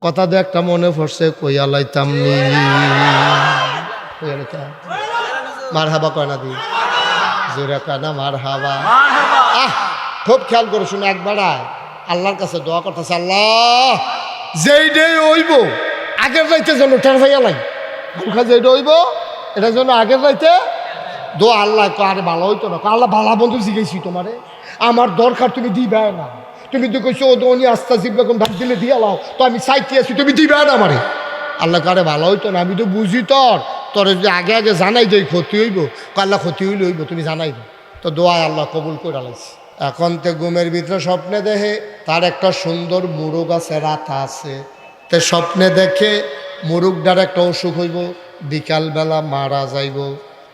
কথা দু একটা মনে পড়ছে, কইয়া লাইতাম নি, কইয়া লাইতাম। মার হাবা কয় না দি, জোরে কয় না মার হাবা। আহ, খুব খেয়াল করে শুনে একবার আল্লাহর কাছে দোয়া করতেছে, আল্লাহ যেই ডে হইব আগের রাইতে যেন টের ভাইয়া লাই, যেইটা হইব এটা যেন আগের রাইতে দোয়া। আল্লাহ আরে ভালো হইতো না, আল্লাহ ভালা বন্ধু জিজ্ঞেসি তোমারে, আমার দরকার তুমি দিবে না, তুমি তো কইছো উনি আস্তা জিব্বা কোন ঢাক দিলে দিয়া লাও, তো আমি চাইতে আছি তুমি দিবে না আমারে। আল্লাহ কারে ভালো হইতো না, আমি তো বুঝি তোরে যদি আগে আগে জানাই যে ক্ষতি হইব, আল্লাহ ক্ষতি হইলে হইব, তুমি জানাই না। তো দোয়ায় আল্লাহ কবুল করে লাইছি। এখন তে ঘুমের ভিতরে স্বপ্নে দেখে তার একটা সুন্দর মুরগ আছে, রাতা আছে, তে স্বপ্নে দেখে মুরগটার একটা অসুখ হইব, বিকালবেলা মারা যাইব।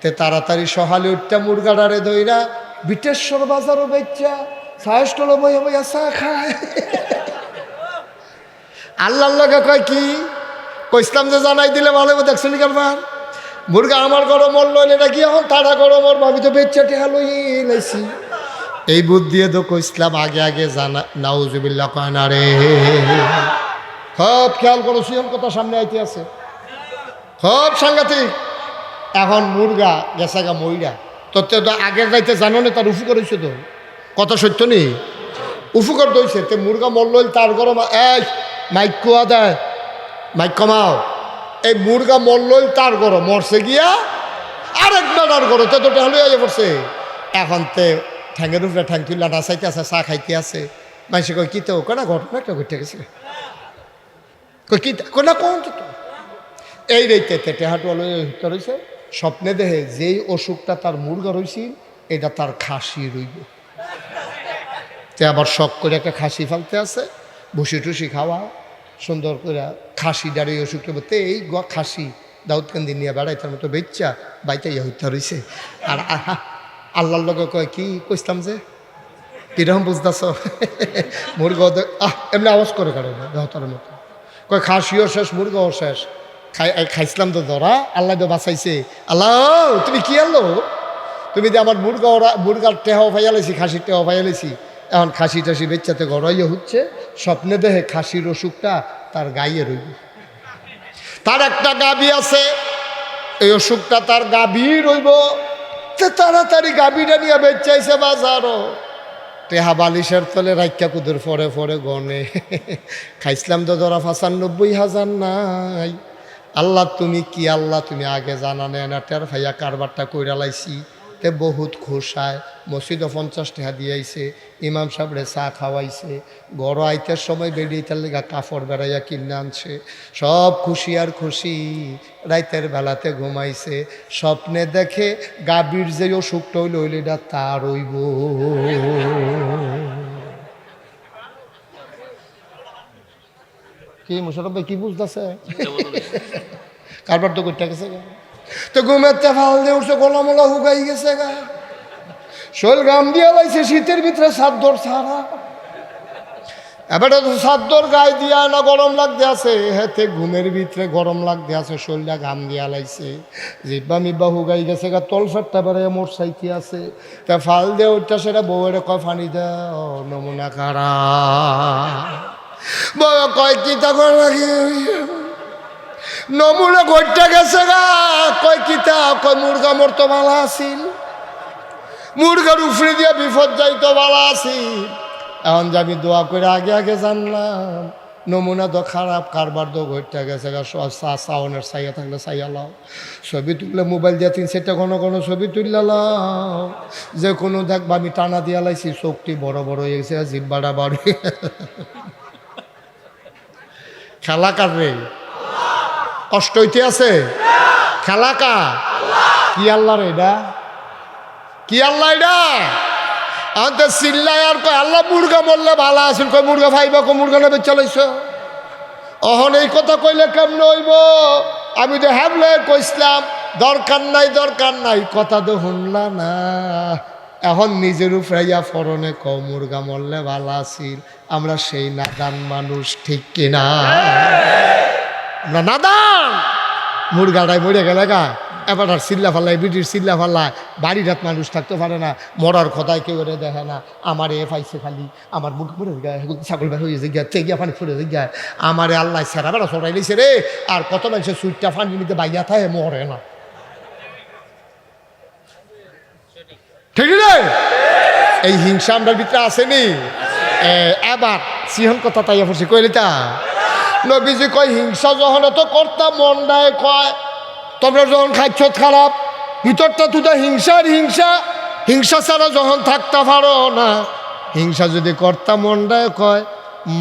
তে তাড়াতাড়ি সকালে উঠতে মুরগাডারে ধইরা বিটেশ্বর বাজারও বেচা সাহেস্টল বইয়া বইয়া চা খায়। আল্লাহর লগে কয় কি কইসলাম যে জানাই দিলে ভালো হবে, দেখছেন কারবার মুরগা আমার গরম মরল, এটা কি এখন তারা গরম মরবো, আমি তো বেচা টেহা লইছি। এই বুদ্ধি তো কইসলাম আগে আগে জানা, নাউজুবিল্লাহ কয় না রে। খুব খেয়াল করো, সিয়ন কথা সামনে আইতে আছে, খুব সাংঘাতিক। এখন মুরগা গেছে গা মইরা, তোর তো আগের রাইতে জানো না তার উফু করেছে, তো কথা সত্য নেই, উফুকর দইছে। তে মুরগা মরল তার গরম, এই মাইক কুয়া দেয়, মাইক কমাও। এই মুরগা মরল তার গরম, মরছে গিয়া আরেক বেড়ার গরম, তে তো টেহলে আইয়া পড়ছে। এখন তে ঠ্যাঙ্গের উপরে ঠ্যাং তুললা নাচাইতে আছে, চা খাইতে আছে। মানুষে কই কি তো কেনা ঘটনা একটা ঘটে গেছে, কই কি কোনা কোন তো এই রেইতে টেহাটু রয়েছে। স্বপ্নে দেখে যেই অসুখটা তার মুরগা রয়েছিল এটা তার খাসি রইব। তে আবার শখ করে একটা খাসি ফেলতে আছে, ভুসি টুসি খাওয়া সুন্দর করে, খাসি দাঁড়িয়ে অসুখটা বলতে এই খাসি দাউদকান্দি নিয়ে বেড়াই তার মতো বেচ্চা বাইতে হইতে রয়েছে। আর আল্লাহর লগে কয় কি কইতাম যে কিরকম বুঝতেছ, মুরগা এমনি আওয়াজ করে কারো দেহতার মতো, কয় খাসিও শেষ মুরগাও শেষ, খাইছিলাম তো ধরা, আল্লাহ তো বাঁচাইছে। আল্লাহ তুমি কি আনলো, তুমি যে আমার মুরগার টেহাও ফাইয়ালেছি, খাসির টেহাও ফাইয়ালেছি, এখন খাসি টাসি বেচ্চাতে গড়াইয়া হচ্ছে। স্বপ্নে দেখে খাসির অসুখটা তার গাইয়ে রইব। তার একটা গাভী আছে, এই অসুখটা তার গাভী রইব। তাড়াতাড়ি গাভীটা নিয়ে বেচাইছে বাজারও, টেহা বালিশের তলে রাইকা কুদের ফরে ফরে গনে, খাইছিলাম তো ধরা ৯৫,০০০ নাই। আল্লাহ তুমি কি, আল্লাহ তুমি আগে জানা নেয় না, টের ভাইয়া কারবারটা কইরা লাইছি। তে বহুত খুশায় মসজিদও ৫০ টাকা দিয়েছে, ইমাম সাহেবরে চা খাওয়াইছে, গড় আইতের সময় বেরিয়ে লেগা কাপড় বেড়াইয়া কিনে আনছে, সব খুশি আর খুশি। রাইতের বেলাতে ঘুমাইছে, স্বপ্নে দেখে গাভীর যে অসুখটা হইল ওইটা তার হইব। কি মুশারফ ভাই কি বুঝতেছে, কারবার তো করতে গেছে গা, তো ঘুমেতে ফাল দিয়ে উঠছে, গলা মোলা হুগাই গেছে গা, শৈল গাম দিয়া লাইছে, শীতের ভিতরে সাদ্দর ছাড়া। এবারে তো সাদ্দর গায়ে দিয়া না গরম লাগতে আছে, হেতে ঘুমের ভিতরে গরম লাগতে আছে, শৈলটা ঘাম দিয়া লাইছে, জিব্বা মিব্বা হুগাই গেছে গা, তল ফেটটা বেড়ে মোট সাইতে আছে। তা ফাল দিয়ে উঠটা সেটা বউয়ের কয় ফানি দাও, নমুনা কারা বউ কয় কি তখন লাগে নমুনা ঘটতে গেছে গা, কয় কিতা, কয় মুরগা মরতো ভালো আসিল, মুরগার উফরে দিয়া বিপদ যাইতো ভালো আসিল। এখন যে আমি দোয়া করে আগে আগে জানলাম, নমুনা তো খারাপ, কারবার তো ঘটতে গেছে গা, সাউনের সাইয়া থাকলে সাইয়া লাও, ছবি তুললে মোবাইল দিয়ে ৩-৪টা কোনো ছবি তুললে লাও, যে কোনো দেখবা আমি টানা দিয়া লাইছি, চোখটি বড় বড় হয়ে গেছে, জিব্বাটা বাড়ি। খেলা কার রে, কষ্ট হইতে আছে, খেলা কা কি আল্লাহ রে, এটা কি আল্লাহ, এটা আমাদের চিল্লায় আর কয় আল্লাহ মুরগা মরলে ভালো আছিল, কয় মুরগা ভাইবা কো মুরগা নেবে চালাইছ, অহন এই কথা কইলে কেমন হইব। আমি তো হ্যাবলে কইসলাম দরকার নাই দরকার নাই, কথা তো শুনলা না, এখন নিজের উপরাইয়া ফরনে ক মুরগা মরলে ভালো আছিল। আমরা সেই নাদান মানুষ, ঠিক কিনা, আমরা নাদান। মুরগাটাই মরে গেলে গা, এবার আর চিল্লা ফাল্লাই, বিটির চিল্লা ফাল্লায়, বাড়ির রাত মানুষ থাকতে পারে না, মরার কথায় কেউ করে দেখে না। আমার এ পাইছে খালি, আমার মুখ পড়ে গায়ে, ছাগল বের হয়ে গিয়া তেগিয়া পানি ফুটে গায়ে, আমারে আল্লাহ সেরা বেড়া সরাই নিছে রে। আর কত মানুষের সুইটটা পানি নিতে বাইয়া থাকে, মরে না। ঠিক রে? এই হিংসা আমরা ভিতরে আসেনি। এবার সিহন কথা তাই পড়ছি কইলিতা নবীজি কয় হিংসা যখন তো কর্তা মন্ডায় কয়, তোমরা যখন খাচ্ছ খারাপ, ভিতরটা তুই হিংসার হিংসা, হিংসা ছাড়া যখন থাকতে পারো না। হিংসা যদি কর্তা মন্ডায় কয়,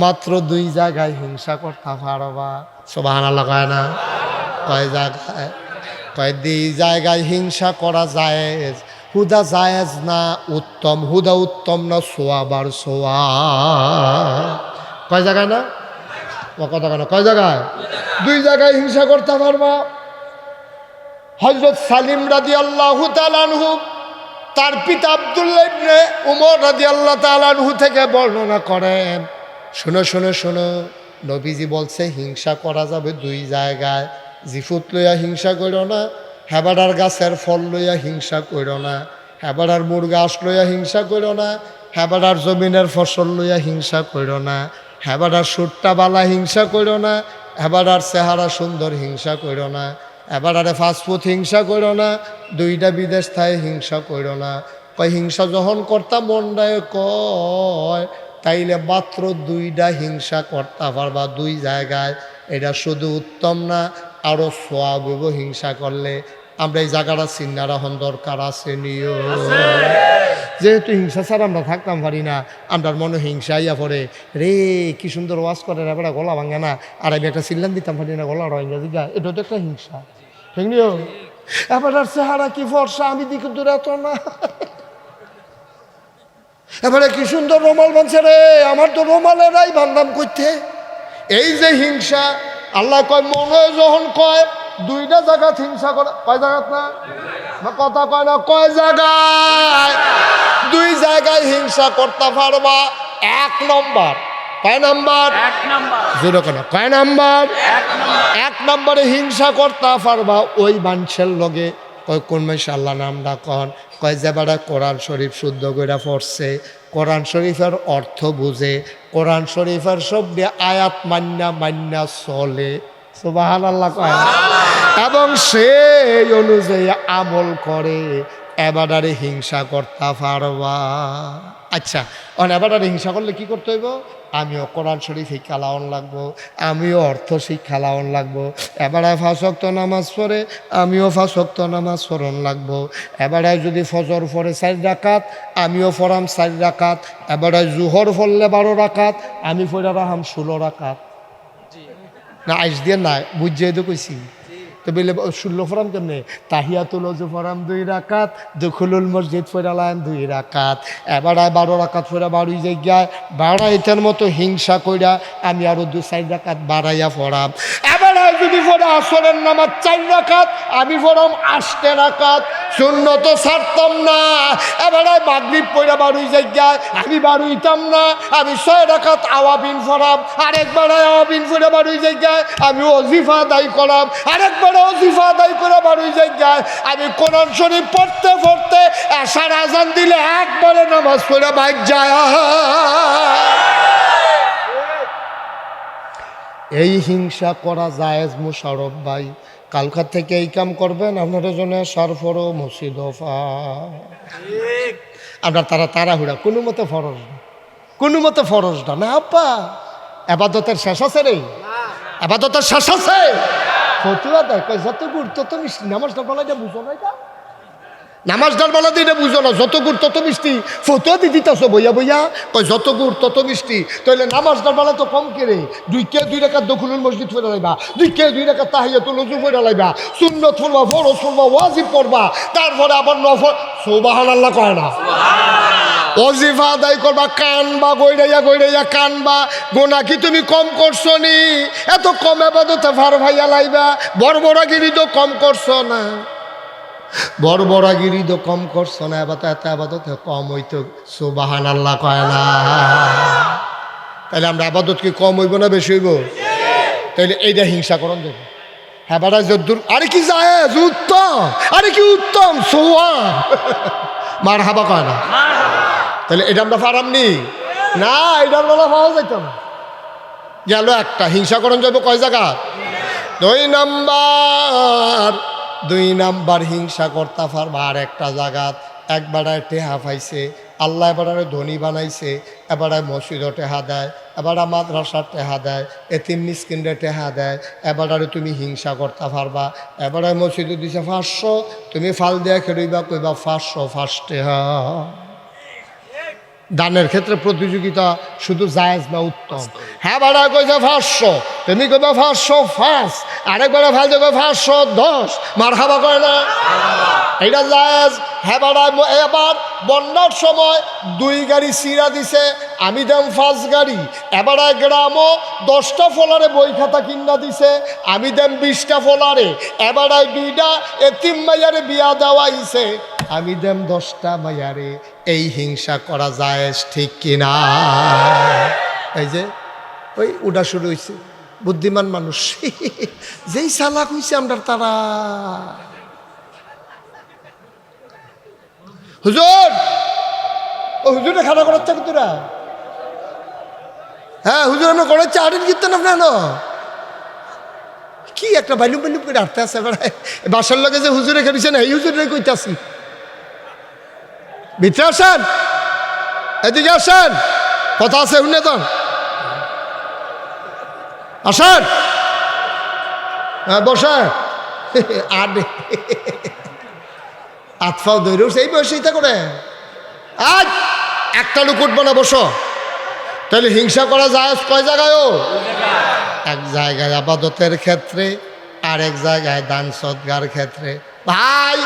মাত্র 2 জায়গায় হিংসা করতে পারবা। সুবহানাল্লাহ কয় না? কয় জায়গায়? কয় 2 জায়গায় হিংসা করা জায়েজ। হুদা জায়েজ না উত্তম, হুদা উত্তম না সোয়াবার সোয়া। কয় জায়গায় না? কথা কেন? কয় জায়গায়? 2 জায়গায় হিংসা করতে পারবা। হযরত সালিম রাদিয়াল্লাহু তাআলা আনহু তার পিতা আব্দুল্লাহ ইবনে উমর রাদিয়াল্লাহু তাআলা আনহু থেকে বর্ণনা করেন, শোনো শোনো শোনো, নবীজি বলছে হিংসা করা যাবে 2 জায়গায়। জিফুত লইয়া হিংসা করো না, হেবাডার গাছের ফল লইয়া হিংসা করো না, হেবাডার মুরগা আস লইয়া হিংসা করো না, হেবাডার জমিনের ফসল লইয়া হিংসা করো না, হেবাডার সুট্টা বালা হিংসা করো না, হেবাডার চেহারা সুন্দর হিংসা করো না, হেবাডারে ফাস্টফুড হিংসা করো না, 2টা বিদেশ থায় হিংসা করো না। কয় হিংসা যখন কর্তা মন্ডায় কয়, তাইলে মাত্র 2টা হিংসা করতে পারবা 2 জায়গায়। এটা শুধু উত্তম না, আরো সোয়াব হইব হিংসা করলে। আমরা এই জায়গাটা চিন্তা রাখুন দরকার আছে নিও। যেহেতু হিংসা ছাড়া আমরা থাকতাম পারি না, আমরা মনে হিংসা আইয়া পড়ে, রে কি সুন্দর ওয়াজ করে রে, বেটা গলা ভাঙে না, আর আমি একটা চিল্লান দিতাম পারি না, গলা রঙা দিঘা, এটা তো একটা হিংসা। ঠিক নিও? এবার আর চেহারা কি ফর্সা, আমি দিকে দূরে এত না, এবারে কি সুন্দর রুমাল বানছে রে, আমার তো রুমালেরাই বান্দাম করতে। এই যে হিংসা, আল্লাহ কয় মনে যখন কয় 2টা জায়গা হিংসা করে। কয় জায়গাত না? কথা কয় না? কয় জায়গায়? 2 জায়গায় হিংসা করতে পারবা। 1 নম্বর। কয় নাম্বার? 1 নাম্বার। জোরে কেন? কয় নাম্বার? 1 নম্বরে হিংসা করতে পারবা ওই মানুষের লগে। কয় কোন মানুষ? আল্লাহ নামটা কন। কয় যে বেড়া কোরআন শরীফ শুদ্ধ করে পড়ছে, কোরআন শরীফের অর্থ বুঝে, কোরআন শরীফের সব আয়াত মান্না চলে। সুবহানাল্লাহ কয় এবং সেই অনুযায়ী আমল করে, এবারে হিংসা করতে পারবা। আচ্ছা, এবারে হিংসা করলে কি করতে হইব? আমিও কোরআন শরীফ শিক্ষা লাওয়ান লাগবো, আমিও অর্থ শিক্ষা লাওয়ান লাগবো। এবারে 5 ওয়াক্ত নামাজ পড়ে, আমিও 5 ওয়াক্ত নামাজ পড়ন লাগবো। এবারে যদি ফজর পড়ে 4 রাকাত, আমিও পড়াম 4 রাকাত। এবারে জুহর পড়লে 12 রাকাত, আমি পড়ে রাখাম 16 রাকাত। না আইস দিয়ে না বুঝিয়ে তো কইছি তো বলে 16 ফরাম কেমনে? তাহিয়াতুল ওযু ফরাম 2 রাকাত, দুখুলুল মসজিদ ফরালাম 2 রাকাত। এবার 12 রাকাত ফরা 12 জায়গায় 12 এটার মতো হিংসা কইরা আমি আরো 2-4 রাকাত বাড়াইয়া ফরাম। এবার যদি ফরা আসরের নামাজ 4 রাকাত, আমি ফরাম 8 রাকাত। সুন্নত ছাড়তাম না। এবার মাগরিব পড়া 12 জায়গায় আমি 12 ইতাম না, আমি 6 রাকাত আওয়াবিন ফরাম। আরেকবার আওয়াবিন ফরা 12 জায়গায় আমি ওজিফা আদায় করাম। আরেকবার ওজিফা আদায় করে 12 জায়গায় আমি কোরআন শরীফ পড়তে পড়তে এশার আজান দিলে একবারে নামাজ পড়ে বাইক যায়। এই হিংসা করা জায়েজ মুশারফ ভাই। কালকার থেকে এই কাম করবেন, আপনার জন্য সরফরো মসজিদফা। আপনার তাড়াহুড়া কোনো মতো ফরজ না, কোনো মতো ফরজ না আপা। আবাদতের শেষ আছে রে, আবাদতের শেষ আছে। ফতুয়া দেয় কয় যত গুড় তত মিষ্টি। নামাজটার বেলা এটা বুঝো না, এটা নামাজটার বেলা দিয়ে এটা বুঝো না, যত গুড় তত মিষ্টি। ফতুয়া দিয়ে দিতেছ বইয়া বইয়া, কয় যত গুড় তত মিষ্টি। তাহলে নামাজটার বেলা তো কম কেড়ে 2 রাকাত দখলুল মসজিদ পড়া লাইবা, 2 রাকাত তাহিয়াতুল ওযু পড়া লাইবা, সুন্নত পড়বা, ফরজ পড়বা, ওয়াজিব পড়বা, তারপরে আবার নফল। সুবহানাল্লাহ কয় না? ওজিফা আদায় করবা, কানবা, গইড়াইয়া কানবা। গোনা কি তুমি কম করছো নি? এত কম আবাদতে ভার ভাইয়া লাইবা। বড়বড়াগিরি তো কম করছো না, বড়বড়াগিরি তো কম করছো না। এত আবাদতে কম হইতো। সুবহানাল্লাহ কয় না? তাহলে আমরা আবাদত কি কম হইব না বেশি হইব? তাইলে এইটা হিংসা করন দেব। হ্যাঁ বেড়া যদ্দুর, আরে কি জায়েজ, উত্তম, আরে কি উত্তম, সোয়াব। মার হাবা কয় না, তাহলে এটা আমরা পারামনি না, এটা আমরা পাওয়া যাইত না। গেল একটা, হিংসা করণ যাবো কয় জায়গা? 2 নাম্বার হিংসা করতে পারবা আর একটা জায়গাত। একবারায় টেহা পাইছে, আল্লাহ এবারে ধনী বানাইছে, এবারে মসজিদও টেহা দেয়, এবারে মাদ্রাসার টেহা দেয়, এতিম মিসকিনরে টেহা দেয়, এবারে তুমি হিংসা করতে পারবা। এবারে মসজিদে দিছে 500, তুমি ফাল দিয়া খেলবা, কইবা 500 ফার্স্ট টেহা। দানের ক্ষেত্রে প্রতিযোগিতা শুধু জায়েজ না, উত্তম। হ্যাঁ বাড়া কইছে 500, তুমি কইবা 500 ফার্স্ট, আরেকবার ফাল দেবে 510, মার হাবা করে না, এটা জায়েজ। হ্যাঁ বাড়া এবার বন্যার সময় 2 গাড়ি সিরা দিছে, আমি দাম 5 গাড়ি। এবারে গ্রামও 10টা ফলারে বই খাতা কিনা দিছে, আমি দাম 20টা ফলারে। এবারে 2টা এতিম মাইয়ারে বিয়া দেওয়াইছে, আমি দাম 10টা মাইয়ারে। এই হিংসা করা যায় ঠিক কিনা? এই যে ওই উডা শুরু হয়েছে, বুদ্ধিমান মানুষ যেই চালাক হয়েছে আমরা তারা। হুজুর, ও হুজুরে খানা করাচ্ছে তোরা? হ্যাঁ হুজুর আমি করাচ্ছে, আরেন কীর্তন আপনার কি একটা বাইলুম বাইলুম করে আটতে আছে। বাসার লগে যে হুজুরে খেয়েছে না, এই হুজুরে কইতাছি। ভিতরে আসেন, এদিকে আসেন, কথা আছে শুনে তো আসেন। হ্যাঁ বসে আডে আতফাও দৈর এই বয়সে ইতা করে। আজ একটা লোক উঠবো না, বসো। তাহলে হিংসা করা যায় কয় জায়গায়ও? এক জায়গায় আবাদতের ক্ষেত্রে, আর এক জায়গায় দান সদগার ক্ষেত্রে। ভাই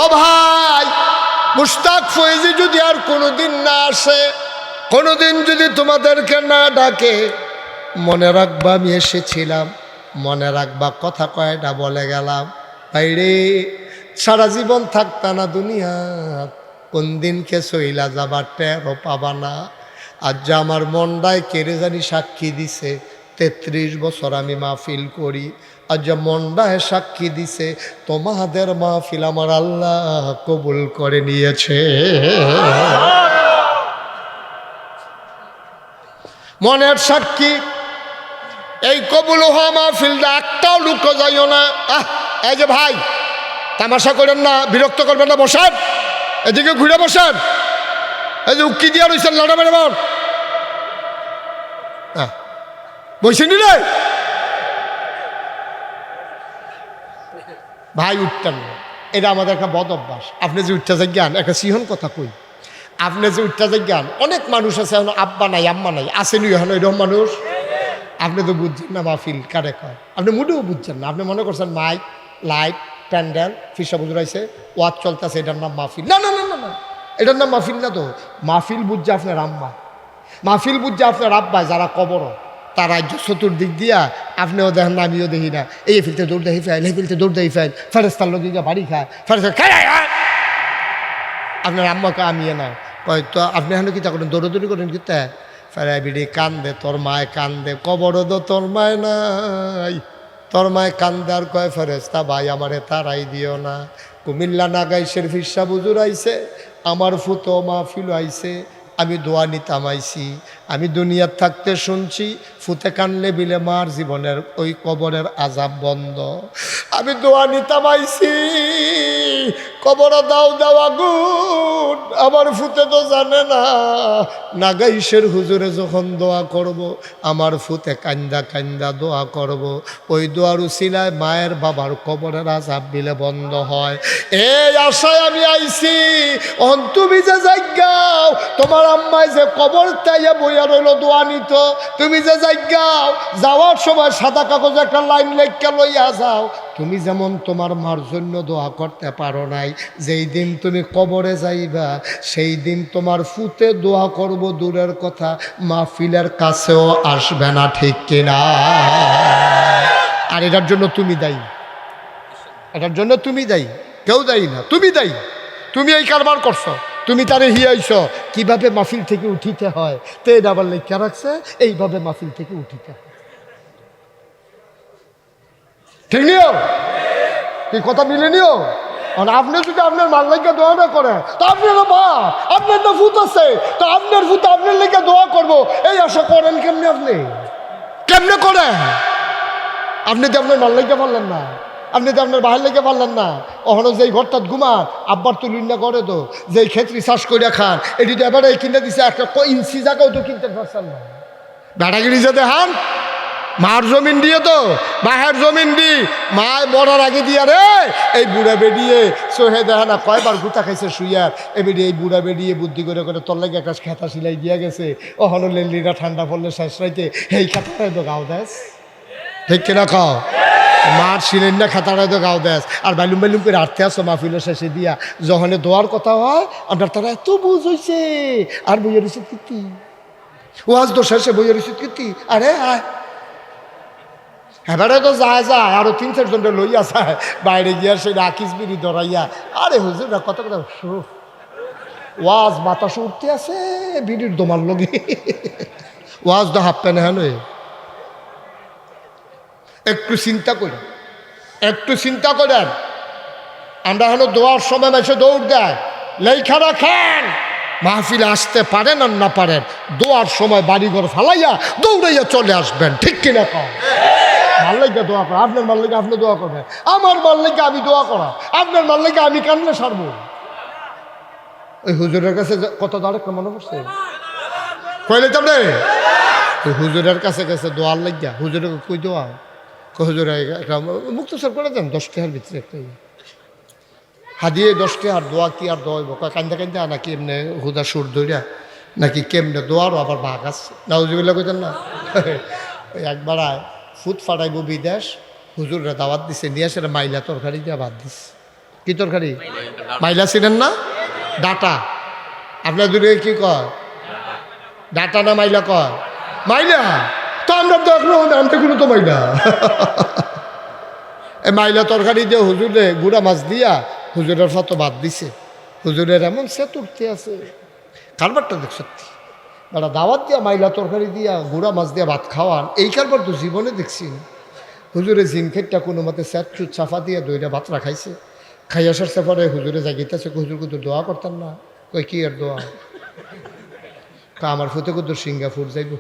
ও ভাই, মুশতাক ফয়েজি যদি আর কোনোদিন না আসে, কোনোদিন যদি তোমাদেরকে না ডাকে, মনে রাখবা আমি এসেছিলাম, মনে রাখবা কথা কয়টা বলে গেলাম। ভাইরে সারা জীবন থাকতা না দুনিয়া, কোন দিনকে সইলা যাবার টেরও পাবা না। আজ যে আমার মনটায় কেড়ে জানি সাক্ষী দিছে, 33 বছর আমি মাহফিল করি, আজ যে মনটায় সাক্ষী দিছে তোমাদের মাহফিল আমার আল্লাহ কবুল করে নিয়েছে। মনের সাক্ষী এই কবুল হওয়া মাহফিলটা একটাও লুক যাইও না। এই যে ভাই তামাশা করেন না, বিরক্ত করবেন না, বসান, এদিকে ঘুরে বসান। এই যে উক্কি দিয়া রয়েছেন লড়া মেরে বল, বসেন রে ভাই, উঠতেন না। এটা আমাদের একটা বদ অভ্যাস। আপনি যে উঠতে যান, একটা সিহন কথা কই, আপনি যে উঠতে যান, অনেক মানুষ আছে এখন আব্বা নাই আম্মা নাই, আসেনি এখন এরকম মানুষ। আপনি তো বুঝছেন না মাহফিল কারে কয়, আপনি মোটেও বুঝছেন না। আপনি মনে করছেন মাইক, লাইট, প্যান্ডেল, ফিসা বুঝাইছে, ওয়াজ চলতেছে, এটার নাম মাহফিল। না না না না না, এটার নাম মাহফিল না তো। মাহফিল বুঝছে আপনার আম্মা, মাহফিল বুঝছে আপনার আব্বা যারা কবর, তারা চতুর্দিক দিয়া আপনিও দেখেন না, আমিও দেখি না, এই ফিলতে দৌড় দেখি ফেল, এই ফিলতে দৌড় দেখি ফেল, ফেরেস্তার লোক দিকে বাড়ি খায়, ফেরেস্তা আপনার আম্মাকে আমিয়ে না কয় তো আপনি এখন কি তা করেন, দৌড়দৌড়ি করেন কিতা ফেরাই বিড়ি কান্দে, তোর মায় কান্দে, কবরও তো তোর মায় নাই, তোর মায় কান্দে আর কয় ফেরেস্তা ভাই আমারে তারাই দিও না। কুমিল্লা নাগাইশের ফিরসা বুজুর আইছে, আমার ফুতো মাহফিল আইছে, আমি দোয়া নিতাম আইছি, আমি দুনিয়ার থাকতে শুনছি ফুতে কানলে বিলে মার জীবনের ওই কবরের আজাব বন্ধ। আমি দোয়া নিতাম আইছি, কবরে দাও দেওয়া গুণ, আমার ফুতে তো জানে না। নাগাইশের হুজুরে যখন দোয়া করব, আমার ফুতে কান্দা কান্দা দোয়া করব, ওই দোয়ার উসিলায় মায়ের বাবার কবরের আজাব বিলে বন্ধ হয়। এই আশায় আমি আইছি। অন তুমি যে যাইগাও, তোমার আম্মাই যে কবর তাইয়া বইয়া রইল দোয়া নিত, তুমি যে যাইগাও, যাওয়ার সময় সাদা কাগজে একটা লাইন লেখা লইয়া যাও। তুমি যেমন তোমার মার জন্য দোয়া করতে পারো নাই, যেই দিন তুমি কবরে যাইবা সেই দিন তোমার ফুতে দোয়া করব দূরের কথা, মাহফিলের কাছেও আসবে না, ঠিক কিনা? আর এটার জন্য তুমি দায়ী, এটার জন্য তুমি দায়ী, কেউ দায়ী না, তুমি দায়ী। তুমি এই কারবার করছো, তুমি তারে হিয়াইছ কিভাবে মাহফিল থেকে উঠিতে হয়, তো এটা আবার লেখা রাখছে এইভাবে মাহফিল থেকে উঠিতে হয়। ঠিক নিও কি কথা মিলে নিও। আর আপনি যদি আপনার মাল লেগে দোয়া না করেন তো আপনারও বাপ, আপনার তো ভূত আছে, তো আপনার ভূত আপনার লেগে দোয়া করবো এই আশা করেন কেমনে? আপনি কেমনে করেন? আপনি তো আপনার মাল লেগে পারলেন না, আপনি তো আপনার বাহির লেগে পারলেন না। ওখানে যেই ঘরটা ঘুমান আব্বার তুলুন না করে তো, যেই ক্ষেত্রে চাষ করে খান এটি তো এবারে কিনে দিছে, একটা ইঞ্চি জায়গাও তো কিনতে পারছেন না। বেড়াগিরি যে দেখান মার জমিন দিয়ে তো বাহের জমিন দি মায় মরার আগে দিয়া রে এই বুড়া বেরিয়ে সোহে দেখা না কয়বার গুতা খাইছে শুইয়ার এবারে এই বুড়া বেরিয়ে বুদ্ধি করে করে তোর লাগে একটা খেতা সিলাই দিয়া গেছে। ওখানে লেলিরা ঠান্ডা পড়লে শেষ রাইতে এই খেতাটাই তো গাও দেশ, ঠিক কিনা খাও? মার সিলেন না খেতাটাই তো গাও দেশ। আর বাইলুম বাইলুম করে আটতে আসো মাহফিলের শেষে দিয়া যখন দোয়ার কথা হয় আপনার তারা এত বুঝ হয়েছে আর বইয়ের উচিত কীর্তি ওয়াজ তো শেষে বইয়ের উচিত কীর্তি আরে আয় এবারে তো যায় যায় আরো 3-4 জনটা লইয়া যায় বাইরে গিয়া সেই রাখিস বিড়ি ধরাইয়া আরে হুজুর না কত কথা ওয়াজ বাতাস উঠতে আছে বিড়ির দোমার লগে ওয়াজ তো হাফ প্যানে হ্যাঁ একটু চিন্তা করি, একটু চিন্তা করেন। আমরা হলো দোয়ার সময় এসে দৌড় দেয় লেখা রাখেন মাহফিলে আসতে পারেন আর না পারেন দোয়ার সময় বাড়িঘর ফালাইয়া দৌড়াইয়া চলে আসবেন, ঠিক কিনা কম? মাল লেগে দোয়া করা, আপনার মাল লেগে আপনি দোয়া করবেন, আমার মাল লেগে আমি দোয়া করা, আপনার মাল লেগে আমি কান্না সারবো। ওই হুজুরের কাছে কত দাঁড়াক মনে পড়ছে কইলে তো ওই হুজুরের কাছে গেছে দোয়ার লাগিয়া হুজুরে কই দোয়া হুজুরে একটা মুক্তসর করে দেন 10 টাকার ভিতরে একটা হাদিয়ে 10 টাকার দোয়া কি আর দোয়া হইব কান্দা কান্দা নাকি এমনি হুদা সুর ধইরা নাকি কেমনে দোয়ারও আবার ভাগ আছে নাউজুবিল্লাহ কইতেন না। ওই একবার আয় ফুট ফাটাইব বিদেশ হুজুররা দাওয়াত দিছে নিয়ে আসে মাইলা তরকারি দিয়ে ভাত দিছে। কি তরকারি? মাইলা ছিলেন না? ডাটা। আপনার দূরে কি কয় ডাটা না মাইলা কয়? মাইলা। তো আমরা তো এখনো নামতেগুলো তো মাইলা। এই মাইলা তরকারি দিয়ে হুজুরে গুড়া মাছ দিয়া হুজুরের ফটো ভাত দিছে। হুজুরের এমন সে তুলতে আছে কারবারটা দেখ সত্যি বেড়া দাওয়াত দিয়া মাইলা তরকারি দিয়া গুড়া মাছ দিয়া ভাত খাওয়ান এই কারবার তো জীবনে দেখছি না। হুজুরে জিনখেটটা কোনো মতে স্যাট চুট সাফা দিয়ে দইটা ভাত রাখাইছে। খাই আসার পরে হুজুরে জাগিতেছে হুজুর কুদুর দোয়া করতেন না কই কি আর দোয়া আমার ফুতে কুদুর সিঙ্গাপুর যাইব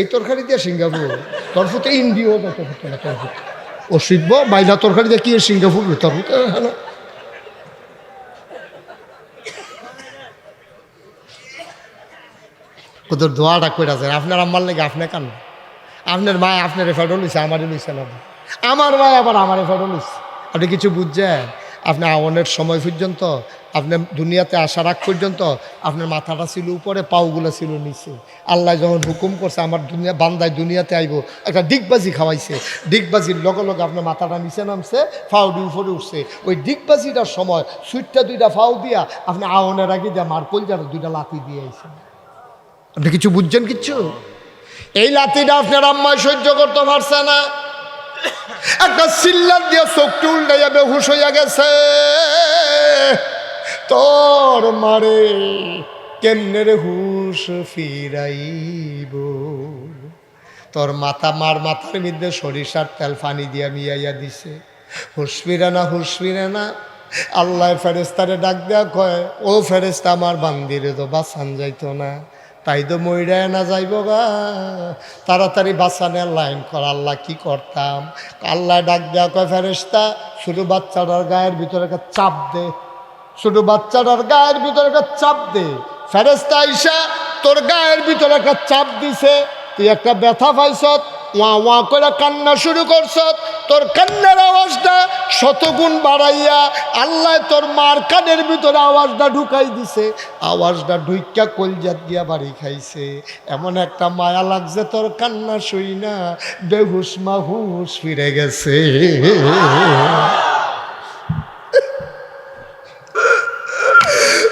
এই তরকারি দিয়ে সিঙ্গাপুর তোর ফুতে ইন্ডিও না তোর ফুতে না তোর ফুতে ও শিখবো মাইলা তরকারি দিয়ে কি সিঙ্গাপুর তোর ফুতে হ্যালো কুদুর দোয়াটা কইরা যায় আপনার আম্মার লেগে আপনি কান আপনার মা আপনার ফেডো লইছে আমারই লইছে না আমার মা আবার আমারে ফেডো লইছে। আপনি কিছু বুঝছেন? আপনি আওয়ানের সময় পর্যন্ত আপনি দুনিয়াতে আসার আগ পর্যন্ত আপনার মাথাটা ছিল উপরে পাওগুলো ছিল নিচে। আল্লাহ যখন হুকুম করছে আমার দুনিয়া বান্দায় দুনিয়াতে আইব একটা ডিগবাজি খাওয়াইছে ডিগবাজির লগে লগে আপনার মাথাটা নিচে নামছে ফাউডি উপরে উঠছে। ওই ডিগবাজিটার সময় সুইটটা 2টা ফাউ দিয়া আপনি আওয়ানের আগে দিয়া মার কলজার 2টা লাথি দিয়ে আইছেন। আপনি কিছু বুঝছেন? কিচ্ছু। এই লাথিটা আপনার আম্মায় সহ্য করতে পারছে না একটা সিল্লার দিয়ে চোখটি উল্টাইয়া বেহুশ হইয়া গেছে। তোর মারে কেমনে রে হুশ ফিরাইব তোর মাথা মার মাথার মধ্যে সরিষার তেল পানি দিয়া মিয়াইয়া দিছে হুশ ফিরে না হুশ ফিরে না। আল্লাহ ফেরেস্তারে ডাক দেয়া কয় ও ফেরেস্তা আমার বান্দিরে তো বাঁচান যাইতো না তাই তো মইরায় না যাইব গা তাড়াতাড়ি বাঁচানের লাইন কর। আল্লাহ কি করতাম? আল্লাহ ডাক দেওয়া কয় ফেরেস্তা ছোটো বাচ্চাটার গায়ের ভিতরে একটা চাপ দে ছোটো বাচ্চাটার গায়ের ভিতরে একটা চাপ দে। ফেরেস্তা আইসা তোর গায়ের ভিতরে একটা চাপ দিছে তুই একটা ব্যথা পাইছ ওয়া ওয়া করে কান্না শুরু করছ তোর কান্নার আওয়াজটা 100 গুণ বাড়াইয়া আল্লাহ তোর মার কানের ভিতরে আওয়াজটা ঢুকাই দিছে। আওয়াজটা ঢুইকা কলজাত দিয়া বাড়ি খাইছে। এমন একটা মায়া লাগছে তোর কান্না শুই না বেহুশ মাহুশ ফিরে গেছে।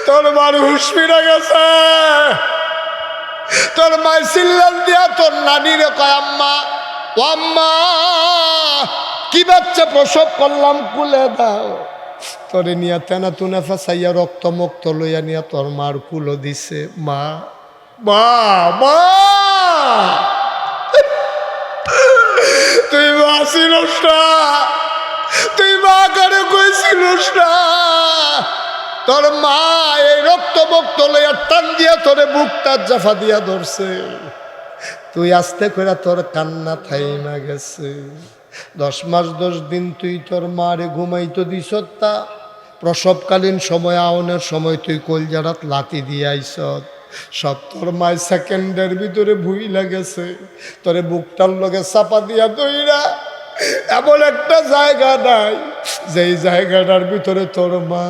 তোর মার হুশ ফিরে গেছে। তোর মায় সিল্লান দিয়া তোর নানিরে কয় আম্মা ও আম্মা কি বাচ্চা প্রসব করলাম কুলে দাও। তোরে নিয়া তেনা তুনা ফাঁসাইয়া রক্ত মুক্ত লইয়া নিয়া তোর মার কুলো দিছে। মা মা মা তুই কইছিলস না, তুই মা কারে কইছিলস না। তোর মা এই রক্ত বক্ত লইয়া টান দিয়া তোরে বুকটা জাফা দিয়া ধরছে, তুই আস্তে করে তোর কান্না থাইমা গেছে। 10 মাস 10 দিন তুই তোর মারে ঘুমাইতো দিস, তা প্রসবকালীন সময় আওনের সময় তুই কলজারাত লাতি দিয়ে আইস, সব তোর মায় সেকেন্ডের ভিতরে ভুইলা গেছে। তোরে বুকটার লগে চাপা দিয়া দইরা এমন একটা জায়গা নাই যেই জায়গাটার ভিতরে তোর মা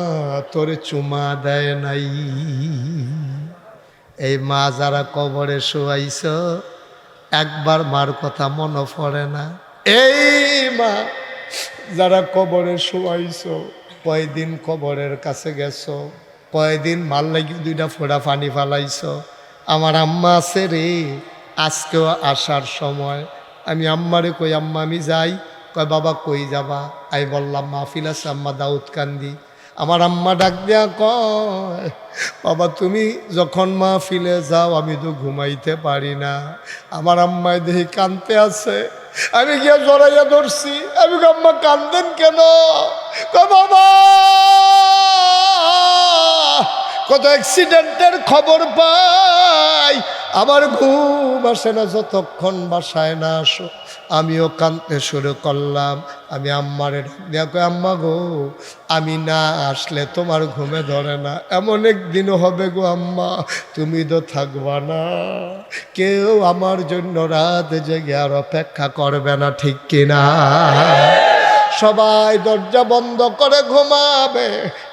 তোরে চুমা দেয় নাই। এই মা যারা কবরে শোয়াইছ, একবার মার কথা মনে পড়ে না? এই মা যারা কবরে শোয়াইছ, কয়দিন কবরের কাছে গেছো, কয়দিন মাল লাগি 2টা ফোঁড়া পানি ফালাইছ। আমার আম্মা আছে রে, আজকেও আসার সময় আমি আম্মারে কই, আম্মা আমি যাই। কয় বাবা কই যাবা? আমি বললাম মাহফিল আছে আম্মা দাউদ কান্দি। আমার আম্মা ডাক দিয়া কয়, বাবা তুমি যখন মাহফিলে যাও আমি তো ঘুমাইতে পারি না। আমার আম্মায় দেখি কান্দতে আছে, আমি গিয়া জড়াইয়া ধরছি। আমি আম্মা কান্দেন কেন? কয় বাবা কত অ্যাক্সিডেন্টের খবর পাই, আমার ঘুম আসে না যতক্ষণ বাসায় না আসো। আমিও কাঁদতে শুরু করলাম। আমি আম্মারে ডাক দিয়া কই, আম্মা গো আমি না আসলে তোমার ঘুমে ধরে না, এমন একদিনও হবে গো আম্মা তুমি তো থাকবা না, কেউ আমার জন্য রাত জেগে আর অপেক্ষা করবে না, ঠিক কিনা? সবাই দরজা বন্ধ করে ঘুমাবে,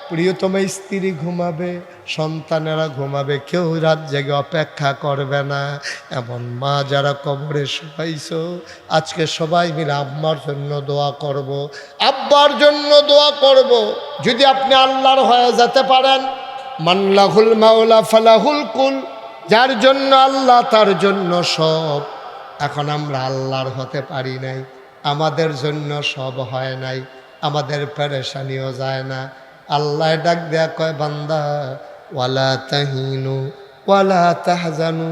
প্রিয়তম স্ত্রী ঘুমাবে, সন্তানেরা ঘুমাবে, কেউ রাত জেগে অপেক্ষা করবে না। এমন মা যারা কবরে শুকাইছ, আজকে সবাই মিলে আম্মার জন্য দোয়া করব, আব্বার জন্য দোয়া করব। যদি আপনি আল্লাহর হয়ে যেতে পারেন, মানলাহুল মাওলা ফালাহুল কুল, যার জন্য আল্লাহ তার জন্য সব। এখন আমরা আল্লাহর হতে পারি নাই, আমাদের জন্য সব হয় নাই, আমাদের পেরেশানিও যায় না। আল্লাহ ডাক দেয়া কয়, বান্দা ওয়ালা তাহিনু ওয়ালা তাহজানু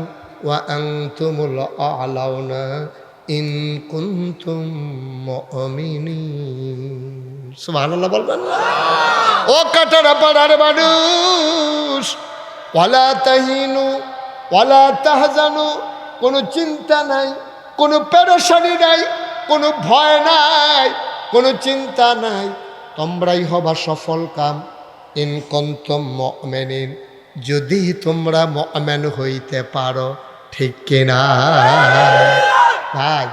ওয়া আনতুমুল আ'লাউনা ইন কুনতুম মুমিনিন। সুবহানাল্লাহ বলবেন না? ও কাটারা পাড়ার মানুষ, ওয়ালা তাহিনু ওয়ালা তাহজানু, কোনো চিন্তা নাই, কোনো পেরেশানি নাই, কোনো ভয় নাই, কোনো চিন্তা নাই, তোমরাই হবা সফল কাম। ইন কুনতুম মুমিনিন, যদি তোমরা মুমিন হইতে পারো, ঠিক কিনা? ভাই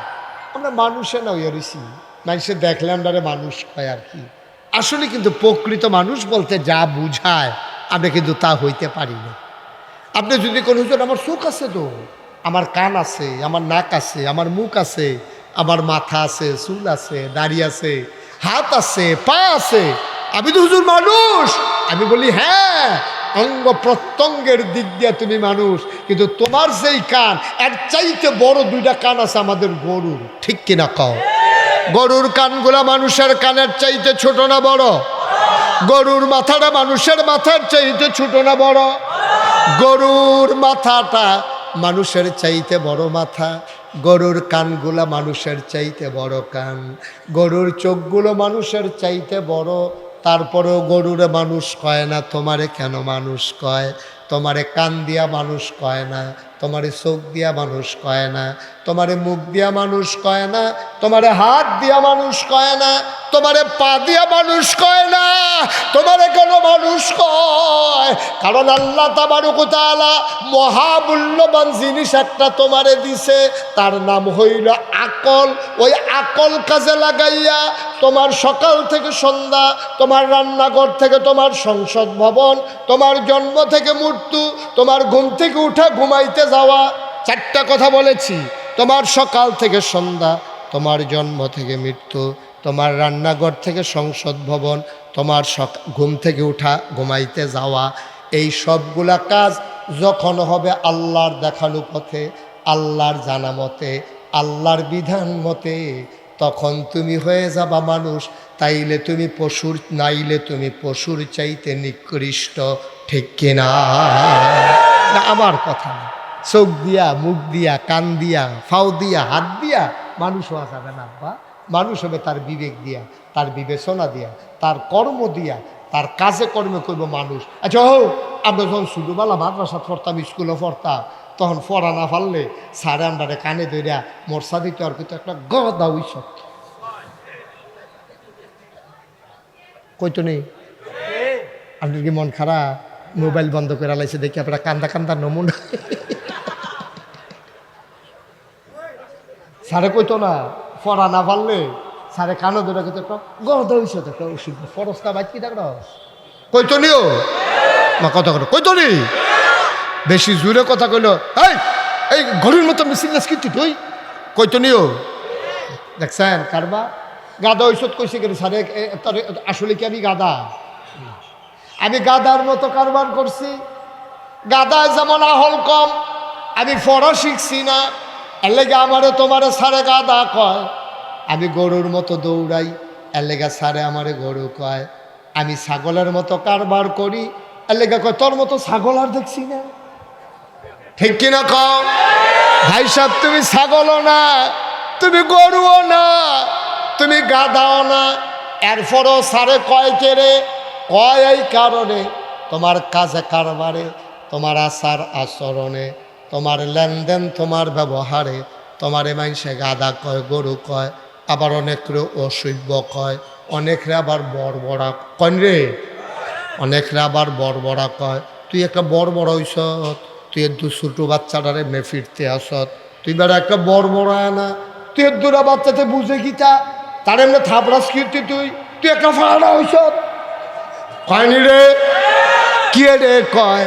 আমরা মানুষে না হইয়া রইছি, মানুষে দেখলে আমরা মানুষ হয় আর কি। আসলে কিন্তু প্রকৃত মানুষ বলতে যা বুঝায় আমরা কিন্তু তা হইতে পারি না। আপনি যদি কোনো হুজুর আমার চোখ আছে, তো আমার কান আছে, আমার নাক আছে, আমার মুখ আছে, আমার মাথা আছে, চুল আছে, দাড়ি আছে, হাত আছে, পা আছে, আমি তো হুজুর মানুষ। আমি বলি হ্যাঁ, অঙ্গ প্রত্যঙ্গের দিক দিয়ে তুমি মানুষ, কিন্তু তোমার যেই কান, এর চাইতে বড় 2টা কান আছে আমাদের গরুর, ঠিক কিনা কও? গরুর কানগুলা মানুষের কানের চাইতে ছোট না বড়? গরুর মাথাটা মানুষের মাথার চাইতে ছোট না বড়? গরুর মাথাটা মানুষের চাইতে বড় মাথা, গরুর কানগুলা মানুষের চাইতে বড় কান, গরুর চোখগুলো মানুষের চাইতে বড়। তারপরেও গরুরে মানুষ কয় না, তোমারে কেন মানুষ কয়? তোমারে কান দিয়া মানুষ কয় না, তোমারে চোখ দিয়া মানুষ কয় না, তোমারে মুখ দিয়া মানুষ কয় না, তোমারে হাত দিয়া মানুষ কয় না, তোমারে পা দিয়া মানুষ কয় না, তোমারে কেন মানুষ কয়? কারণ আল্লাহ তাবারক ওয়া তাআলা মহামূল্যবান জিনিস একটা তোমারে দিছে, তার নাম হইল আকল। ওই আকল কাজে লাগাইয়া তোমার সকাল থেকে সন্ধ্যা, তোমার রান্নাঘর থেকে তোমার সংসদ ভবন, তোমার জন্ম থেকে মৃত্যু, তোমার ঘুম থেকে উঠা ঘুমাইতে যাওয়া, 4টা কথা বলেছি। তোমার সকাল থেকে সন্ধ্যা, তোমার জন্ম থেকে মৃত্যু, তোমার রান্নাঘর থেকে সংসদ ভবন, তোমার ঘুম থেকে উঠা ঘুমাইতে যাওয়া, এই সবগুলা কাজ যখন হবে আল্লাহর দেখানো পথে, আল্লাহর জানা মতে, আল্লাহর বিধান মতে, তখন তুমি হয়ে যাবা মানুষ। তাইলে তুমি পশুর, নাইলে তুমি পশুর চাইতে নিকৃষ্ট, ঠিক কিনা? না আমার কথা না, চোখ দিয়া, মুখ দিয়া, কান দিয়া, ফাও দিয়া, হাত দিয়া মানুষ হওয়া যাবে না আব্বা। মানুষ হবে তার বিবেক দিয়া, তার বিবেচনা দিয়া, তার কর্ম দিয়া, তার কাজে কর্মে করবো মানুষ। আচ্ছা হোক, আমরা যখন ছোটোবেলা মাদ্রাসা পড়তাম, স্কুলে পড়তাম, তখন পড়া না পারলে সারে আমরা কানে ধরিয়া মর্ষা দিতে আর কিন্তু একটা গদা উইস কইতো নেই। আপনার কি মন খারাপ? মোবাইল বন্ধ করে লাইছে দেখি আপনারা কান্দা কান্দা নমুনা। সারে কইতো না পড়া না পারলে সারে কানো ধরে কিন্তু একটা গদা উইস একটা ওষুধ ফরস্তা বাইক কি দেখো কইতো নিও মা কথা কথা কইতো নি। বেশি জোরে কথা কইলো এই ঘরের মতো মিছিল কিন্তু তুই কইতো নিও। দেখছেন কারবা গাদা ঔষধ কইছে কেন সারে? আসলে কি আমি গাদা? আমি গাদার মতো কারবার করছি। গাদা যেমন আহল কম, আমি পড়া শিখছি না, এর লেগে আমারে তোমারে সারে গাদা কয়। আমি গরুর মতো দৌড়াই, এর লেগে সারে আমারে গরু কয়। আমি ছাগলের মতো কারবার করি, এর লেগে কয় তোর মতো ছাগল আর দেখছি না। ঠিক কিনা কও ভাই সাহেব? তুমি ছাগলও না, তুমি গরুও না, তুমি গাদাও না, এরপরও সারে কয় কেরে কয় এই কারণে তোমার কাজে কারবারে, তোমার আচার আচরণে, তোমার লেনদেন, তোমার ব্যবহারে তোমারে মানুষে গাদা কয়, গরু কয়, আবার অনেকরে অসভ্য কয়, অনেকরে আবার বড়বড়া কয় রে, অনেকরে আবার বড়বড়া কয়। তুই একটা বড়বড়া হইস, তুই দু ছোটো বাচ্চাটারে মে ফিরতে আসত, তুই বেড়া একটা বড়বড়া না, তুই দুরা বাচ্চাতে বুঝে গীতা তার এমনি থাপড়াস কীর্তি, তুই একটা ফাড়া হইস কয়নি রে? কি রে কয়?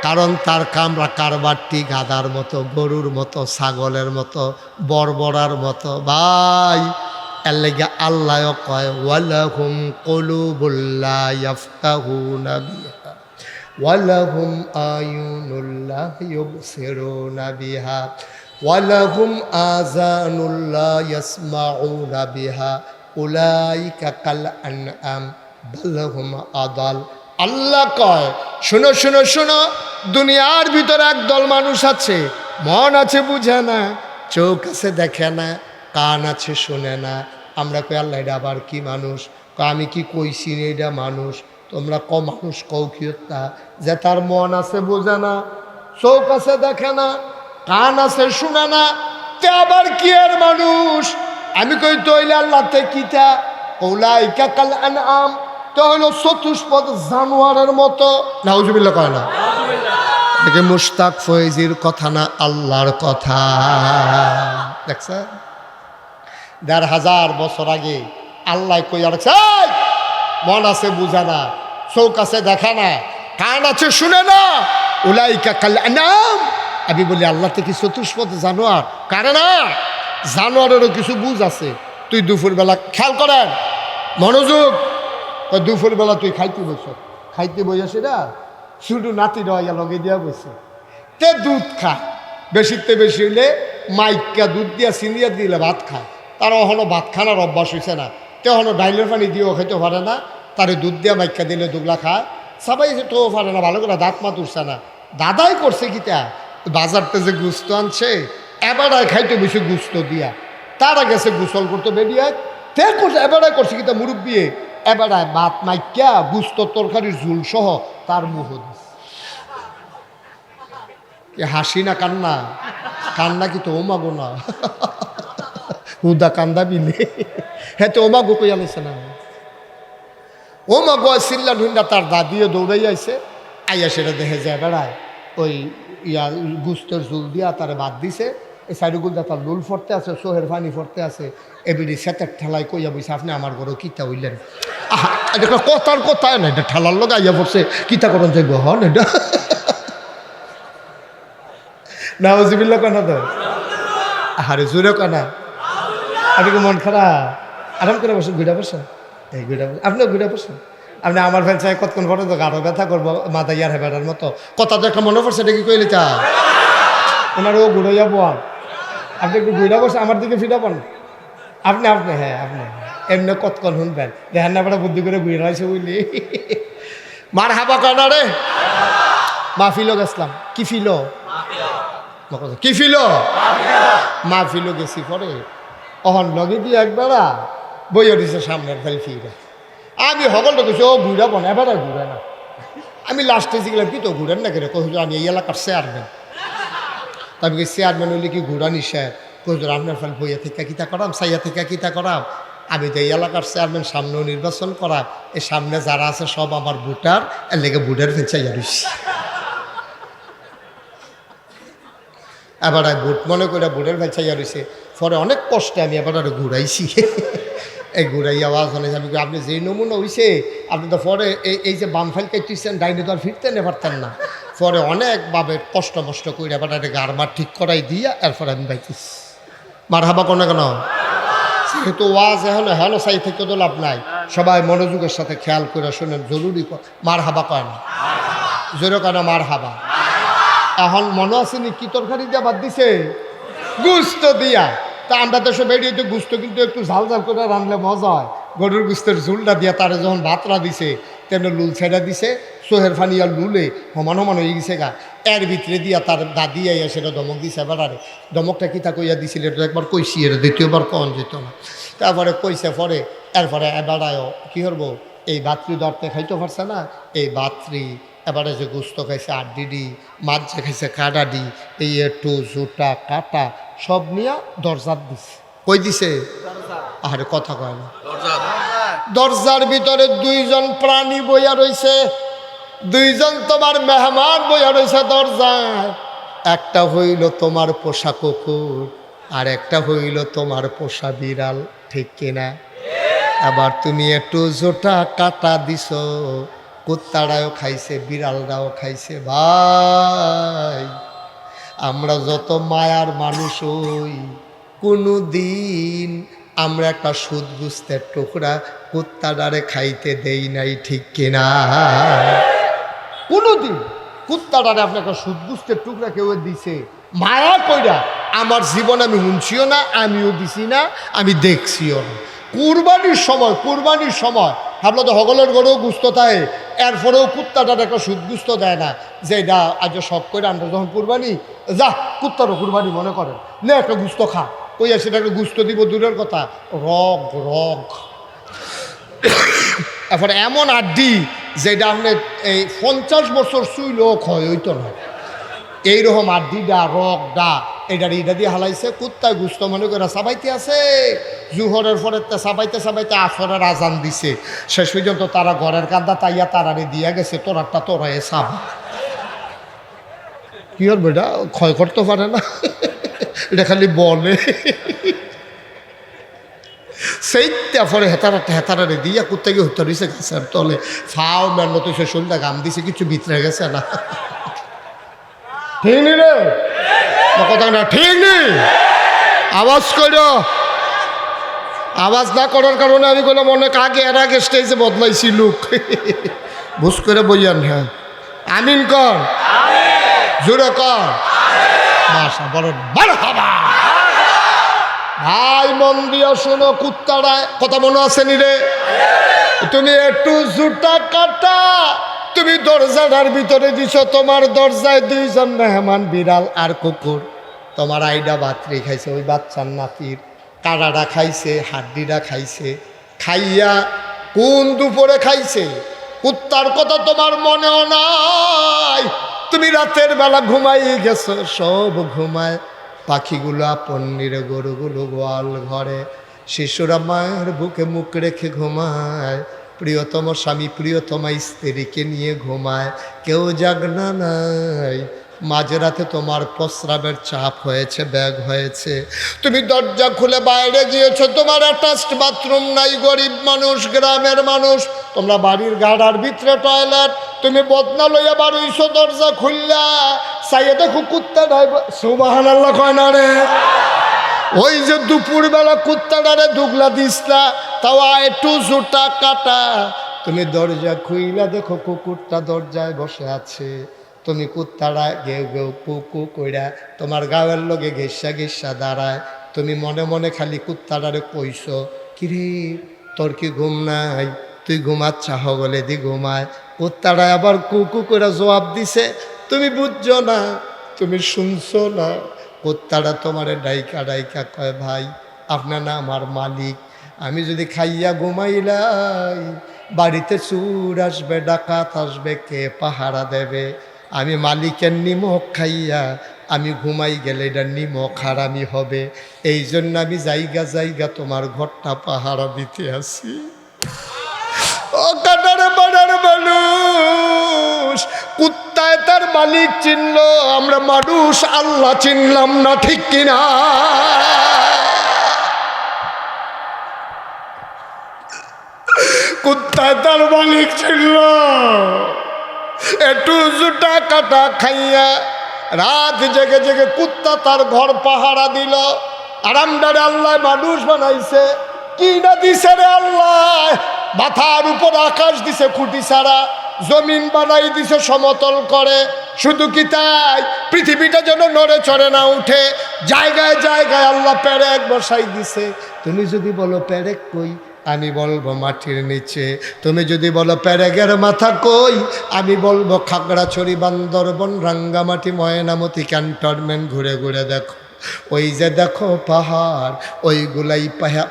কারণ তার কামরা কারবারটি গাদার মতো, গরুর মতো, ছাগলের মতো, বড়বড়ার মতো। ভাই এর লেগে আল্লাহ কয় ওয়ালাহুম কুলুবুল লা ইয়াফকাহুনা বিহা ওয়ালাহুম আয়ুনুল লা ইউবসিরুনা বিহা ওয়ালাহুম আযানুল লা ইয়াসমাউনা বিহা উলাইকা কাল আনআম বাল হুম আদাল। আল্লাহ কয় শোনো শোনো শোনো, দুনিয়ার ভিতরে একদল মানুষ আছে, মন আছে বুঝে না, চোখ আছে দেখে না, কান আছে শোনে না। আমরা কই আল্লাহ এটা আবার কি মানুষ? আমি কি কইছি না এটা মানুষ? তোমরা ক মানুষ কও কি তা যে তার মন আছে বোঝে না, চোখ আছে দেখে না, কান আছে শুনে না, তে আবার কি আর মানুষ? আমি কই তৈলে আল্লাহতে কিতা উলাইকা কাল আনআম, তো হলো চতুষ্পদ জানোয়ারের মতো। নাউজুবিল্লাহ কয় না? দেখে মুশতাক ফয়েজির কথা না, আল্লাহর কথা। দেখছেন ১,৫০০ বছর আগে আল্লাহ কইয়া রাখছে মন আছে বুঝা না, চোখ আছে দেখা না, কান আছে শুনে না, উলাইকা কাল আনআম। আমি বলি আল্লাহ থেকে চতুষ্পদ জানোয়ার কারে না? জানোয়ারেরও কিছু বুঝ আছে। তুই দুপুরবেলা খেয়াল করেন, মনোযোগ, দুপুরবেলা তুই খাইতে বসছ, খাইতে বসে না শুধু নাতি রয়া লগে দিয়া বসে, তে দুধ খায়, বেশিতে বেশি হইলে মাইকা দুধ দিয়া চিনিয়া দিলে ভাত খায়। তার এখনো ভাত খানার অভ্যাস হয়েছে না, তে এখনো ডাইলের পানি দিয়েও খাইতে পারে না, তারে দুধ দিয়া মাইকা দিলে দুগলা খায়, সবাই তো পারে না, ভালো করে দাঁত মাত উঠছে না। দাদাই করছে কিতা, বাজারতে যে গুস্ত আনছে এবারায় খাইতে বেশি গুস্ত দিয়া, তারা গেছে গোসল করতে বেরিয়ে, তে করছে এবারায় করছে কিতা মুরব্বী, এবারায় ভাত মাইকা গুস্ত তরকারির ঝুল সহ তার মুহ দিস। হাসি না কান্না? কান্না কি তো ওমাগো না, হুদা কান্দা বিলে, হ্যাঁ তো ওমাগো কই আলাইছে না, ওমাগো চিল্লা ঢুন্ডা তার দাদিও দৌড়াই আইছে, আইয়া সেটা দেখে যায় বেড়ায় ওই গুস্তের ঝুল দিয়া তারে ভাত দিছে, এই সাইডগুলটা তার লুল ফরতে আছে, সোহের পানি ফরতে আছে, এবিডি সেতের ঠেলায় কইয়া বইছে আপনি আমার ঘরে কিতা হইলেন? আহা এটা কথার কথায় না, এটা ঠেলার লোক আইয়া পড়ছে, কিতা করন যাইব হন এটা নাউজুবিল্লাহ কানা তো, আরে জোরে কানা। আপনি কি মন খারাপ? আরাম করে বসেন, ঘুরে বসেন, এই ঘুরে বসেন, আপনিও ঘুরে বসেন। আপনি আমার ফ্যান চাই কতক্ষণ পরে তো গাঢ় ব্যথা করবো, মাথা ইয়ার হেবাটার মতো কথা তো একটা মনে পড়ছে, এটা কি কইলে চা ওনারও ঘুরে যাবো। আপনি একটু ঘুরে বসে আমার দিকে ফিরাবেন আপনি, হ্যাঁ আপনি এমনি কতক্ষণ শুনবেন, দেখেন না আপনার বুদ্ধি করে ঘুরে আসে বুঝলি। মার হাবা কানা রে, মাহফিলও গেছিলাম, কি ফিল কি ফিল মাহফিলও গেছি পরে অহন লগে দিয়ে একবেলা বইয়া দিছে সামনের ফেল ফিরে। আমি সকলটা কইছি ও ঘুরাবো না, এবার আর ঘুরে না। আমি লাস্টে শিখলাম কি তো ঘুরেন না কেন, কহিল আমি এই এলাকার চেয়ারম্যান। তবে কি চেয়ারম্যান হইলে কি ঘুরা নিষেধ? কহিল আপনার ফেল বইয়া থেকে কিতা করাম, সাইয়া থেকে কিতা করাম, আমি তো এই এলাকার চেয়ারম্যান, সামনেও নির্বাচন করা, এই সামনে যারা আছে সব আমার ভোটার, এর লেগে ভোটার ফেঁচাইয়া রইছি। এবার ভোট মনে করে ভোটের ফেঁচাইয়া রয়েছে। পরে অনেক কষ্টে আমি এবার আরো ঘুরাইছি। এই ঘুরাই আওয়াজ হলে আমি আপনি যেই নমুনা হয়েছে, আপনি তো পরে এই যে বাম ফাইল কেটেছেন, ডাইনে তো আর ফিরতে নে পারতেন না। পরে অনেকভাবে কষ্ট মষ্ট করে এবার গারমার ঠিক করাই দিয়া এরপরে আমি বাইতেছি। মার হাবা কোনো কেন যেহেতু ওয়াজ এখন হেলো সাই থেকে তো লাভ নাই, সবাই মনোযোগের সাথে খেয়াল করে শোনেন, জরুরি মার হাবা কয় না, জোরে কেন মার হাবা। এখন মনে আসেনি কি তরকারি দিয়া বাদ দিছে, গুস্ত দিয়া। তা আমরা তো সব এড়িয়ে, গুস্ত কিন্তু একটু ঝাল ঝাল করে রানলে মজা হয়। গরুর গুস্তের ঝুলটা দিয়া তারা যখন ভাতরা দিছে, তেমনি লুল ছেড়া দিছে, সোহের ফানি আর লুলে সমান সমান হয়ে গেছে গা। এর ভিতরে দিয়া তার দাদি আইয়া সেটা দমক দিছে। এবার আরে দমকটা কিতা কইয়া দিছিল, এটা একবার কইছি, এটা দ্বিতীয়বার কন যেত না। তারপরে কইছে পরে এরপরে এবার কী করবো, এই বাত্রি দরতে খাইতে পারছে না, এই বাত্রি এবারে যে গুস্ত খাইছে আড্ডিডি, মাছ যে খাইছে কাডাডি, এই একটু জুটা কাটা সব নিয়ে দরজার দিছে। কই দিছে? আরে কথা কয় না। দরজার ভিতরে দুইজন প্রাণী বইয়া রইছে, দুইজন তোমার মেহমান বইয়া রইছে দরজায়। একটা হইল তোমার পোষা কুকুর, আর একটা হইল তোমার পোষা বিড়াল, ঠিক কিনা? আবার তুমি একটু জোটা কাটা দিছ, কুত্তারাও খাইছে, বিড়ালরাও খাইছে। ভাই আমরা যত মায়ার মানুষ হই, কোনো দিন আমরা একটা সুদ গুস্তের টুকরা কুত্তাটারে খাইতে দেই নাই, ঠিক কিনা? কোনোদিন কুত্তাটারে আপনাকে সুদ গুস্তের টুকরা কেউ দিছে মায়া কইরা? আমার জীবন আমি শুনছিও না, আমিও দিছি না, আমি দেখছিও না। কুরবানির সময় ভাবলো তো সকলের ঘরেও গুস্ত থাকে, এরপরেও কুত্তাটার একটা সুদ গুস্ত দেয় না, যে এটা আজ শখ করে আমরা যখন কুরবানি, যা কুত্তারও কুরবানি মনে করেন, নে একটা গুস্ত খা, ওই আর সেটাকে গুস্ত দিব দূরের কথা, রগ রগ। এরপরে এমন আড্ডি যেটা আপনি এই 50 বছর শুইলেও ক্ষয় হইতো না, এইরকম আড্ডিডা রগডা এটা দিয়ে হালাইছে। কুত্তায় গুস্ত মনে করে সাবাইতে আছে, জুহরের পরে সাবাইতে সাবাইতে আসরের আজান দিছে। শেষ পর্যন্ত তারা ঘরের কান্দা তাইয়া তারারে দিয়া গেছে, তোরারটা তোরাই সাবা। কি হল বেটা, ক্ষয় করতে পারে না, এটা খালি বলে। সেই তারপরে হেতারারে দিয়া কুত্তাকে হত্যা দিছে গাছের তলে, ফাও মেলো তো সে শরীরটা গাম দিছে, কিছু ভিতরে গেছে না। ঠিক নি রে কথা না, ঠিক নেই? আওয়াজ কর, আওয়াজ না করার কারণে আমি কোনো মনে আগে এর আগে স্টেজে বদলাইছি লোক। বুঝ করে বইয়ান, হ্যাঁ আমিন কর, জোরে কর, মাশা বড় বড় হবা। ভাই মন দিয়া শোনো, কুত্তারা কথা মনে আছে নি রে? তুমি একটু জুটা কাটা তুমি দরজাটার ভিতরে দিছ, তোমার দরজায় দুইজন মেহমান, বিড়াল আর কুকুর। তোমার আইডা বাতরি খাইছে, ওই বাচ্চার নাতির কাড়াটা খাইছে, হাড্ডিটা খাইছে। খাইয়া কোন দুপুরে খাইছে, কুত্তার কথা তোমার মনেও নাই। তুমি রাতের বেলা ঘুমাই গেছো, সব ঘুমায়, পাখিগুলো আপন নিরে, গরুগুলো গোয়াল ঘরে, শিশুরা মায়ের বুকে মুখ রেখে ঘুমায়, প্রিয়তম স্বামী প্রিয়তমা স্ত্রীকে নিয়ে ঘুমায়, কেউ জাগনা নাই। মাঝরাতে তোমার প্রস্রাবের চাপ হয়েছে, ব্যাগ হয়েছে, তুমি দরজা খুলে বাইরে গিয়েছো, তোমার অ্যাটাচড বাথরুম নাই, গরিব মানুষ, গ্রামের মানুষ, তোমরা বাড়ির গাড়ার ভিতরে টয়লেট, তুমি বদনা লইয়া বাড়িছো, দরজা খুললা চাইয়া দেখো কুত্তা নাই। সুবহানাল্লাহ কয় না রে? ওই যে দুপুরবেলা কুত্তাটারে দুগলা দিসলা, তাও একটু জুটা কাটা, তুমি দরজা খুইলা দেখো কুকুরটা দরজায় বসে আছে, তুমি কুত্তারা গেউ গেউ কুকু কইরা তোমার গাওয়ের লগে ঘেসা ঘেসা দাঁড়ায়, তুমি মনে মনে খালি কুত্তাটারে কইছো, কিরে তোর কি ঘুম নাই, তুই ঘুমাচ্ছা হগলে দি ঘুমায়। কুত্তারা আবার কুকু করে জবাব দিছে, তুমি বুঝছো না, তুমি শুনছো না। কুত্তাটা তোমারে ডাইকা ডাইকা কয়, ভাই আপনার না আমার মালিক। আমি যদি খাইয়া ঘুমাইলাই, বাড়িতে চোর আসবে, ডাকাত আসবে, কে পাহারা দেবে? আমি মালিকের নিমক খাইয়া আমি ঘুমাই গেলে এটা নিমক হারামি হবে। এই জন্য আমি জায়গা জায়গা তোমার ঘরটা পাহারা দিতে আসি। ও কাটার পাড়ার মানুষ, কুত্তায় তার মালিক চিনল, আমরা মানুষ আল্লাহ চিনলাম না, ঠিক কিনা? কুত্তায় তার মালিক চিনল, একটু জুটা কাটা খাইয়া রাত জেগে জেগে কুত্তা তার ঘর পাহারা দিল। আরামদারে আল্লাহ মানুষ বানাইছে, কি না দিছে রে আল্লাহ? মাথার উপর আকাশ দিছে খুঁটি ছাড়া, জমিন বানাই দিছে সমতল করে। শুধু কি তাই, পৃথিবীটা যেন নড়ে চড়ে না উঠে, জায়গায় জায়গায় আল্লাহ পেরেক বসাই দিছে। তুমি যদি বলো পেরেক কই, আমি বলবো মাটির নিচে। তুমি যদি বলো পেরেকের মাথা কই, আমি বলবো খাগড়াছড়ি, বান্দরবন, রাঙ্গামাটি, ময়নামতি ক্যান্টনমেন্ট ঘুরে ঘুরে দেখো। ওই যে দেখো পাহাড়, ওইগুলাই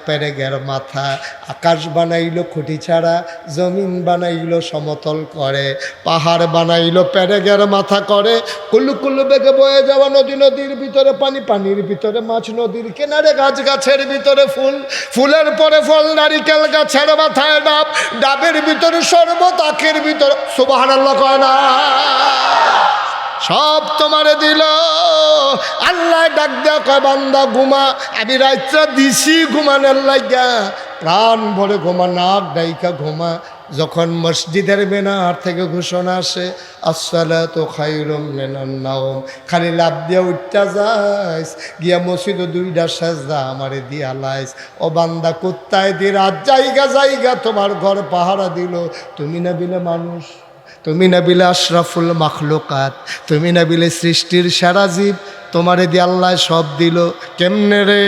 পেরেকের মাথা। আকাশ বানাইলো খুঁটি ছাড়া, জমিন বানাইলো সমতল করে, পাহাড় বানাইলো পেরেকের মাথা করে। কুলু কুলু বেগে বয়ে যাওয়া নদী, নদীর ভিতরে পানি, পানির ভিতরে মাছ, নদীর কিনারে গাছ, গাছের ভিতরে ফুল, ফুলের পরে ফল, নারিকেল গাছের মাথায় ডাব, ডাবের ভিতরে শরবত, আখের ভিতরে সুবহানাল্লাহ কয় না? সব তোমারে দিল। আল্লাহ ডাক দেয়া কয় বান্দা ঘুমা, আমি রাত্রা দিছি ঘুমানোর লাগা, প্রাণ ভরে ঘুমা, নাক ডাইকা ঘুমা। যখন মসজিদের মিনার থেকে ঘোষণা আসে আসসালাতু খায়রুম মিনান নাওম, খালি লাভ দিয়া উঠটা যাইস, গিয়া মসজিদে দুইটা সেজদা আমারে দিয়া লাইস। ও বান্দা কুত্তায় দি রাত জায়গা জায়গা তোমার ঘর পাহারা দিল। তুমি না বিলে মানুষ, তুমি না বিলে আশরাফুল মাখলুকাত, তুমি না বিলে সৃষ্টির সেরা জীব, তোমারে দিয়ে আল্লাহ সব দিল। কেমনে রে,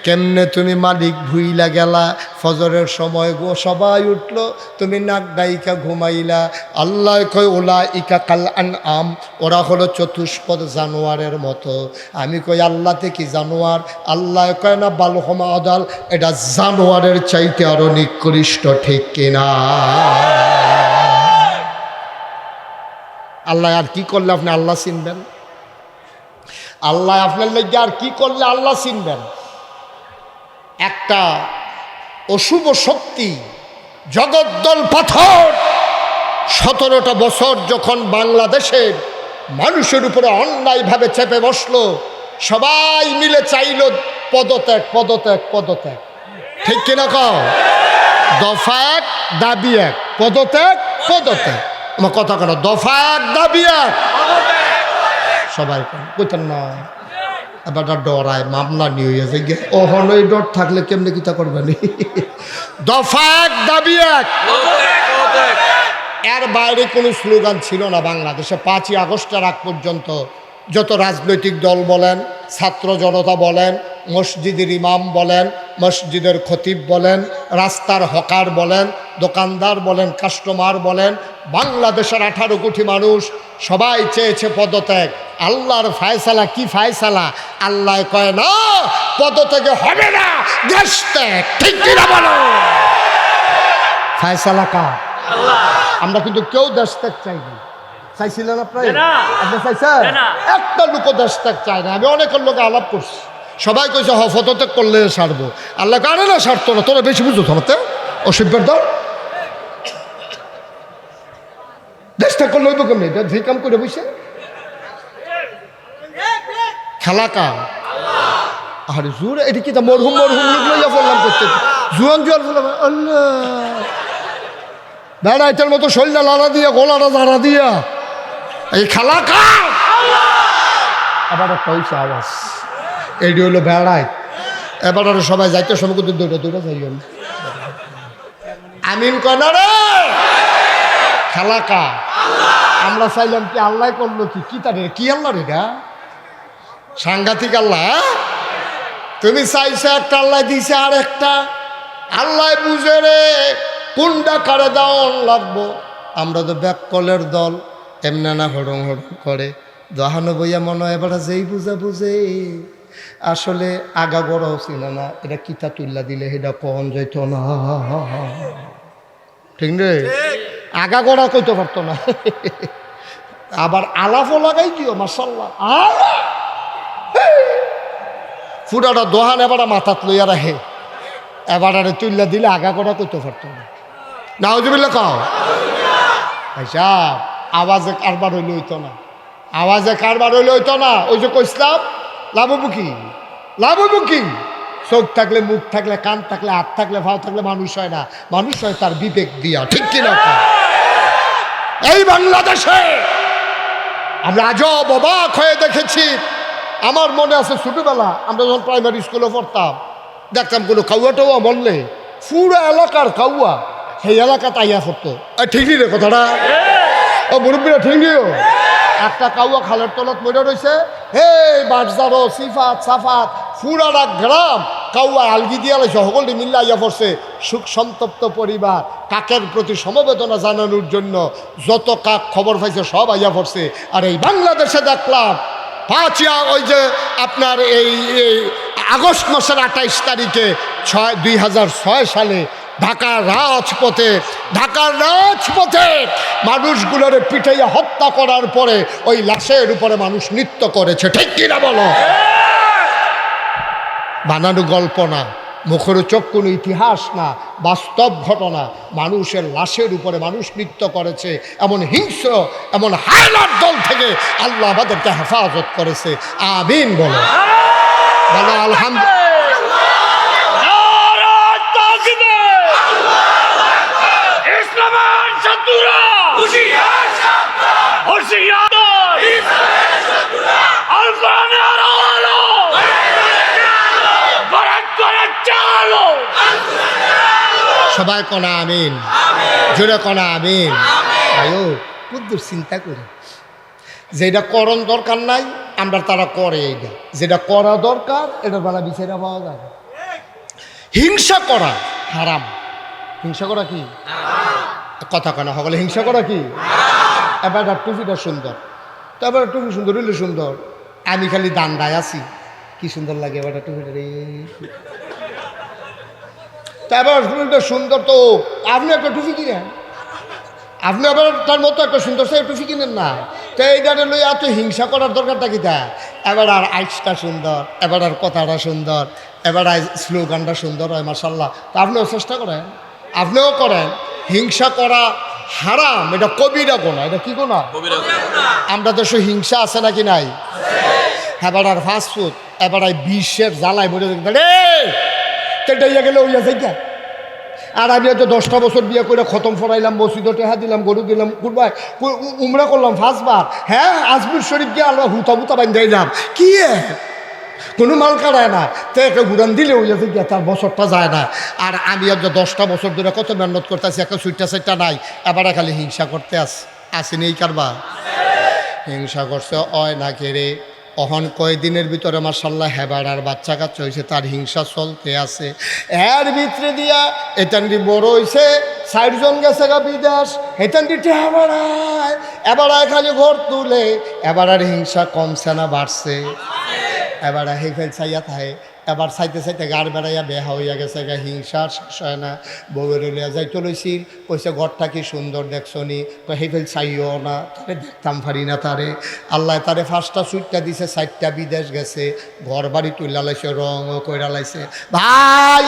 কেমনে তুমি মালিক ভুইলা গেলা? ফজরের সময় গো সবাই উঠলো, তুমি নাক ডাইকা ঘুমাইলা। আল্লাহ কয় ওলা ইকা কাল আনআম, ওরা হলো চতুষ্পদ জানোয়ারের মতো। আমি কই আল্লাহতে কি জানোয়ার? আল্লাহ কয় না বালহমা আদাল, এটা জানোয়ারের চাইতে আরো নিকৃষ্ট, ঠিক কিনা? আল্লাহ আর কি করলে আপনি আল্লাহ চিনবেন? আল্লাহ আপনার লেগে আর কি করলে আল্লাহ চিনবেন? একটা অশুভ শক্তি, জগদ্দল পাথর, 17টা বছর যখন বাংলাদেশের মানুষের উপরে অন্যায়ভাবে চেপে বসলো, সবাই মিলে চাইল পদত্যাগ, পদত্যাগ, পদত্যাগ, ঠিক কিনা কও? দফা এক, দাবি এক, পদত্যাগ, পদত্যাগ। আমার কথা কেন? দফা এক, দাবি এক, সবাই কইতেন না। এবার ডরায়, মামলা নিয়ে হয়েছে গে। ওহন ওই ডর থাকলে কেমনে কিতা করবেন? দফা এক, দাবি এক, এর বাইরে কোনো স্লোগান ছিল না বাংলাদেশে। 5ই আগস্টের আগ পর্যন্ত যত রাজনৈতিক দল বলেন, ছাত্র জনতা বলেন, মসজিদের ইমাম বলেন, মসজিদের খতিব বলেন, রাস্তার হকার বলেন, দোকানদার বলেন, কাস্টমার বলেন, বাংলাদেশের 18 কোটি মানুষ সবাই চেয়েছে পদত্যাগ। আল্লাহর ফায়সালা কি ফায়সালা? আল্লাহ কয় না পদত্যাগে হবে না, দেশ ত্যাগ, ঠিক কিনা বলো? ফায়সালা কার? আমরা কিন্তু কেউ দেশ ত্যাগ চাইনি। চাইছিলেন আপনারা? আপনি চাইছেন? একটা লোক দেশ ত্যাগ চায় না। আমি অনেকের লোক আলাপ করছি, সবাই কইছে পদত্যাগ করলে সারবো। আল্লাহ কারে না সারতো না, তোরা বেশি বুঝো তোমাতে অসভ্যের দল। দেশ ত্যাগ করলে হইব কেমনি? যে কাম করে বসে খেলা কাম। আরে জোর এটি কি মরহুম মরহুম লোক লইয়া পড়লাম করতে, জুয়ান জুয়ান বললাম আল্লাহ বেড়াইটার মতো শরীরটা লাড়া দিয়া, গোলাটা জাড়া দিয়া, এই খেলা কাম। আবার একটা হয়েছে আওয়াজ, এইটি হইলো বেড়াই। এবার আরো সবাই যাইতে সময় কিন্তু দুটো দুটো যাই আমিন কনা রে খেলা কা। আমরা চাইলাম কি, আল্লাহ করলো কি? কি তাদের কি আল্লাহ রে গা? সাংঘাতিক আল্লাহ। তুমি চাইছো একটা, আল্লাহ দিছে আর একটা। আল্লাহ বুঝে রে কোনটা কারে দেওয়ান লাগবো। আমরা তো ব্যাককলের দল, এমনি না হরং হরং করে দহানো বইয়া মনে হয় এবার যেই বুঝা বুঝে আসলে আগা গড়াও ছিল না, এটা কিতা তুল্লা দিলে এটা কন যাইত না, ঠিক রে? আগা গড়া কইতে পারতো না। আবার আলাপও লাগাই দিও মাশাল্লাহ, ফুটাটা দোহান এবার মাথাত লইয়া রাখে, এবারে তুল্লা দিলে আগা গড়া কইতে পারতো না। নাউজুবিল্লাহ কাও আচ্ছা, আওয়াজে কারবার হইলে হইতো না, আওয়াজে কারবার হইলে হইতো না। ওই যে কইসলাম লাভবু কি, লাভবু কি? চোখ থাকলে, মুখ থাকলে, কান থাকলে, হাত থাকলে, ভাও থাকলে মানুষ হয় না, মানুষ হয় তার বিবেক দিয়া, ঠিক কিনা? এই বাংলাদেশে আমরা আজব অবাক হয়ে দেখেছি। আমার মনে আছে ছোটবেলা আমরা যখন প্রাইমারি স্কুলে পড়তাম, দেখতাম কোনো কাউয়া টাউয়া মরলে পুরো এলাকার কাউয়া সেই এলাকা তাইয়া পড়তো। ঠিকই রে কথাটা, ও মুরব্বীরা ঠিকইও। একটা কাউয়া খালের তলত মরে রয়েছে, হে বাজারো সিফাত সাফাত পুরাটা গ্রাম কাউয়া আলগি দিয়া লাইছে, সকলটি মিল্লা আইয়া পড়ছে। সুখ সন্তপ্ত পরিবার, কাকের প্রতি সমবেদনা জানানোর জন্য যত কাক খবর পাইছে সব আইয়া পড়ছে। আর এই বাংলাদেশে দেখলাম ওই যে আপনার এই আগস্ট মাসের 28 তারিখে 2006 সালে ঢাকার রাজপথে মানুষগুলোর পিঠাইয়া হত্যা করার পরে ওই লাশের উপরে মানুষ নৃত্য করেছে, ঠিক কিনা বলো? বানানো গল্প না, মুখরোচক কোনো ইতিহাস না, বাস্তব ঘটনা। মানুষের লাশের উপরে মানুষ নৃত্য করেছে, এমন হিংস্র, এমন হায়নার দল থেকে আল্লাহ আমাদেরকে হেফাজত করেছে। আমিন বলো, বলো আলহামদুলিল্লাহ। সবাই কনা আমিন, জোরে কনা আমিন। আয়ো কুদ্দুর চিন্তা করি, যেটা করণ দরকার নাই আমরা তারা করে, এইটা যেটা করা দরকার এটার বেলা বিচারা পাওয়া যায়। হিংসা করা হারাম। হিংসা করা কি কথা কেন সকলে? হিংসা করা কি? এবার টুপিটা সুন্দর, তো এবার টুপি সুন্দর হইলে সুন্দর, আমি খালি দান্ডায় আছি, কি সুন্দর লাগে এবার টুপিটা রে। তারপর টুপিটা সুন্দর, তো আপনি একটা টুপি কিনেন, আপনি আবার তার মতো একটা সুন্দর সে টুপি কিনেন না, তো এইটারে লই এত হিংসা করার দরকারটা কি? তা এবার আর আইসটা সুন্দর, এবার আর কথাটা সুন্দর, এবার স্লোগানটা সুন্দর হয় মাশাল্লাহ, তা আপনিও চেষ্টা করেন, আপনিও করেন। হিংসা করা হারাম, এটা কবিরা গোনা। এটা কি গোনা? আমরা দেশে হিংসা আছে নাকি নাই? এবার আর ফাস্টফুড, এবার বিশ্বের জ্বালায় মরে রে তেটাইয়া গেলে ওইয়া যাইয়া। আর আমি হয়তো 10টা বছর বিয়ে করে খতম ফরাইলাম, মসজিদে টেহা দিলাম, গরু দিলাম, কুরবাই উমরা করলাম 5 বার, হ্যাঁ আজমির শরীফ গিয়ে আল্লাহ হুতা বান্ধাইলাম, কি কোনো মাল কাটায় না, তো একটা ঘুরান দিলে ওই গিয়া তার বছরটা যায় না। আর আমি আর 10টা বছর ধরে কত মেহনত করতেছি, একটা সুইটা নাই, এবার খালি হিংসা করতে আসেনি এই কারবার। হিংসা করছে অয় না কেড়ে অহন কয়দিনের ভিতরে মাশাল্লাহ হেবার আর বাচ্চা কাচ্চা হয়েছে, তার হিংসা চলতে আছে। এর ভিতরে দিয়া এটান্ডি বড় হয়েছে, 60 জন গেছে গা বিদেশ, এটান্ডি টেহা বাড়ায়, এবার খালি ঘর তুলে, এবার আর হিংসা কমছে না বাড়ছে। এবার হেফেল চাইয়া থাকে, এবার চাইতে চাইতে গাড় বেড়াইয়া বেহা হইয়া গেছে গা, হিংসা শেষ হয় না। বউয়ের লিয়া যাই চলেছিল, কইছে ঘরটা কি সুন্দর দেখছো নি, তো হেফেল চাইও না, তারে দেখতাম পারি না তারে। আল্লাহ তারে 5টা সুইটটা দিছে, 4টা বিদেশ গেছে, ঘর বাড়ি তুইলা লাইছে, রঙও কইরা লাইছে। ভাই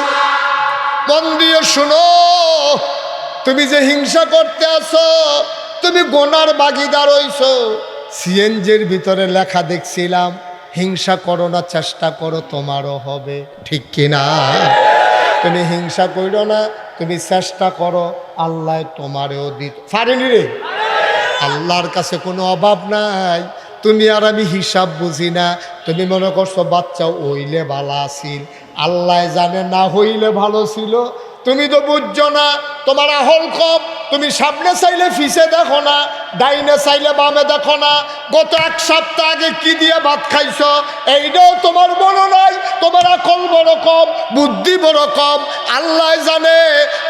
মন দিয়ে শুনো, তুমি যে হিংসা করতে আসো, তুমি গোনার ভাগীদার হইছো। সিএনজির ভিতরে লেখা দেখছিলাম, হিংসা করো না, চেষ্টা করো তোমারও হবে, ঠিক কিনা? তুমি হিংসা করো না, তুমি চেষ্টা করো, আল্লাহ তোমারও দিত পারেনি রে। আল্লাহর কাছে কোনো অভাব নাই। তুমি আর আমি হিসাব বুঝি না, তুমি মনে করছো বাচ্চা হইলে ভালো আছিল, আল্লাহ জানে না হইলে ভালো ছিল। তুমি তো বুঝছো না, তোমার আহল কম, তুমি সামনে চাইলে ফিসে দেখো না, ডাইনে চাইলে বামে দেখো না। গত 1 সপ্তাহ আগে কি দিয়ে ভাত খাইছো এইটাও তোমার মনে নাই। তোমার আকল বড় কম, বুদ্ধি বড় কম, আল্লাহ জানে।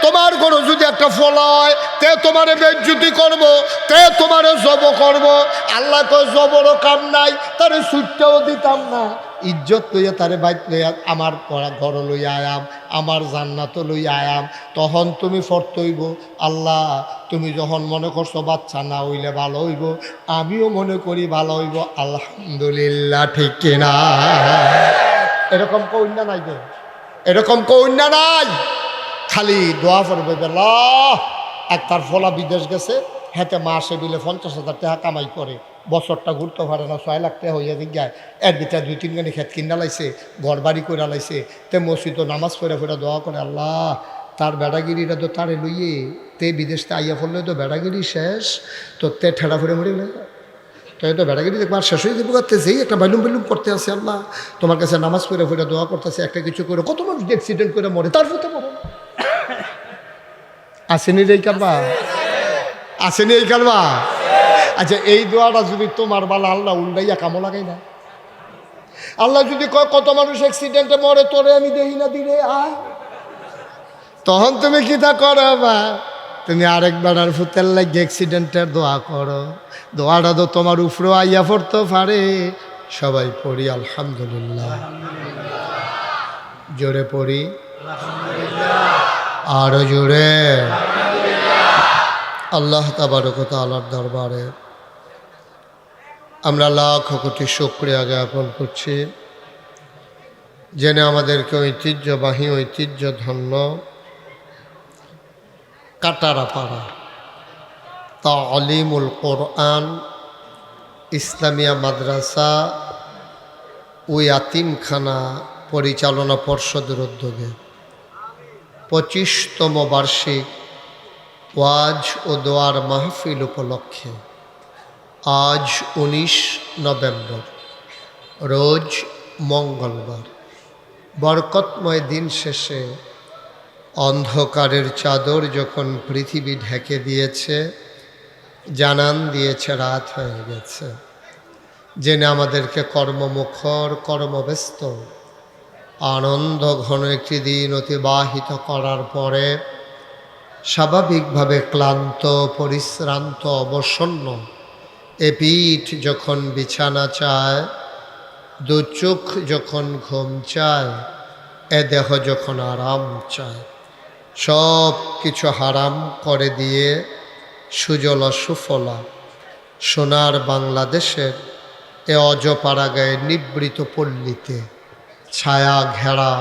তোমার গরু যদি একটা ফল হয়, তে তোমারে বেজ্জুতি করবো, তে তোমারে জব করবো। আল্লাহ তো জবরও কাম নাই, তারে সুটটাও দিতাম না, ইজ্জত লইয়া তারে বাইত লইয়া আমার ঘর লইয়া আয়াম, আমার জান্নাত লইয়া আয়াম, তখন তুমি ফরতইব আল্লাহ তুমি যখন মনে করছো বাচ্চা না হইলে ভালো হইব, আমিও মনে করি ভালো হইব, আলহামদুলিল্লাহ, ঠিক কিনা? এরকম কন্যা নাই তো, এরকম কন্যা নাই। খালি দোয়া করবে আল্লাহ। এক তার ফলা বিদেশ গেছে, হেঁটে মাসে বিলে 50,000 টাকা কামাই করে, বছরটা ঘুরতে পারে না, 6 লাখ টাকা হইয়া দিগায়। এর ভিতরে 2-3 গানি খেত কিনা লাইছে, ঘর বাড়ি করে লাইছে, তে মসজিদ নামাজ পড়ে পড়ে দোয়া করে আল্লাহ তার বেড়াগিরিটা তো তারে লইয়ে তে বিদেশতে আইয়া পড়লে তো বেড়াগিরি শেষ, তো তে ঠেড়া ফেড়ে মরে গেলে তো এই তো বেড়াগিরি দেখবার শেষ হয়ে যাবো। যেই একটা বাইলুম করতে আসে আল্লাহ তোমার কাছে নামাজ পড়ে পড়ে দোয়া করতেছে, একটা কিছু করে কত মানুষ অ্যাক্সিডেন্ট করে মরে, তার ফতে মরে আসেনি রে কারবা, আসেনি এই কারবা। আচ্ছা এই দোয়াটা যদি তোমার বালা আল্লাহ উল্টাইয়া কামো লাগাই না, আল্লাহ যদি কয় কত মানুষ অ্যাক্সিডেন্টে মরে তোরে আমি দেখি না দিলে আয়, তখন তুমি কি তা করবা? তুমি আরেক বেড়ার ফুতের লাগে অ্যাক্সিডেন্টের দোয়া করো, দোয়াটা তো তোমার উপরেও আইয়া পড়তে পারে। সবাই পড়ি আলহামদুলিল্লাহ, জোরে পড়ি আরো জোরে। আল্লাহ তাবারক ওয়া তাআলার দরবারে আমরা লাখ কোটি শুকরিয়া জ্ঞাপন করছি, জেনে আমাদেরকে ঐতিহ্যবাহী ঐতিহ্যধন্য কাটারাপাড়া তালিমুল কোরআন ইসলামিয়া মাদ্রাসা ও ইয়াতিমখানা পরিচালনা পর্ষদের উদ্যোগে 25তম বার্ষিক ওয়াজ ও দোয়ার মাহফিল উপলক্ষে আজ 19 নভেম্বর রোজ মঙ্গলবার বরকতময় দিন শেষে অন্ধকারের চাদর যখন পৃথিবী ঢেকে দিয়েছে, জানান দিয়েছে রাত হয়ে গেছে, জেনে আমাদেরকে কর্মমুখর কর্মব্যস্ত আনন্দ ঘন একটি দিন অতিবাহিত করার পরে স্বাভাবিকভাবে ক্লান্ত পরিশ্রান্ত অবসন্ন এ পিঠ যখন বিছানা চায়, দু চোখ যখন ঘুম চায়, এ দেহ যখন আরাম চায়, সব কিছু হারাম করে দিয়ে সুজলা সুফলা সোনার বাংলাদেশের এ অজপাড়াগায়ে নিবৃত পল্লীতে ছায়া ঘেরা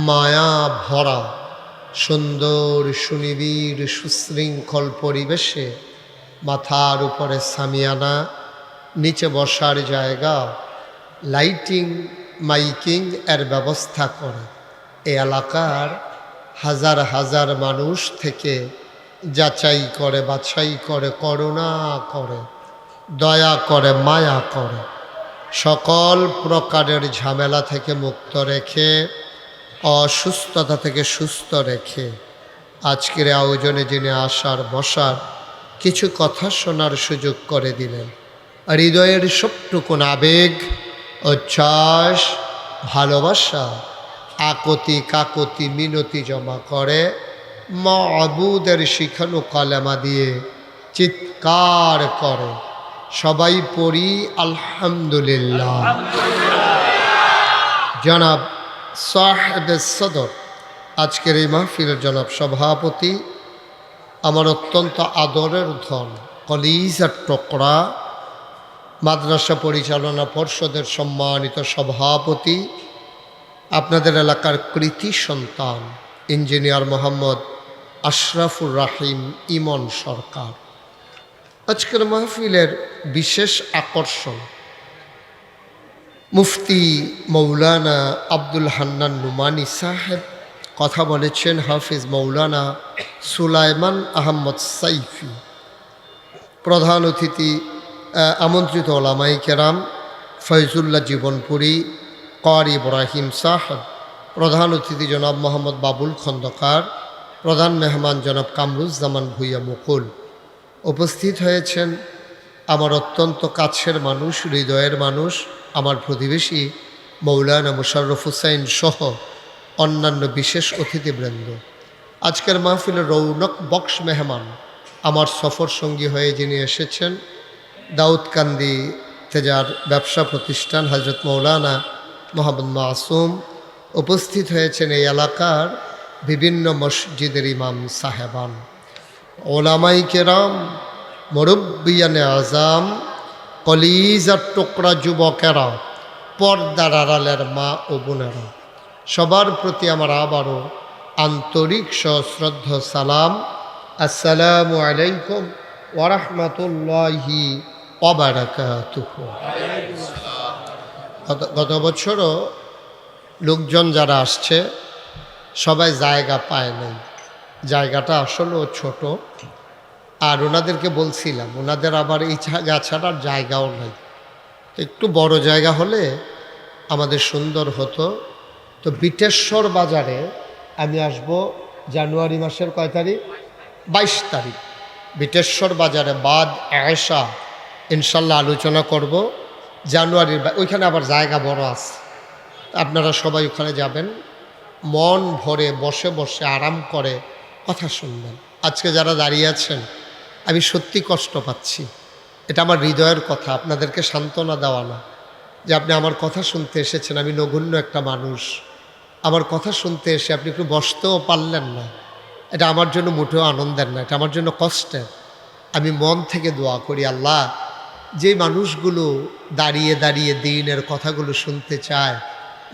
মায়া ভরা সুন্দর সুনিবিড় সুশৃঙ্খল পরিবেশে মাথার উপরে সামিয়ানা, নিচে বসার জায়গা, লাইটিং মাইকিং এর ব্যবস্থা করে এই এলাকার হাজার হাজার মানুষ থেকে যাচাই করে বাছাই করে করুণা করে দয়া করে মায়া করে সকল প্রকারের ঝামেলা থেকে মুক্ত রেখে অসুস্থতা থেকে সুস্থ রেখে আজকের আয়োজনে যিনি আসার বসার কিছু কথা শোনার সুযোগ করে দিলেন, হৃদয়ের সবটুকুন আবেগ উচ্ছ্বাস ভালোবাসা আকতি কাকতি মিনতি জমা করে মাবুদের শিখানো কালেমা দিয়ে চিৎকার করে সবাই পড়ি আলহামদুলিল্লাহ। জনাব সাহেব সদর আজকের এই মাহফিলের জনাব সভাপতি, আমার অত্যন্ত আদরের ধন কলিজার টুকরা মাদ্রাসা পরিচালনা পর্ষদের সম্মানিত সভাপতি, আপনাদের এলাকার কৃতি সন্তান ইঞ্জিনিয়ার মোহাম্মদ আশরাফুর রাহিম ইমন সরকার। আজকের মাহফিলের বিশেষ আকর্ষণ মুফতি মৌলানা আব্দুল হান্নান নুমানি সাহেব, কথা বলেছেন হাফিজ মৌলানা সুলাইমান আহমদ সাইফি, প্রধান অতিথি আমন্ত্রিত ওলামাই কেরাম ফয়জুল্লাহ জীবনপুরী, কারি ইব্রাহিম সাহেব, প্রধান অতিথি জনাব মোহাম্মদ বাবুল খন্দকার, প্রধান মেহমান জনাব কামরুজ্জামান ভুইয়া মুকুল। উপস্থিত হয়েছেন আমার অত্যন্ত কাছের মানুষ, হৃদয়ের মানুষ, আমার প্রতিবেশী মৌলানা মুশাররফ হুসাইন সহ অন্যান্য বিশেষ অতিথিবৃন্দ। আজকের মাহফিলের রৌনক বক্স মেহমান আমার সফর সঙ্গী হয়ে যিনি এসেছেন, দাউদকান্দি তেজার ব্যবসা প্রতিষ্ঠান হজরত মৌলানা মোহাম্মদ মাসুম উপস্থিত হয়েছেন এই এলাকার বিভিন্ন মসজিদের ইমাম সাহেবান, ওলামাই কেরাম, মুরব্বিয়ানে আজাম, কলিজার টুকরা যুবকেরা, পর্দার আড়ালের মা ও বোনেরা, সবার প্রতি আমার আবারও আন্তরিক সশ্রদ্ধ সালাম। আসসালামু আলাইকুম ওয়ারাহমাতুল্লাহি ওয়া বারাকাতুহু। গত বছরও লোকজন যারা আসছে সবাই জায়গা পায় নাই, জায়গাটা আসলেও ছোট। আর ওনাদেরকে বলছিলাম ওনাদের আবার এই জায়গা ছাড়ার জায়গাও নাই, একটু বড় জায়গা হলে আমাদের সুন্দর হতো। তো বিটেশ্বর বাজারে আমি আসব জানুয়ারি মাসের কয় তারিখ? 22 তারিখ। বিটেশ্বর বাজারে বাদ আয়েশা ইনশাল্লাহ আলোচনা করব জানুয়ারির। ওইখানে আবার জায়গা বড় আছে, আপনারা সবাই ওখানে যাবেন, মন ভরে বসে বসে আরাম করে কথা শুনবেন। আজকে যারা দাঁড়িয়ে আছেন আমি সত্যি কষ্ট পাচ্ছি, এটা আমার হৃদয়ের কথা, আপনাদেরকে সান্ত্বনা দেওয়া না যে আপনি আমার কথা শুনতে এসেছেন। আমি নগণ্য একটা মানুষ, আমার কথা শুনতে এসে আপনি একটু বসতেও পারলেন না, এটা আমার জন্য মোটেও আনন্দের না, এটা আমার জন্য কষ্টের। আমি মন থেকে দোয়া করি, আল্লাহ যে মানুষগুলো দাঁড়িয়ে দাঁড়িয়ে দিনের কথাগুলো শুনতে চায়,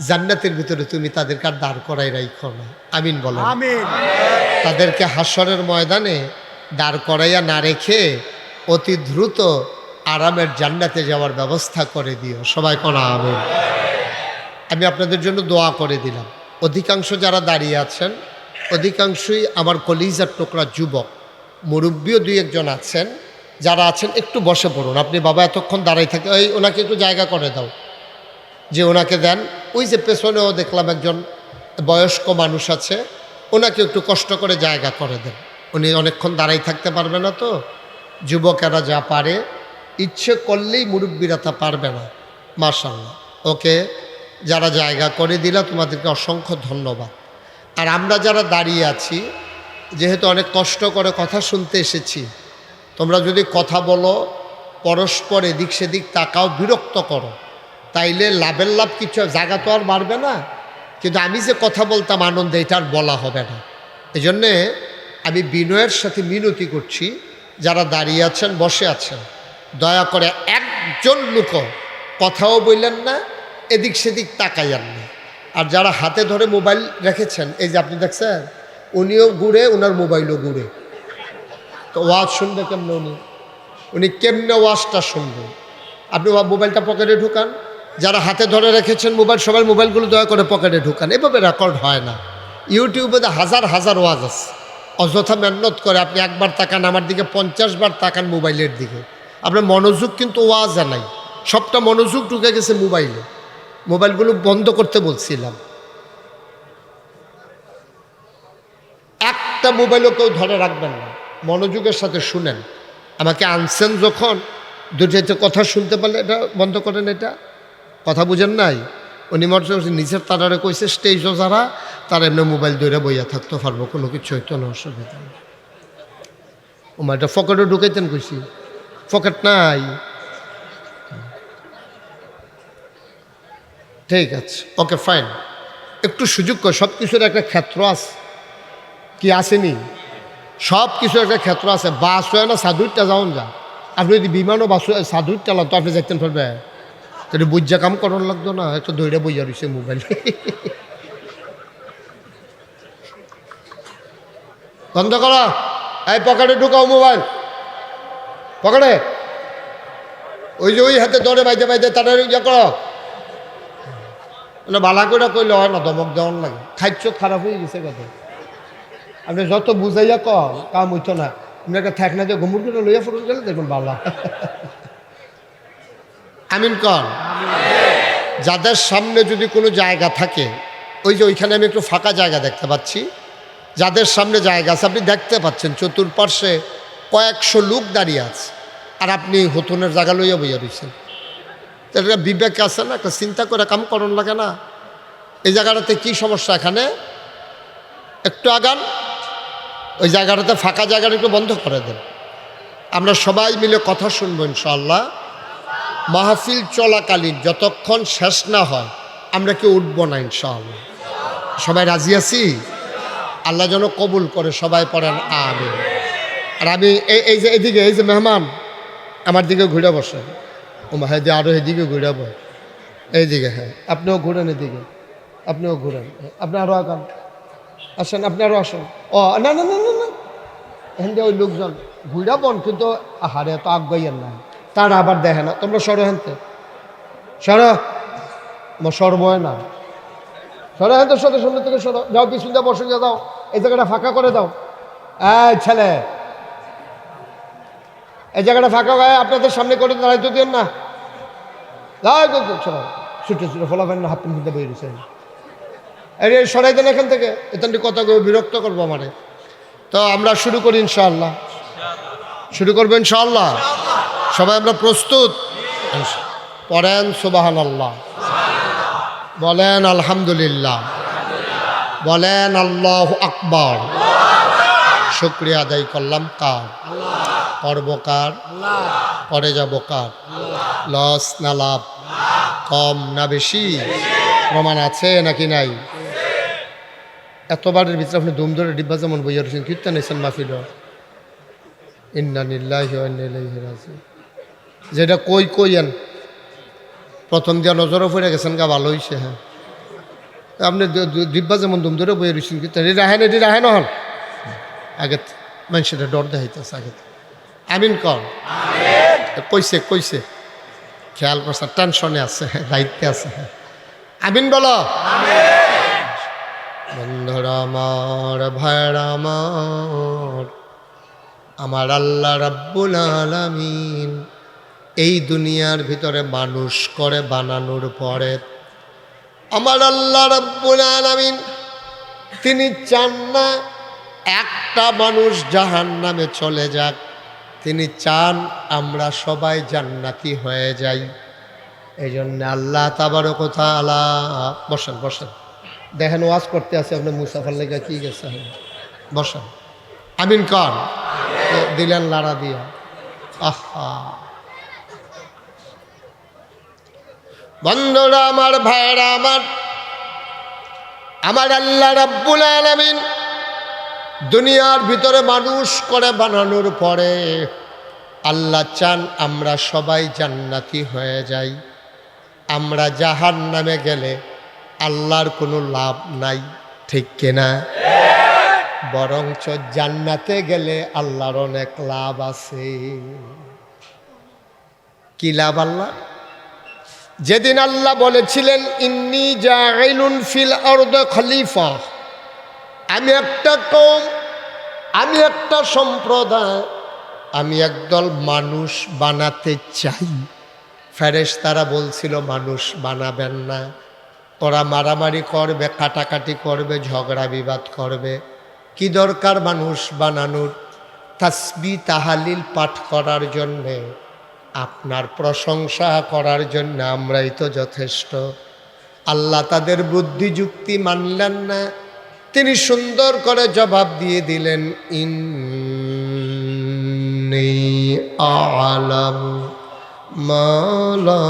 জান্নাতের ভিতরে তুমি তাদেরকে আর দাঁড় করাই রাখো না। আমিন বলো। তাদেরকে হাসরের ময়দানে দাঁড় করাইয়া না রেখে অতি দ্রুত আরামের জান্নাতে যাওয়ার ব্যবস্থা করে দিও। সবাই কোন আমিন। আমি আপনাদের জন্য দোয়া করে দিলাম। অধিকাংশ যারা দাঁড়িয়ে আছেন অধিকাংশই আমার কলিজার টুকরা যুবক, মুরব্বীও দুই একজন আছেন। যারা আছেন একটু বসে পড়ুন। আপনি বাবা এতক্ষণ দাঁড়াই থাকে, ওই ওনাকে একটু জায়গা করে দাও, যে ওনাকে দেন। ওই যে পেছনেও দেখলাম একজন বয়স্ক মানুষ আছে, ওনাকে একটু কষ্ট করে জায়গা করে দেন। উনি অনেকক্ষণ দাঁড়াই থাকতে পারবে না, তো যুবকেরা যা পারে, ইচ্ছে করলেই মুরব্বীরা তা পারবে না। মাশাআল্লাহ, ওকে যারা জায়গা করে দিলা তোমাদেরকে অসংখ্য ধন্যবাদ। আর আমরা যারা দাঁড়িয়ে আছি, যেহেতু অনেক কষ্ট করে কথা শুনতে এসেছি, তোমরা যদি কথা বলো, পরস্পর এদিক সেদিক তাকাও, বিরক্ত করো, তাইলে লাভের লাভ কিছু, জায়গা তো আর বাড়বে না। কিন্তু আমি যে কথা বলতাম আনন্দে, এটা আর বলা হবে না। এই জন্যে আমি বিনয়ের সাথে মিনতি করছি, যারা দাঁড়িয়ে আছেন বসে আছেন, দয়া করে একজন লোক কথাও বললেন না, এদিক সেদিক তাকাইয়ান না। আর যারা হাতে ধরে মোবাইল রেখেছেন, এই যে আপনি দেখছেন, উনিও ঘুরে, ওনার মোবাইলও ঘুরে, তো ওয়াজ শুনবে কেমনে? উনি কেমনে ওয়াজটা শুনবে? আপনি মোবাইলটা পকেটে ঢুকান। যারা হাতে ধরে রেখেছেন মোবাইল, সবাই মোবাইলগুলো দয়া করে পকেটে ঢুকান। এভাবে রেকর্ড হয় না। ইউটিউবে হাজার হাজার ওয়াজ আছে, অযথা মেহনত করে। আপনি একবার তাকান আমার দিকে, 50 বার তাকান মোবাইলের দিকে, আপনার মনোযোগ কিন্তু ওয়াজে নাই, সবটা মনোযোগ ঢুকে গেছে মোবাইলে। মোবাইলগুলো বন্ধ করতে বলছিলাম। একটা মোবাইলও কেউ ধরে রাখবেন না, মনোযোগের সাথে শুনেন। আমাকে আনছেন যখন, দুটাতে কথা শুনতে পারলে এটা বন্ধ করেন। এটা কথা বুঝেন নাই? উনি নিজের তারারে কইছে, স্টেজও যারা তারা এমনি মোবাইল ধরে বইয়া থাকতে পারবো, কোনো কিছু হইতো না, অসুবিধা নেই। এটা পকেটে ঢুকাইতেন কইছি, পকেট নাই। ঠিক আছে, ওকে ফাইন। একটু সুযোগ কর, সব কিছুর একটা ক্ষেত্র আছে, কি আসেনি? সব কিছু একটা ক্ষেত্র আছে। বাস হয় না সাধুরটা যাওন যা, আপনি যদি বিমানও বাস সাধুরটা লাগ তো আপনি যাইতেন পারবে, তাহলে বুঝা কাম করার লাগতো না, একটু দৌড়ে বইয়া রয়েছে মোবাইল। বন্ধ করো, এই পকেটে ঢুকাও মোবাইল, পকেটে। ওই যে ওই হাতে ধরে বাইতে বাইতে তারা ইয়ে করো না, বালা করে কইলে হয় না, দমক দেওয়ার লাগে। খাইছ খারাপ হয়ে গেছে কথা। আপনি যত বুঝাইয়া কাম হইতো না, আপনি একটা থাক না যে ঘুমুর করে লইয়া ফুটে গেলে দেখুন বালা। আমিন কন। যাদের সামনে যদি কোনো জায়গা থাকে, ওই যে ওইখানে আমি একটু ফাঁকা জায়গা দেখতে পাচ্ছি, যাদের সামনে জায়গা আছে আপনি দেখতে পাচ্ছেন চতুর্পার্শ্বে কয়েকশো লোক দাঁড়িয়ে আছে, আর আপনি হতনের জায়গা লইয়া বইয়া রয়েছেন। তাহলে বিবেক আছে না, একটা চিন্তা করে কাম করন লাগে না? এই জায়গাটাতে কি সমস্যা? এখানে একটু আগান, ওই জায়গাটাতে ফাঁকা জায়গাটা একটু বন্ধ করে দেন। আমরা সবাই মিলে কথা শুনবো ইনশাআল্লাহ। মাহফিল চলাকালীন যতক্ষণ শেষ না হয় আমরা কেউ উঠবো না ইনশাআল্লাহ। সবাই রাজি আছি? আল্লাহ যেন কবুল করে, সবাই পড়েন আমিন। আর আমি এই যে এদিকে এই যে মেহমান আমার দিকে ঘুরে বসে, ও মাহাদি আরও এদিকে ঘুরে বয়, এইদিকে, হ্যাঁ আপনিও ঘুরেন এদিকে, আপনিও ঘুরেন, আপনি আরও আগান, আসেন, আপনি আরও আসেন। ও না না না না না, এখান দিয়ে ওই লোকজন ঘুরা বন, কিন্তু আহারে এত আগাইয়েন না, তারা আবার দেখে না। তোমরা সরো হেনতে, সরো, আমার সরবয় না, সরো হেনতে, সরো, সামনে থেকে সরো, যাও পিছন দিয়ে বসে দাও, এই জায়গাটা ফাঁকা করে দাও। এই ছেলে, এই জায়গাটা ফাঁকা হয়, আপনাদের সামনে করে দাঁড়াইতে দিন না, ছুটে ছুটে ফলাফেন না, হাফ প্যান্ট কিনতে বেরিয়েছে, আরে সরাই দেন এখান থেকে, এখান কথা বিরক্ত করবো আমারে। তো আমরা শুরু করি ইনশাআল্লাহ, শুরু করবো ইনশাআল্লাহ। সবাই আমরা প্রস্তুত? পড়েন সুবহানাল্লাহ, বলেন আলহামদুলিল্লাহ, বলেন আল্লাহু আকবার। শুকরিয়া আদায় করলাম কার? পড়ব কার? পরে যাব কার? লস না লাভ? কম না বেশি? প্রমাণ আছে নাকি নাই? এতবারের ভিতরে আপনি দুম ধরে ডিব্বা যেমন বইয়া রয়েছেন, কীর্তন নিয়েছেন মাহফিল, ইন্না লিল্লাহি ওয়া ইন্না ইলাইহি রাজিউন। যেটা কইয়েন প্রথম দিয়া নজরও পড়ে গেছেন, গা ভালো হয়েছে। হ্যাঁ আপনি ডিব্বা যেমন দুম ধরে বইয়া রয়েছেন, কীর্তন এটি রাহেন হন আগে মানুষের ডর দেখাইতেছে আগে। আমিন কর, কইছে কইছে, খেয়াল করছে, টেনশনে আছে, দায়িত্বে আছে। আমিন বলো। বন্ধুরা আমার, ভাইরা আমার, আমার আল্লাহ রাব্বুল আলামিন এই দুনিয়ার ভিতরে মানুষ করে বানানোর পরে আমার আল্লাহ রাব্বুল আলামিন তিনি চান না একটা মানুষ জাহান্নামে চলে যাক, তিনি চান আমরা সবাই জান্নাতি হয়ে যাই। এই জন্য আল্লাহ তাবারক ওয়া তাআলা, বসেন বসেন, দেখেন ওয়াজ করতে আছে আপনি মুসাফার লেগে কি গেছে, বসেন। আমিন কর, দিলেন লাড়া দিয়া। আহা বন্ধুরা আমার, ভাইরা আমার, আমার আল্লাহ রাব্বুল আলামিন দুনিয়ার ভিতরে মানুষ করে বানানোর পরে আল্লাহ চান আমরা সবাই জান্নাতি হয়ে যাই। আমরা জাহান্নামে গেলে আল্লাহর কোনো লাভ নাই, ঠিক কিনা? বরঞ্চ জান্নাতে গেলে আল্লাহর অনেক লাভ আছে। কি লাভ আল্লাহ? যেদিন আল্লাহ বলেছিলেন ইন্নী জাইলুন ফিল আরদি খলিফা, আমি একটা কওম, আমি একটা সম্প্রদায়, আমি একদল মানুষ বানাতে চাই। ফেরেশতারা বলছিল মানুষ বানাবেন না, ওরা মারামারি করবে, কাটাকাটি করবে, ঝগড়া বিবাদ করবে, কি দরকার মানুষ বানানোর? তাসবিহ তাহলিল পাঠ করার জন্যে, আপনার প্রশংসা করার জন্য আমরাই তো যথেষ্ট। আল্লাহ তাদের বুদ্ধি যুক্তি মানলেন না, তিনি সুন্দর করে জবাব দিয়ে দিলেন ইন্নী আ'লামু মা লা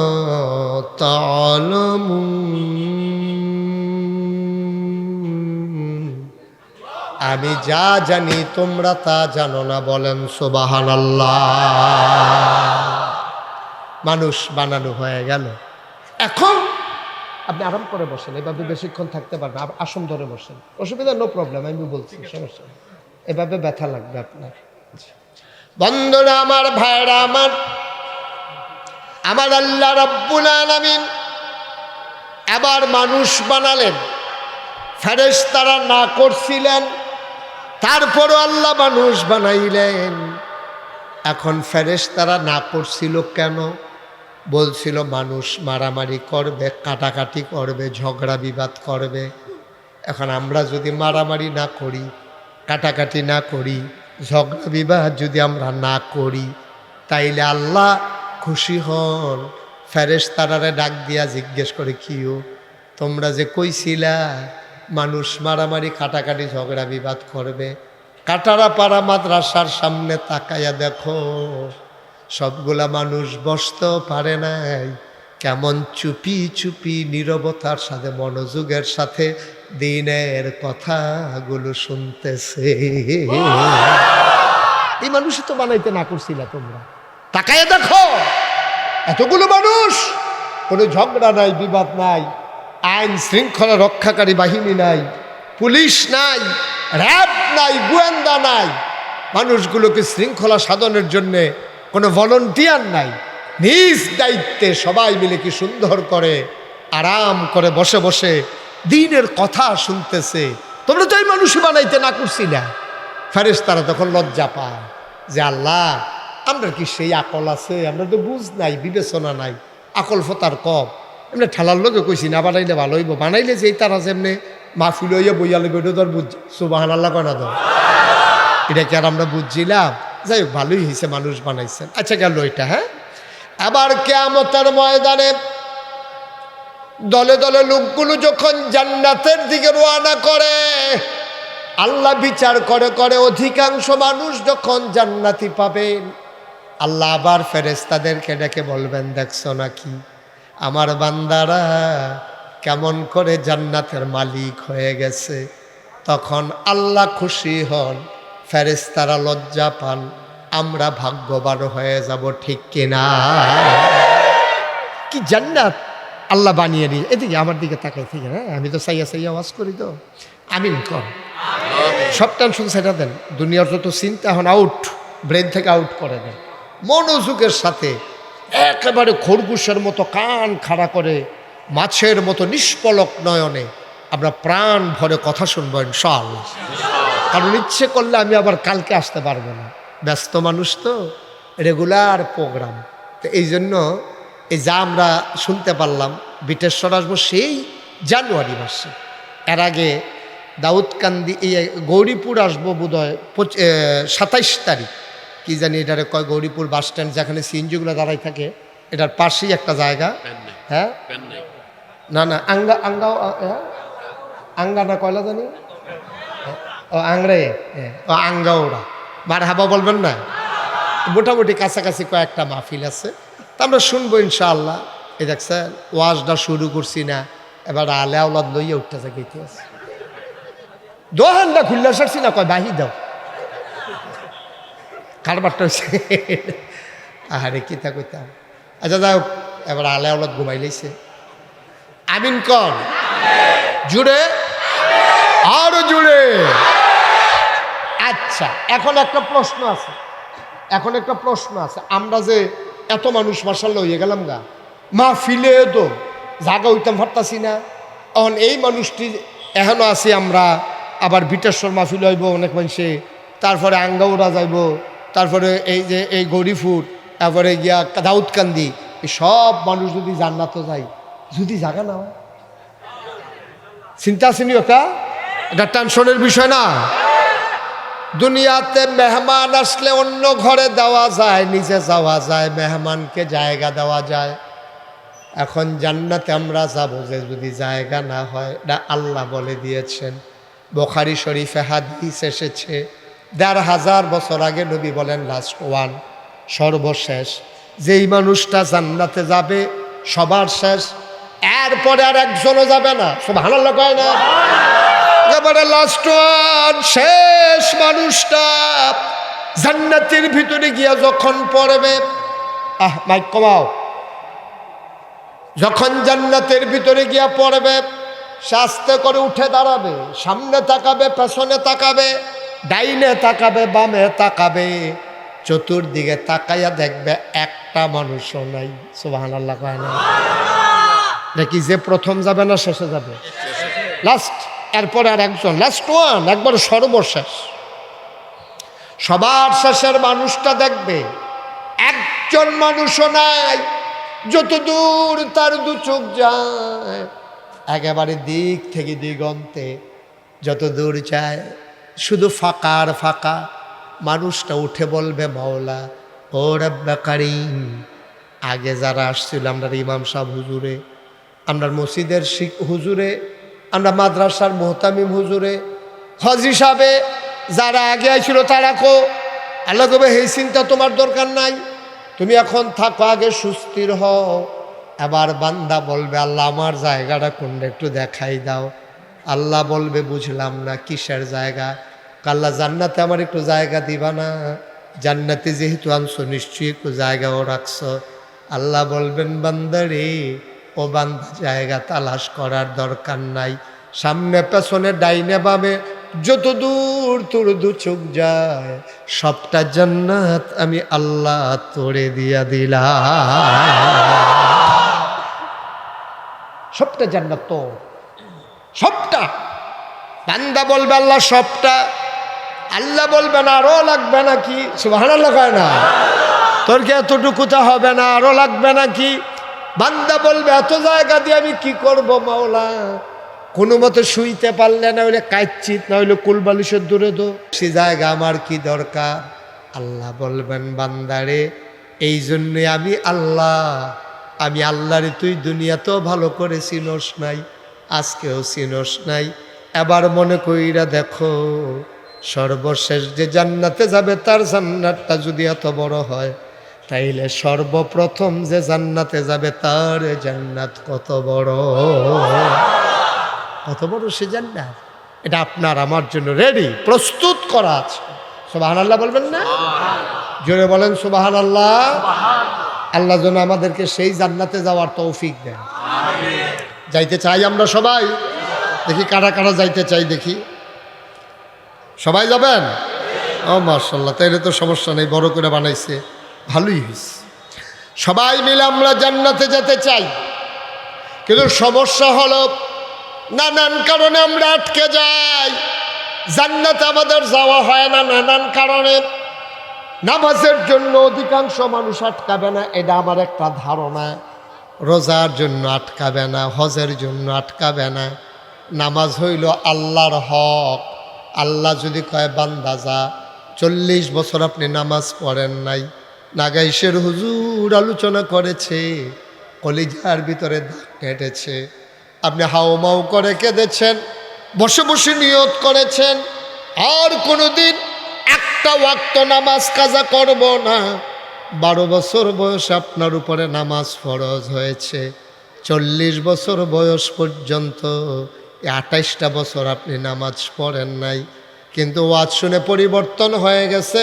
তা'লামুন, আমি যা জানি তোমরা তা জানো না। বলেন সুবহানাল্লাহ। মানুষ বানানো হয়ে গেল। এখন আপনি আরাম করে বসেন, এভাবে বেশিক্ষণ থাকতে পারবেন, আসন ধরে বসেন, অসুবিধা, নো প্রবলেম, আমি বলছি সমস্যা নেই, এভাবে ব্যথা লাগবে আপনার। বন্ধুরা আমার, ভাইরা আমার, আমার আল্লাহ রাব্বুল আলামিন এবার মানুষ বানালেন। ফেরেশতারা না করছিলেন, তারপরও আল্লাহ মানুষ বানাইলেন। এখন ফেরেশতারা না করছিল কেন? বলছিল মানুষ মারামারি করবে, কাটাকাটি করবে, ঝগড়া বিবাদ করবে। এখন আমরা যদি মারামারি না করি, কাটাকাটি না করি, ঝগড়া বিবাদ যদি আমরা না করি, তাইলে আল্লাহ খুশি হন। ফেরেশতারারে ডাক দিয়া জিজ্ঞেস করে, কিও তোমরা যে কইছিলা মানুষ মারামারি কাটাকাটি ঝগড়া বিবাদ করবে, কাটারাপাড়া মাদ্রাসার সামনে তাকাইয়া দেখো, সবগুলা মানুষ বসতেও পারে নাই, কেমন চুপি চুপি নীরবতার সাথে মনোযোগের সাথে দিনের কথাগুলো শুনতেছে। এই মানুষই তো বানাইতে না করছিলা তোমরা। তাকায় দেখো, এতগুলো মানুষ, কোনো ঝগড়া নাই, বিবাদ নাই, আইন শৃঙ্খলা রক্ষাকারী বাহিনী নাই, পুলিশ নাই, র্যাব নাই, গোয়েন্দা নাই, মানুষগুলোকে শৃঙ্খলা সাধনের জন্যে কোনো ভলান্টিয়ার নাই। নিজ দায়িত্বে সবাই মিলে কি সুন্দর করে আরাম করে বসে বসে দ্বীনের কথা শুনতেছে। তোমরা তো এই মানুষই বানাইতে না করছি না। ফেরেশতারা তখন লজ্জা পায় যে আল্লাহ, আমরা কি সেই আকল আছে? আমরা তো বুঝ নাই, বিবেচনা নাই, আকল ফতার কম। এমনি ঠেলার লোকে কইছি না বানাইলে ভালো হইব, বানাইলে যেই তারা যেমনি মাহফিল হইয়া বইয়া লইব, এটা তো আর বুঝ সুবহানাল্লাহ কয় না তো, এটা কি আর আমরা বুঝছিলাম? যাই হোক, ভালোই হয়েছে মানুষ বানাইছেন। আচ্ছা গেল এটা। হ্যাঁ, আবার কিয়ামতের ময়দানে দলে দলে লোকগুলো যখন জান্নাতের দিকে রওনা করে, আল্লাহ বিচার করে করে অধিকাংশ মানুষ যখন জান্নাতি পাবেন, আল্লাহ আবার ফেরেশতাদেরকে ডেকে বলবেন, দেখছো নাকি আমার বান্দারা কেমন করে জান্নাতের মালিক হয়ে গেছে। তখন আল্লাহ খুশি হন, ফেরেশতারা লজ্জা পান, আমরা ভাগ্যবান হয়ে যাব। ঠিক কিনা? কি জান্নাত আল্লাহ বানিয়ে নিয়ে। এদিকে আমার দিকে তাকাই থেকে, হ্যাঁ আমি তো সাইয়া সাইয়া আওয়াজ করি তো। আমিন কর। সব টেনশন সেটা দেন, দুনিয়ার যত চিন্তা এখন আউট, ব্রেন থেকে আউট করে দেন। মনোযোগের সাথে একেবারে খরগোশের মতো কান খাড়া করে মাছের মতো নিষ্পলক নয়নে আমরা প্রাণ ভরে কথা শুনবো ইনশাআল্লাহ। কারণ ইচ্ছে করলে আমি আবার কালকে আসতে পারবো না, ব্যস্ত মানুষ তো, রেগুলার প্রোগ্রাম। তো এই জন্য এই যা আমরা শুনতে পারলাম, বিটেশ্বর আসবো সেই জানুয়ারি মাসে। এর আগে দাউদকান্দি, এই গৌরীপুর আসবো বোধহয় 27 তারিখ, কি জানি এটারে কয়, গৌরীপুর বাস স্ট্যান্ড যেখানে সিএনজিগুলো দাঁড়াই থাকে, এটার পাশেই একটা জায়গা। হ্যাঁ, না না, আঙ্গা না কয়লা জানি, ও আংরে, ও আঙ্গাওড়া, মারহাবা বলবেন না। মোটামুটি কাছাকাছি কয়েকটা মাহফিল আছে, তা আমরা শুনবো ইনশাআল্লাহ। এই দেখছেন ওয়াজটা শুরু করছি না, এবার আলে আওলাদ লইয়া উঠতেছে গেতে আছে, দোহানটা খুললে সারছি না, কয় বাহি দাও, কারবারটা হচ্ছে। আহারে কিতা কইতাম। আচ্ছা যাই হোক, এবার আলে আওলাদ ঘুমাই লাইছে। আমিন কন জুড়ে, আরো জুড়ে। আচ্ছা, এখন একটা প্রশ্ন আছে, আমরা যে এত মানুষ মাশাআল্লাহ হয়ে গেলাম গা, মাহফিলে তো জাগা হইতাম পারতাছি না। এখন এই মানুষটি এখনো আছি আমরা, আবার বিটেশ্বর মাহফিল হইব অনেক মানুষে, তারপরে আঙ্গাউড়া যাইব, তারপরে এই যে এই গৌরীপুর, তারপরে গিয়া দাউদকান্দি, এই সব মানুষ যদি জান্নাতও যায়, যদি জাগা না হয়, চিন্তা আসেনি ওটা? এটা টেনশনের বিষয় না। দুনিয়াতে মেহমান আসলে অন্য ঘরে দেওয়া যায়, নিচে যাওয়া যায়, মেহমানকে জায়গা দেওয়া যায়। এখন জান্নাতে আমরা যাবো যে যদি জায়গা না হয়, এটা আল্লাহ বলে দিয়েছেন। বুখারী শরীফে হাদিস এসেছে, ১৫০০ বছর আগে নবী বলেন, লাস্ট ওয়ান, সর্বশেষ যেই মানুষটা জান্নাতে যাবে সবার শেষ, এরপরে আর একজনও যাবে না। সুবহানাল্লাহ কয় না? এবারে লাস্ট ওয়ান, শেষ মানুষটা জান্নাতের ভিতরে গিয়া যখন পড়বে, মাইক কমাও, যখন জান্নাতের ভিতরে গিয়া পড়বে, আস্তে করে উঠে দাঁড়াবে, সামনে তাকাবে, পেছনে তাকাবে, ডাইনে তাকাবে, বামে তাকাবে, চতুর্দিকে তাকাইয়া দেখবে একটা মানুষও নাই। সুবহানাল্লাহ কয় না? নাকি যে প্রথম যাবে না শেষে যাবে? লাস্ট, এরপরে আর একজন, লাস্ট ওয়ান, একবার সর্বশেষ। সবার শেষের মানুষটা দেখবে একজন মানুষও নাই, যত দূর তার দু চোখ যায়, একেবারে দিক থেকে দিগন্তে যত দূর যায় শুধু ফাঁকা আর ফাঁকা। মানুষটা উঠে বলবে, মাওলা ও রব্বে কারীম, আগে যারা আসছিল, আমরা ইমাম সাহেব হুজুরে, আমরা মসজিদের হুজুরে, আমরা মাদ্রাসার মুহতামিম হুজুরে, হাজী সাহেবে, যারা আগে আইছিল তারা কো। আল্লাহ কবে, এই চিন্তা তোমার দরকার নাই, তুমি এখন থাকো, আগে সুস্থির হও, এবার বান্দা বলবে আল্লাহ আমার জায়গাটা কোনটা একটু দেখাই দাও। আল্লাহ বলবে বুঝলাম না, কিসের জায়গা? আল্লাহ জান্নাতে আমার একটু জায়গা দিবা না? জান্নাতে যেহেতু আনছো নিশ্চয়ই একটু জায়গাও রাখছো। আল্লাহ বলবেন বান্দা রে, ও বান্দা জায়গা তালাশ করার দরকার নাই, সামনে পেছনে ডাইনে বামে যত দূর তোর দু চোখ যায় সবটা জান্নাত আমি আল্লাহ তোরে দিয়া দিলাম। সবটা জান্নাত তোর, সবটা। বান্দা বলবে আল্লাহ সবটা। আল্লাহ বলবেন আরো লাগবে নাকি? সুবহানাল্লাহ কয় না? তোর কি এতটুকুটা হবে না, আরো লাগবে নাকি? বান্দা বলবে এত জায়গা দিয়ে আমি কি করব মাওলা? কোনো মতে শুইতে পারলে না হইলে কাইচিত, না হইলে কুলবালিশের দূরে দো, সে জায়গা আমার কি দরকার? আল্লাহ বলবেন বান্দারে এই জন্যে আমি আল্লাহরে তুই দুনিয়াতেও ভালো করে চিনস নাই, আজকেও চিনস নাই। এবার মনে কইরা দেখো, সর্বশেষ যে জান্নাতে যাবে তার জান্নাতটা যদি এত বড় হয়, তাইলে সর্বপ্রথম যে জান্নাতে যাবে তার জান্নাত কত বড়, কত বড় সে জান্নাত। এটা আপনার আমার জন্য রেডি, প্রস্তুত করা আছে। সুবহানাল্লাহ বলবেন না? জোরে বলেন সুবহানাল্লাহ। আল্লাহ যেন আমাদেরকে সেই জান্নাতে যাওয়ার তৌফিক দেন। যাইতে চাই আমরা সবাই? দেখি কারা কারা যাইতে চাই, দেখি। সবাই যাবেন? ও মাশাআল্লাহ, তাইলে তো সমস্যা নেই, বড় করে বানাইছে, ভালোই হয়েছে। সবাই মিলে আমরা জান্নাতে যেতে চাই, কিন্তু সমস্যা হলো নানান কারণে আমরা আটকে যাই, জান্নাতে আমাদের যাওয়া হয় না নানান কারণে। নামাজের জন্য অধিকাংশ মানুষ আটকাবে না, এটা আমার একটা ধারণা। রোজার জন্য আটকাবে না, হজের জন্য আটকাবে না। নামাজ হইল আল্লাহর হক। আল্লাহ যদি কয় বান্দা যা, 40 বছর আপনি নামাজ পড়েন নাই, নাগাইশের হুজুর আলোচনা করেছে, কলিজার ভিতরে দাগ কেটেছে, আপনি হাউমাউ করে কেঁদেছেন, বসে বসে নিয়ত করেছেন আর কোনোদিন একটা ওয়াক্ত নামাজ কাজা করব না। 12 বছর বয়স আপনার উপরে নামাজ ফরজ হয়েছে, 40 বছর বয়স পর্যন্ত 28টা বছর আপনি নামাজ পড়েন নাই, কিন্তু ওয়াজ শুনে পরিবর্তন হয়ে গেছে,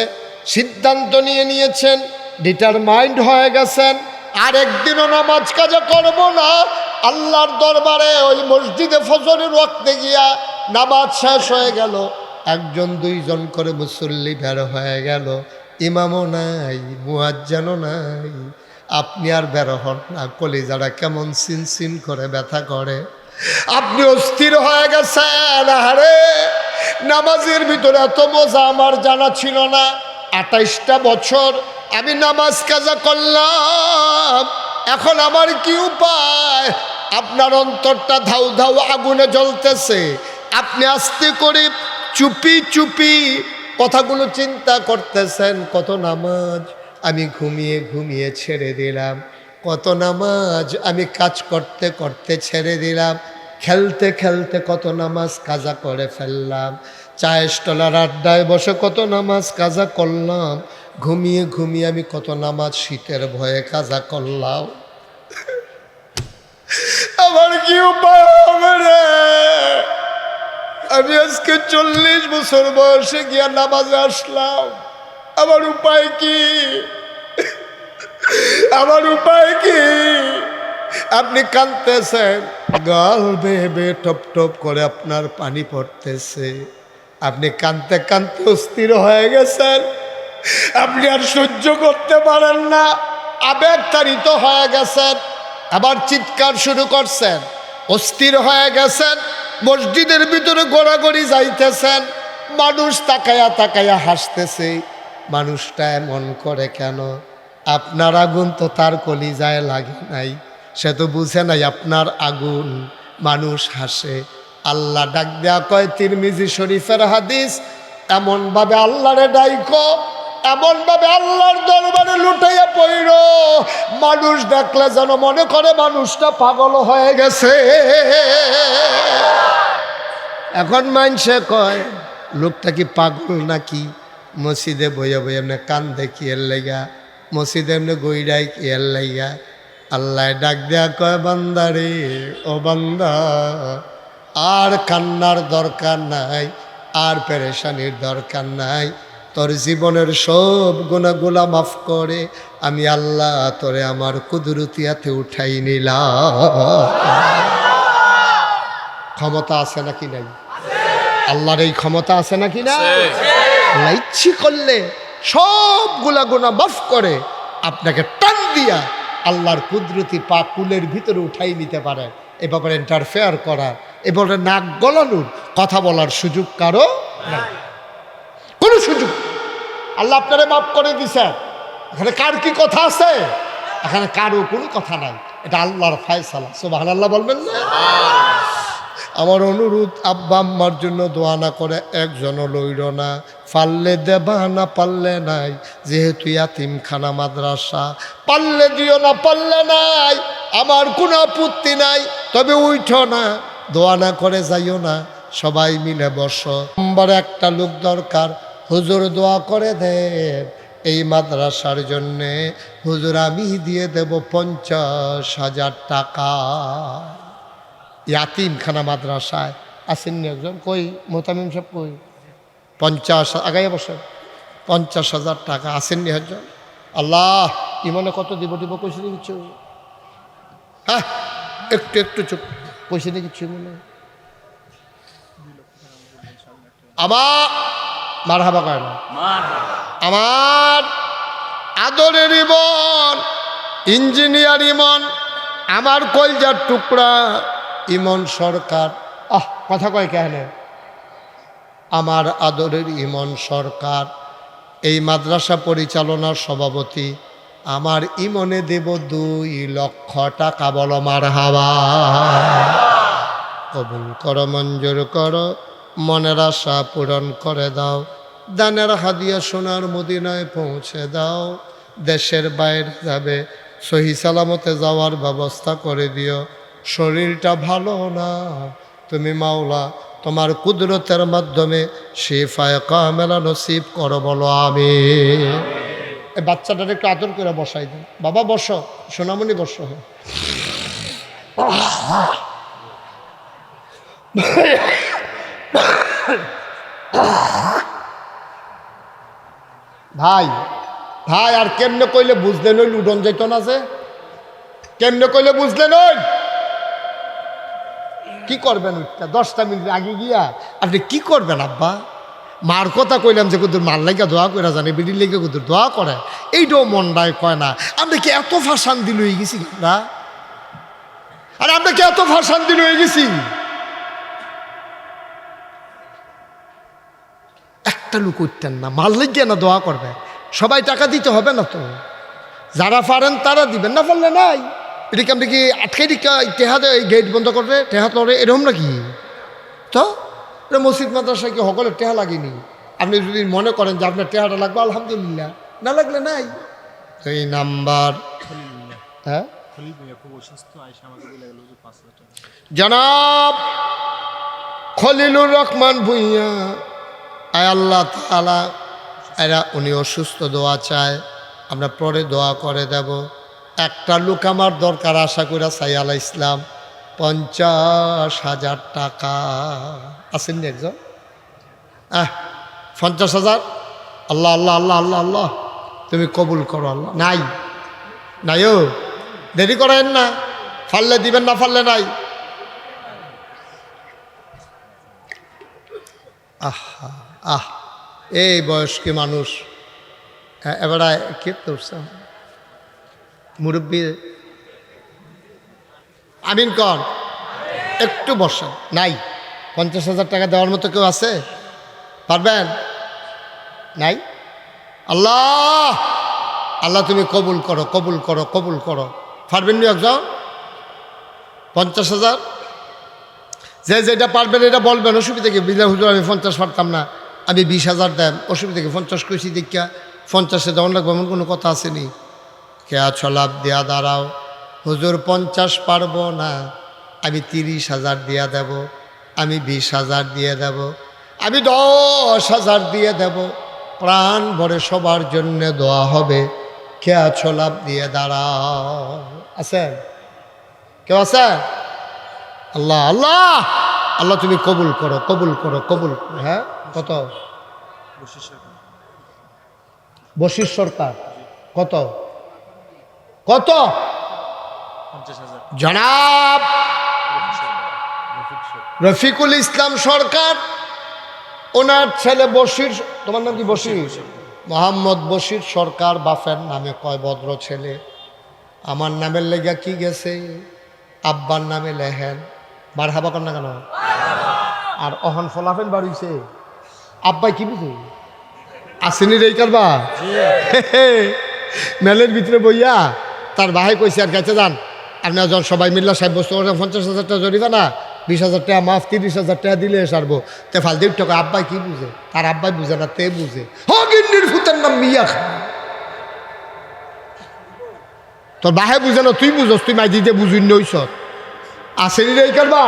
সিদ্ধান্ত নিয়েছেন, ডিটারমাইন্ড হয়ে গেছেন, আর একদিনও নামাজ কাজা করব না। আল্লাহর দরবারে ওই মসজিদে ফজরের ওয়াক্তে গিয়া নামাজ শেষ হয়ে গেল, 1 2 করে মুসল্লি বের হয়ে গেল, ইমামও নাই, মুয়াজ্জিনও নাই, আপনি আর বের হন না, কলিজাটা কেমন সিন করে ব্যথা করে, আপনি অস্থির হয়ে গেছেন। আরে নামাজের ভিতরে এত মজা আমার জানা ছিল না, 28টা বছর আমি নামাজ কাজা করলাম, এখন আমার কি উপায়? আপনার অন্তরটা ধাউ ধাউ আগুনে জ্বলতেছে, আপনি আস্তে করে চুপি চুপি কথাগুলো চিন্তা করতেছেন, কত নামাজ আমি ঘুমিয়ে ঘুমিয়ে ছেড়ে দিলাম, কত নামাজ আমি কাজ করতে করতে ছেড়ে দিলাম, খেলতে খেলতে কত নামাজ কাজা করে ফেললাম, চায়ের স্টলার আড্ডায় বসে কত নামাজ কাজা করলাম, ঘুমিয়ে ঘুমিয়ে আমি কত নামাজ শীতের ভয়ে কাজা করলাম। আমার কি উপায় হবে রে? আমি আজকে 40 বছর বয়সে গিয়া নামাজে আসলাম, আমার উপায় কি? আমার উপায় কি? আপনি কাঁদতেছেন, গাল বেয়ে বেয়ে টপ টপ করে আপনার পানি পড়তেছে, আপনি কাঁদতে কাঁদতে অস্থির হয়ে গেছেন, আপনি আর সহ্য করতে পারেন না, আবেগতাড়িত হয়ে গেছেন, আবার চিৎকার শুরু করছেন, অস্থির হয়ে গেছেন, মসজিদের ভিতরে গোড়াগড়ি যাইতেছেন, মানুষ তাকায়া তাকায়া হাসতেছে, মানুষটা এমন করে কেন? আপনার আগুন তো তার কলিজায় লাগে নাই, সে তো বুঝে নাই আপনার আগুন, মানুষ হাসে। আল্লাহ ডাক দেয়া কয়, তিরমিজি শরীফের হাদিস, এমনভাবে আল্লাহরে ডাইকো, এমনভাবে আল্লাহর দরবারে লুটাইয়া পড়ল, মানুষ দেখলে যেন মনে করে মানুষটা পাগল হয়ে গেছে। এখন মানুষে কয় লোকটা কি পাগল নাকি? মসজিদে বইয়া বইয়া এমনি কান্দে কি এর লাইগা, মসজিদে এমনি গইরাই কি এর লাইগা, আল্লাহ ডাক দেয়া কয় বান্দারে, ও বান্দা, আর কান্নার দরকার নাই, আর পেরেশানির দরকার নাই। তোর জীবনের সব গুনাহগুলা মাফ করে আমি আল্লাহ তোরে আমার কুদরতিয়াতে উঠাই নিলাম। ক্ষমতা আছে নাকি নাই? আল্লাহর এই ক্ষমতা আছে নাকি না? আল্লাহ ইচ্ছে করলে সবগুলা গুনাহ মাফ করে আপনাকে টান দিয়া আল্লাহর কুদরতি পা কুলের ভিতরে উঠাই নিতে পারে। এ ব্যাপারে ইন্টারফেয়ার করার, এবারে নাক গলানোর, কথা বলার সুযোগ কারো নাই, কোনো সুযোগ। আল্লাহ আপনারে মাফ করে দিছেন, এখানে কার কি কথা আছে? এখানে কারো কোনো কথা নাই, এটা আল্লাহর ফায়সালা। সুবহানাল্লাহ বলবেন না? আমার অনুরোধ, আব্বা আম্মার জন্য দোয়া না করে একজনও লইল না। পারলে দেবা, না পারলে নাই। যেহেতু ইয়াতিমখানা মাদ্রাসা, পারলে দিও, না পারলে নাই। আমার কোনো আপত্তি নাই, তবে উঠো না, দোয়া না করে যাইও না। সবাই মিলে বসো। নম্বর একটা লোক দরকার, হুজুর দোয়া করে দেন এই মাদ্রাসার জন্যে। হুজুর আমি দিয়ে দেব 50,000 টাকা। ইয়াতিমখানা মাদ্রাসায় আসেননি একজন? কই মোতামিম সাহেব কই? 50 আগাইয়া বসে 50,000 টাকা আসেননি একজন? আল্লাহ ইমনে কত দিব দিব কইছে কিছু? হ্যাঁ একটু একটু চুপ, কইছে না কিছু মনে? আমার মারহাবা কয় না? আমার আদরের ইমন, ইঞ্জিনিয়ার ইমন, আমার কলজার টুকরা ইমন সরকার। কথা কয় কেন? আমার আদরের ইমন সরকার এই মাদ্রাসা পরিচালনার সভাপতি। আমার ইমনে দেব 2 লক্ষ টাকা। বলো মারহাবা। কবুল করো, মঞ্জুর করো, মনের আশা পূরণ করে দাও। দানের হাদিয়া সোনার মদিনায় পৌঁছে দাও। দেশের বাইরে যাবে, সহি সালামতে যাওয়ার ব্যবস্থা করে দিও। শরীরটা ভালো না, তুমি মাওলা তোমার কুদরতের মাধ্যমে শিফায়ে কামেলা নসিব করো। বলো আমিন। এই বাচ্চাটার একটু আদর করে বসাই দিন। বাবা বসো, সোনামণি বসো। ভাই ভাই, আর কেমনে কইলে বুঝলেন? ওই লুডন যাইত না যে, কেমনে কইলে বুঝলেন? ওই কি করবেন? 10টা মিনিট আগে গিয়া আপনি কি করবেন? আব্বা মার কথা কইলাম যে কুদুর মার লাইকা দোয়া করে জানে, বিড়ির লেগে কুদুর দোয়া করে, এইটাও মনটায় কয় না। আমরা কি এত ফাঁসান দিল হয়ে গেছি আমরা? আর আমরা কি এত ফাঁসান দিল হয়ে গেছি? একটা লোক উঠতেন না, মার লেগে না দোয়া করবে। সবাই টাকা দিতে হবে না তো, যারা পারেন তারা দিবেন, না পারলে নাই। এটাকে আপনি কি আটকে টেহা গেট বন্ধ করবে, টেহা লড়ে এরকম নাকি? তো মসজিদ মাদ্রাসায় কি সকলের টেহা লাগেনি? আপনি যদি মনে করেন যে আপনার টেহাটা লাগবে, আলহামদুলিল্লাহ, না লাগলে নাই। এই নাম্বার হ্যাঁ জনাব খলিলুর রহমান ভুঁইয়া, আয় আল্লাহ তাআলা, এরা উনি অসুস্থ, দোয়া চায়, আমরা পরে দোয়া করে দেব। একটা লোক আমার দরকার, আশা করে সাইয়াল ইসলাম, 50,000 টাকা। আসেননি একজন? 50,000। আল্লাহ আল্লাহ আল্লাহ আল্লাহ আল্লাহ, তুমি কবুল করো আল্লাহ। নাই নাই, ও দেরি করেন না, ফাললে দিবেন, না ফাললে নাই। এই বয়স্কী মানুষ এবার কে করছে? মুরব্বী আমিন কন, একটু বসেন। নাই 50,000 টাকা দেওয়ার মতো কেউ আছে? পারবেন? নাই। আল্লাহ আল্লাহ তুমি কবুল করো, কবুল করো, কবুল করো। পারবেন নি একজন? 50,000 যে যেটা পারবেন এটা বলবেন, অসুবিধা কি? বিজয় হুজুর আমি 50 পারতাম না, আমি 20,000 দেন, অসুবিধা কি? 50 কইছি দেখা 50-এ দেওয়ার লাগবে এমন কোনো কথা আসেনি। কে আছো লাভ দিয়া দাঁড়াও, হুজুর 50 পারবো না, আমি 30,000 দিয়া দেব, আমি 20,000 দিয়ে দেব, আমি 10,000 দিয়ে দেব। প্রাণ ভরে সবার জন্যে দোয়া হবে। কে আছো লাভ দিয়ে দাঁড়াও। আছে কেউ আছে? আল্লাহ আল্লাহ আল্লাহ তুমি কবুল করো, কবুল করো, কবুল করো। হ্যাঁ, কত? বশির সরকার। কত কত? জনাব রফিকুল ইসলাম সরকার, ওনার ছেলে বশির, তোমার নাম কি? বশির, মোহাম্মদ বশির সরকার বাপের নামে কয় ভদ্র ছেলে। আমার নামের লেগা কি গেছে, আব্বার নামে লেহেন। মারহাবা কর না কেন? আর অহন ফলাফেন বাড়িছে আব্বাই কি বুঝে আসেনি রে কারবা মেলের ভিতরে বইয়া তার ভাই কইছে আর কাছে যান আপনার যখন সবাই মিল্লা সাহেব বস্তু 50,000 টাকা জরিমানা, 20,000 টাকা মাফ, 30,000 টাকা দিলে সারবো। তে ফালদির টাকা আব্বাই কি বুঝে? তার আব্বাই বুঝে না, তে বুঝে। হগিন্নির ফুতের নাম মিয়া খা। তোর বাহে বুঝে না, তুই বুঝস, তুই মাই দিতে বুঝুন নইস। আসেনি রে কারবা,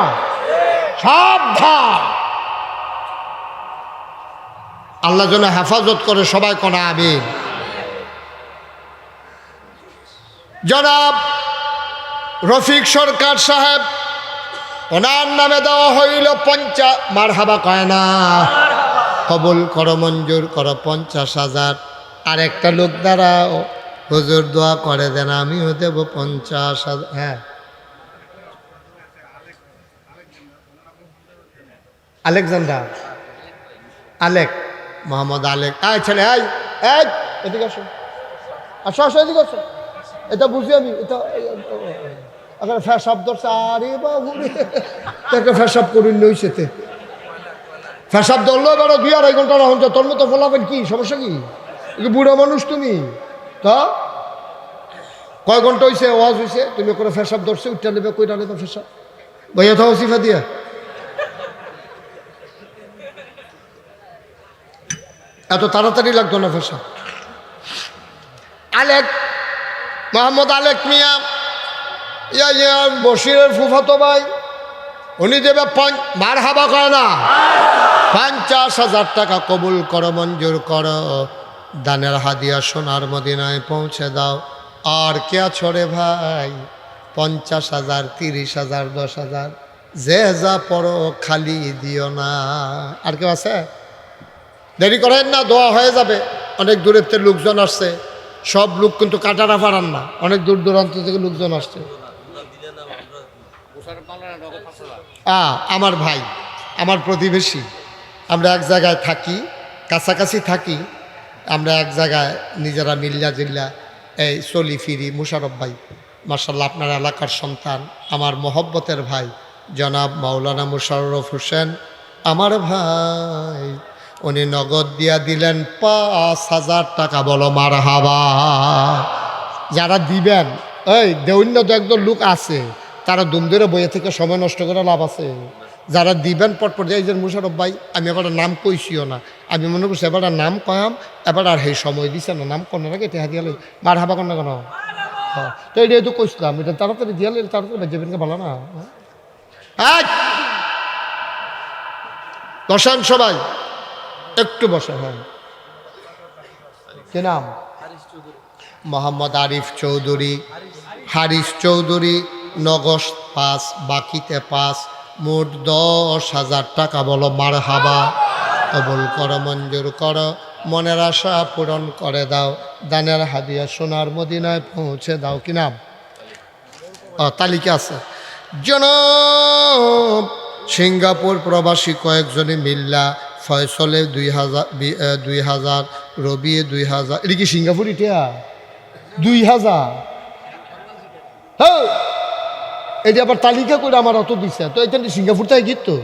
সাবধান। আল্লাহ যেন হেফাজত করে, সবাই কোনা আমিন। জনাব রফিক সরকার সাহেব, ওনার নামে দেওয়া হইল মারহাবা কয় না, কবুল করো, মঞ্জুর করো 50,000। আর একটা লোক দ্বারা হুজুর দোয়া করে দেন, আমিও দেব 50,000। হ্যাঁ, আলেকজান্ডার, আলেক, মোহাম্মদ আলেক। আয় ছেলে, আয় এই এদিকে আসো, আসো আসো, এদিকে আসো। এটা বুঝি আমি, এটা ফ্যাসাব ধরছে। আরে বাবু, একটা ফ্যাসাব করিন নইছেতে, ফ্যাসাব ধরলো বেড়ো 2-2.5 ঘন্টা রাখুন। তোর মতো ফলাবেন কি সমস্যা? কি বুড়ো মানুষ তুমি? তা কয় ঘন্টা হয়েছে ওয়াজ হয়েছে, তুমি করে ফ্যাসাব ধরছে, উঠটা নেবে, কইটা নেবে ফ্যাসাব ভাইয়া থাও সিফা দিয়া। এত তাড়াতাড়ি লাগতো না ফেসা। আলেক, মোহাম্মদ আলেক মিয়া, ইয়া বশিরের ফুফাতো ভাই, উনি দেবে মারহাবা করে না, 50,000 টাকা কবুল করো, মঞ্জুর করো। দানের হাদিয়া সোনার মদিনায় পৌঁছে দাও। আর কে ছড়ে ভাই? 50,000, 30,000, 10,000, যে যা পড়ো খালি দিও না। আর কেউ আছে? দেরি করেন না, দোয়া হয়ে যাবে। অনেক দূরের থেকে লোকজন আসছে, সব লোক কিন্তু কাটারা পারান না, অনেক দূর দূরান্ত থেকে লোকজন আসছে। আমার ভাই, আমার প্রতিবেশী, আমরা এক জায়গায় থাকি, কাছাকাছি থাকি, আমরা এক জায়গায় নিজেরা মিল্লা জিল্লা এই চলি ফিরি। মুশারফ ভাই মাশাআল্লাহ, আপনার এলাকার সন্তান, আমার মহব্বতের ভাই জনাব মাওলানা মুশাররফ হোসেন আমার ভাই, উনি নগদ দিয়া দিলেন 5,000 টাকা। বলো মারহাবা। যারা দিবেন, এই দেউন্য তো একদম লোক আছে, তারা দুম ধরে বইয়ে থেকে সময় নষ্ট করে লাভ আছে। যারা দিবেন পটপট, এই যে মুশারফ ভাই, আমি এবার নাম কইছিও না, আমি মনে করছি এবার নাম কয়াম, এবার আর সেই সময় দিছে না, নাম কর না রেখে টেহা দিয়ালে মারহাবা কর না কেন? তো এটাই তো কইছিলাম, এটা তাড়াতাড়ি দিয়ালে তাড়াতাড়ি যাবেনকে ভালো না। বসান সবাই, একটু বসে। হ্যাঁ, কি নাম? মোহাম্মদ আরিফ চৌধুরী, হারিস চৌধুরী, নগদ 5, বাকিতে 5, মোট 10,000 টাকা। বলো মারহাবা। কবুল করো, মঞ্জুর করো, মনের আশা পূরণ করে দাও। দানের হাদিয়া সোনার মদিনায় পৌঁছে দাও। কি নাম? তালিকা আছে। জনাব সিঙ্গাপুর প্রবাসী কয়েকজনে মিল্লা, ফয়সলে 2,000, রবি 2,000। এটা কি সিঙ্গাপুর? এটা 2,000। হ্যাঁ, এটা আবার তালিকা করে আমার অত দিচ্ছে। তো এটা সিঙ্গাপুর থেকে গিয়ে তো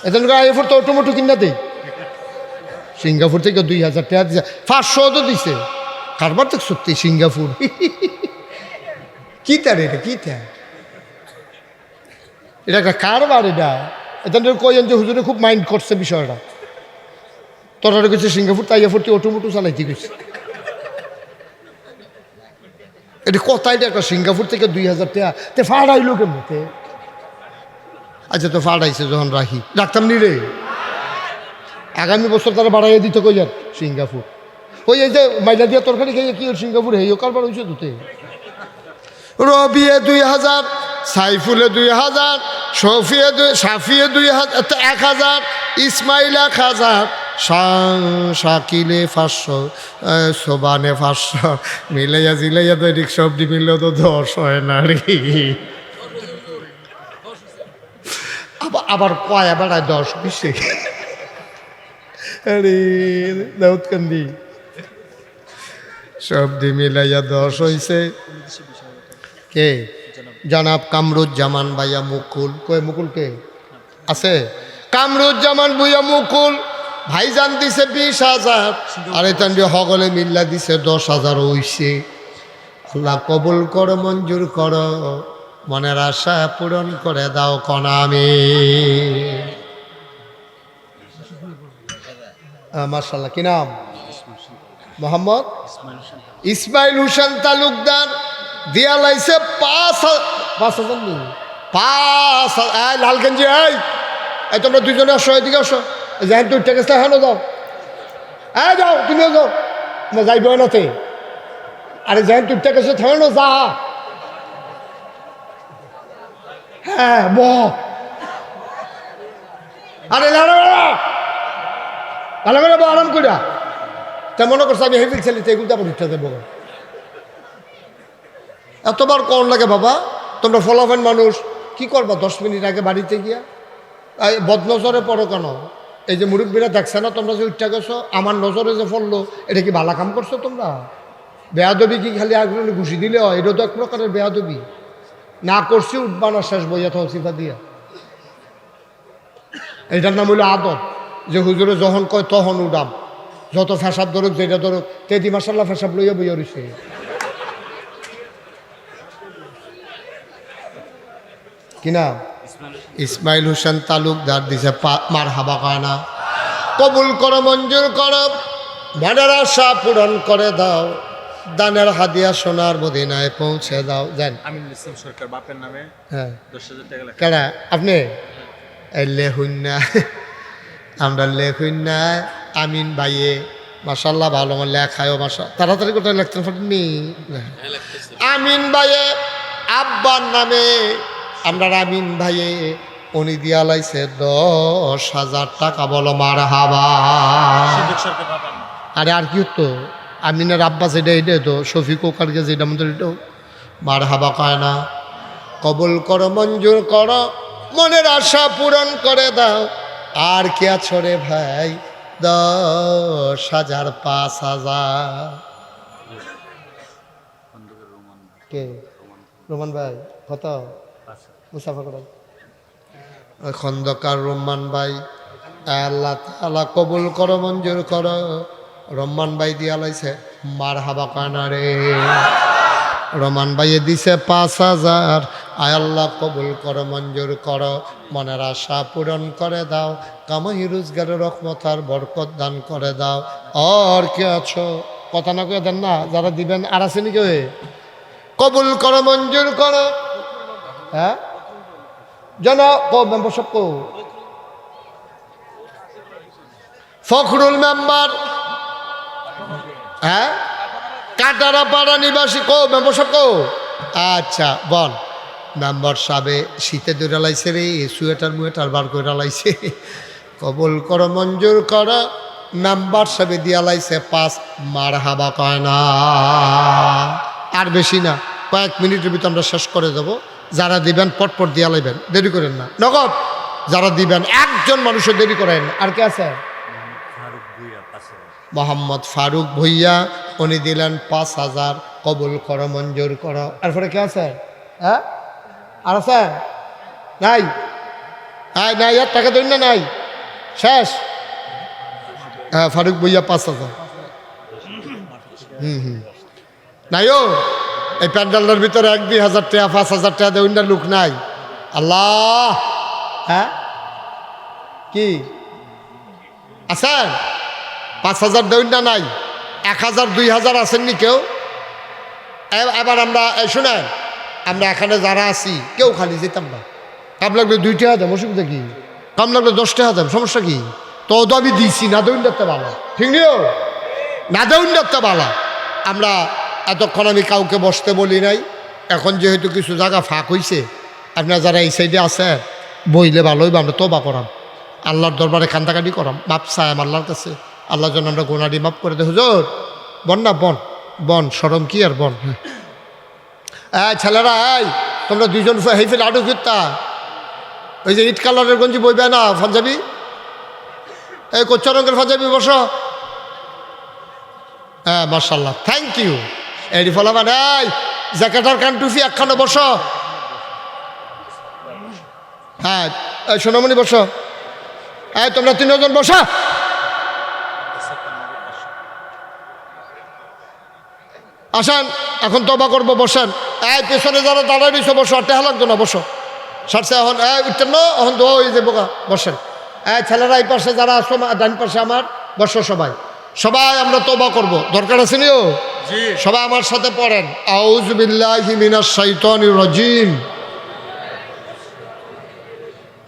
এটা আইফোর তো অটোমোটো কিনা দেয়। সিঙ্গাপুর থেকে 2,000 টাকা দিচ্ছে, 500 তো দিছে। কারবার তো সত্যি সিঙ্গাপুর। কি তার এটা? কি তার এটা? একটা কারবার এটা। এটা কইন যে হুজুরে খুব মাইন্ড করছে বিষয়টা। তোরা গেছে সিঙ্গাপুর, তাই এফোর অটোমোটো চালাইতে গেছে। এটা কথাই একটা সিঙ্গাপুর থেকে 2,000 টাকা তে ফাড়াইলো কেমতে? আচ্ছা, তো ফাড়াইছে যখন রাখতাম নি রে। আগামী বছর তারা বাড়াইয়া দিতে কই যান সিঙ্গাপুর। ওই এই যে মাইলা দিয়া তরকারি খেয়ে কি সিঙ্গাপুর হেয় কারবার হয়েছে তোতে। রবিয়ে 2000, সাইফুলে 2000, সাফিয়ে 2000, 1000, ইসমাইল 1000, শাকিলে 500, সোবানে 500, মিলাইয়া জিলাইয়া তো এদিক সবজি মিললেও তো 10 হয় না রে। আবার কয় আবার 10 20 আরে দাউদ কান্দি সবজি মিলাইয়া 10 হইছে। কে? জনাব কামরুজ্জামান ভাইয়া মুকুল। কই মুকুল কে আছে? কামরুজ্জামান ভুইয়া মুকুল ভাইজান দিছে 20,000, আর এখান হগলে মিল্লা দিছে 10,000 হইছে। আল্লাহ কবুল করো, মঞ্জুর করো, মনের আশা পূরণ করে দাও কনামে। মাশাআল্লাহ। কি নাম? মোহাম্মদ ইসমাইল হোসেন তালুকদার। দিয়া লাইছে 5,000 নি 5,000। লালগঞ্জি এই তোমরা দুজনে আসো, এদিকে আসো। যাই তুই টেকে হেন যাও, যাও তুমিও যাও, যাইব নাতে। আরে যাই তুই টেকে হেন যা। হ্যাঁ ব আরে ভালো করে আরাম করিয়া তা মনে করছো আমি হেভিল ছেলে এগুলো তো আবার উঠতে দেবো। এতবার কর লাগে বাবা, তোমরা ফলাফেন মানুষ কি করবা 10 মিনিট আগে বাড়িতে গিয়া বদনজরে পড়ো কেন? এই যে মুরব্বীরা দেখছে না তোমরা যে উঠতে গেছো, আমার নজরে যে পড়লো, এটা কি ভালো কাম করছো তোমরা? বেয়াদবি কি খালি আগ্রহ ঘুষি দিলে হয়? এটা তো এক প্রকারের বেয়াদবি। না করছি উঠবা না শেষ বইয়া তৌসিফা দিয়া। এটার নাম হইলো আদব, যে হুজুরে যখন কয় তখন উঠাম, যত ফেসাব ধরুক যেটা ধরুক। তেদি মাসাল্লাহ ফেসাব লইয়া বইয়া রইছে। কি নাম? ইসমাইল হোসেন তালুকদার দিছে মারহাবা কয় না। কবুল করো, মঞ্জুর করো, মনের আশা পূরণ করে দাও, দানের হাদিয়া সোনার মদিনায় পৌঁছে দাও। জান আমিনুল ইসলাম সরকার বাপের নামে। হ্যাঁ 10,000 টাকা লেখা। কেডা আপনি? লেখুন না, আমরা লেখুন না। আমিন ভাইয়ে মাশাল্লাহ ভালো আমার লেখায়ও মাশা তাড়াতাড়ি কোথায় লেখতে পারেননি। আমিন ভাইয়ে আব্বার নামে আমরা আমিন ভাইয়ে উনি দিয়া লাইছে 10,000 টাকা। বলো মারহাবা। সরকার বাপের নাম। আরে আর কি হতো? আমিনের আব্বা যেটা এটাই তো শফিক ওকারকে যেটা আমাদের এটাও মারহাবা কয় না। কবুল করো, মঞ্জুর করো, মনের আশা পূরণ করে দাও। আর কে আছো রে ভাই? 10,000 5,000। কে? রোমান ভাই কত? মুসাফা করো। খন্দকার রহমান ভাই, আল্লাহ তাআলা কবুল করো, মঞ্জুর করো। রহমান ভাই দিয়া লাইছে মারহাবা কানা রে। রহমান ভাইয়ে দিছে 5,000। আয় আল্লাহ কবুল করো, মঞ্জুর করো, মনের আশা পূরণ করে দাও, কামাই রোজগারের রহমত আর বরকত দান করে দাও। আর কে আছো? কথা না কয়ে দেন না, যারা দিবেন আর আছে নাকি? কবুল করো, মঞ্জুর করো। হ্যাঁ জন মেম্বারশিপ কো ফখরুল মেম্বার। হ্যাঁ কাটারাপাড়া নিবাসী কো মেম্বারশিপ কো। আচ্ছা বল। মেম্বার সাহেবে শীতে দৌড়া লাইছে রে, সুয়েটার মুয়েটার বার করে লাইছে। কবুল করো, মঞ্জুর করো, মেম্বার সাহেবে দিয়া লাইছে 5। মারহাবা কয় না। আর বেশি না, কয়েক মিনিটের ভিতরে আমরা শেষ করে দেবো। যারা দিবেন পটপট দিয়া লাইবেন, দেরি করেন না। নগদ যারা দিবেন একজন মানুষও দেরি করেন। আর কে আছে? মোহাম্মদ ফারুক ভুইয়া, উনি দিলেন 5,000। কবুল করো, মঞ্জুর করো। এরপরে কে আছে? হ্যাঁ আর আছে? নাই নাই আর টাকা দেন না, নাই শেষ। হ্যাঁ ফারুক ভুইয়া 5,000। নাই ও এই প্যান্ডেলটার ভিতরে 1-2 হাজার টাকা 5,000 টাকা দেয় লোক নাই। আল্লাহ হ্যাঁ কি আছেন? 5,000 দেউন না নাই? 1,000 2,000 আসেননি কেউ? এবার আমরা শুনেন, আমরা এখানে যারা আছি কেউ খালি যেতাম না। কাম লাগলে 2 টাকা দেব, অসুবিধা কি? কাম লাগলে 10 টাকা দেব, সমস্যা কি? তো আমি দিছি না দেউন দেখতে ভালো, ঠিক নিও না দেউন দেখতে ভালো। আমরা এতক্ষণ আমি কাউকে বসতে বলি নাই, এখন যেহেতু কিছু জায়গা ফাঁক হইছে, আপনারা যারা এই সাইডে আছে বইলে ভালো হইবে, আমরা তোবা করাম, আল্লাহর দরবারে কান্দাকাটি করাম, মাপ চাইম আল্লাহর কাছে, আল্লাহর জন্য আমরা গোনাডি মাপ করে দে। হুজুর বন না বন, বন সরম কি আর বন। হ্যাঁ ছেলেরা, এই তোমরা দুইজন হেফিল আডু ফিরতা, ওই যে ইট কালারের গঞ্জি বইবে না পাঞ্জাবি, এই কোচ্চা রঙের পাঞ্জাবি বসো। হ্যাঁ মার্শাল্লাহ, থ্যাংক ইউ। এই ফলাবান, এই জ্যাকেটার কান টুফি একখানে বসো। হ্যাঁ সোনামণি বসো। এই তোমরা তিনজন বসো। আসেন এখন তবা করবো, বসেন। এই পেছনে যারা দাঁড়ায় দিছো বসো, আর টেহা লাগতো না, বসো। সারছে এখন উঠতেন না, এখন দোয়া হয়ে যাবো, বসেন। ছেলেরা এই পাশে যারা আসো, ডান পাশে আমার বসো। সবাই সবাই আমরা তবা করব, দরকার আছে নিও। সবাই আমার সাথে পড়েন, আউযু বিল্লাহি মিনাশ শাইতানির রাজিম।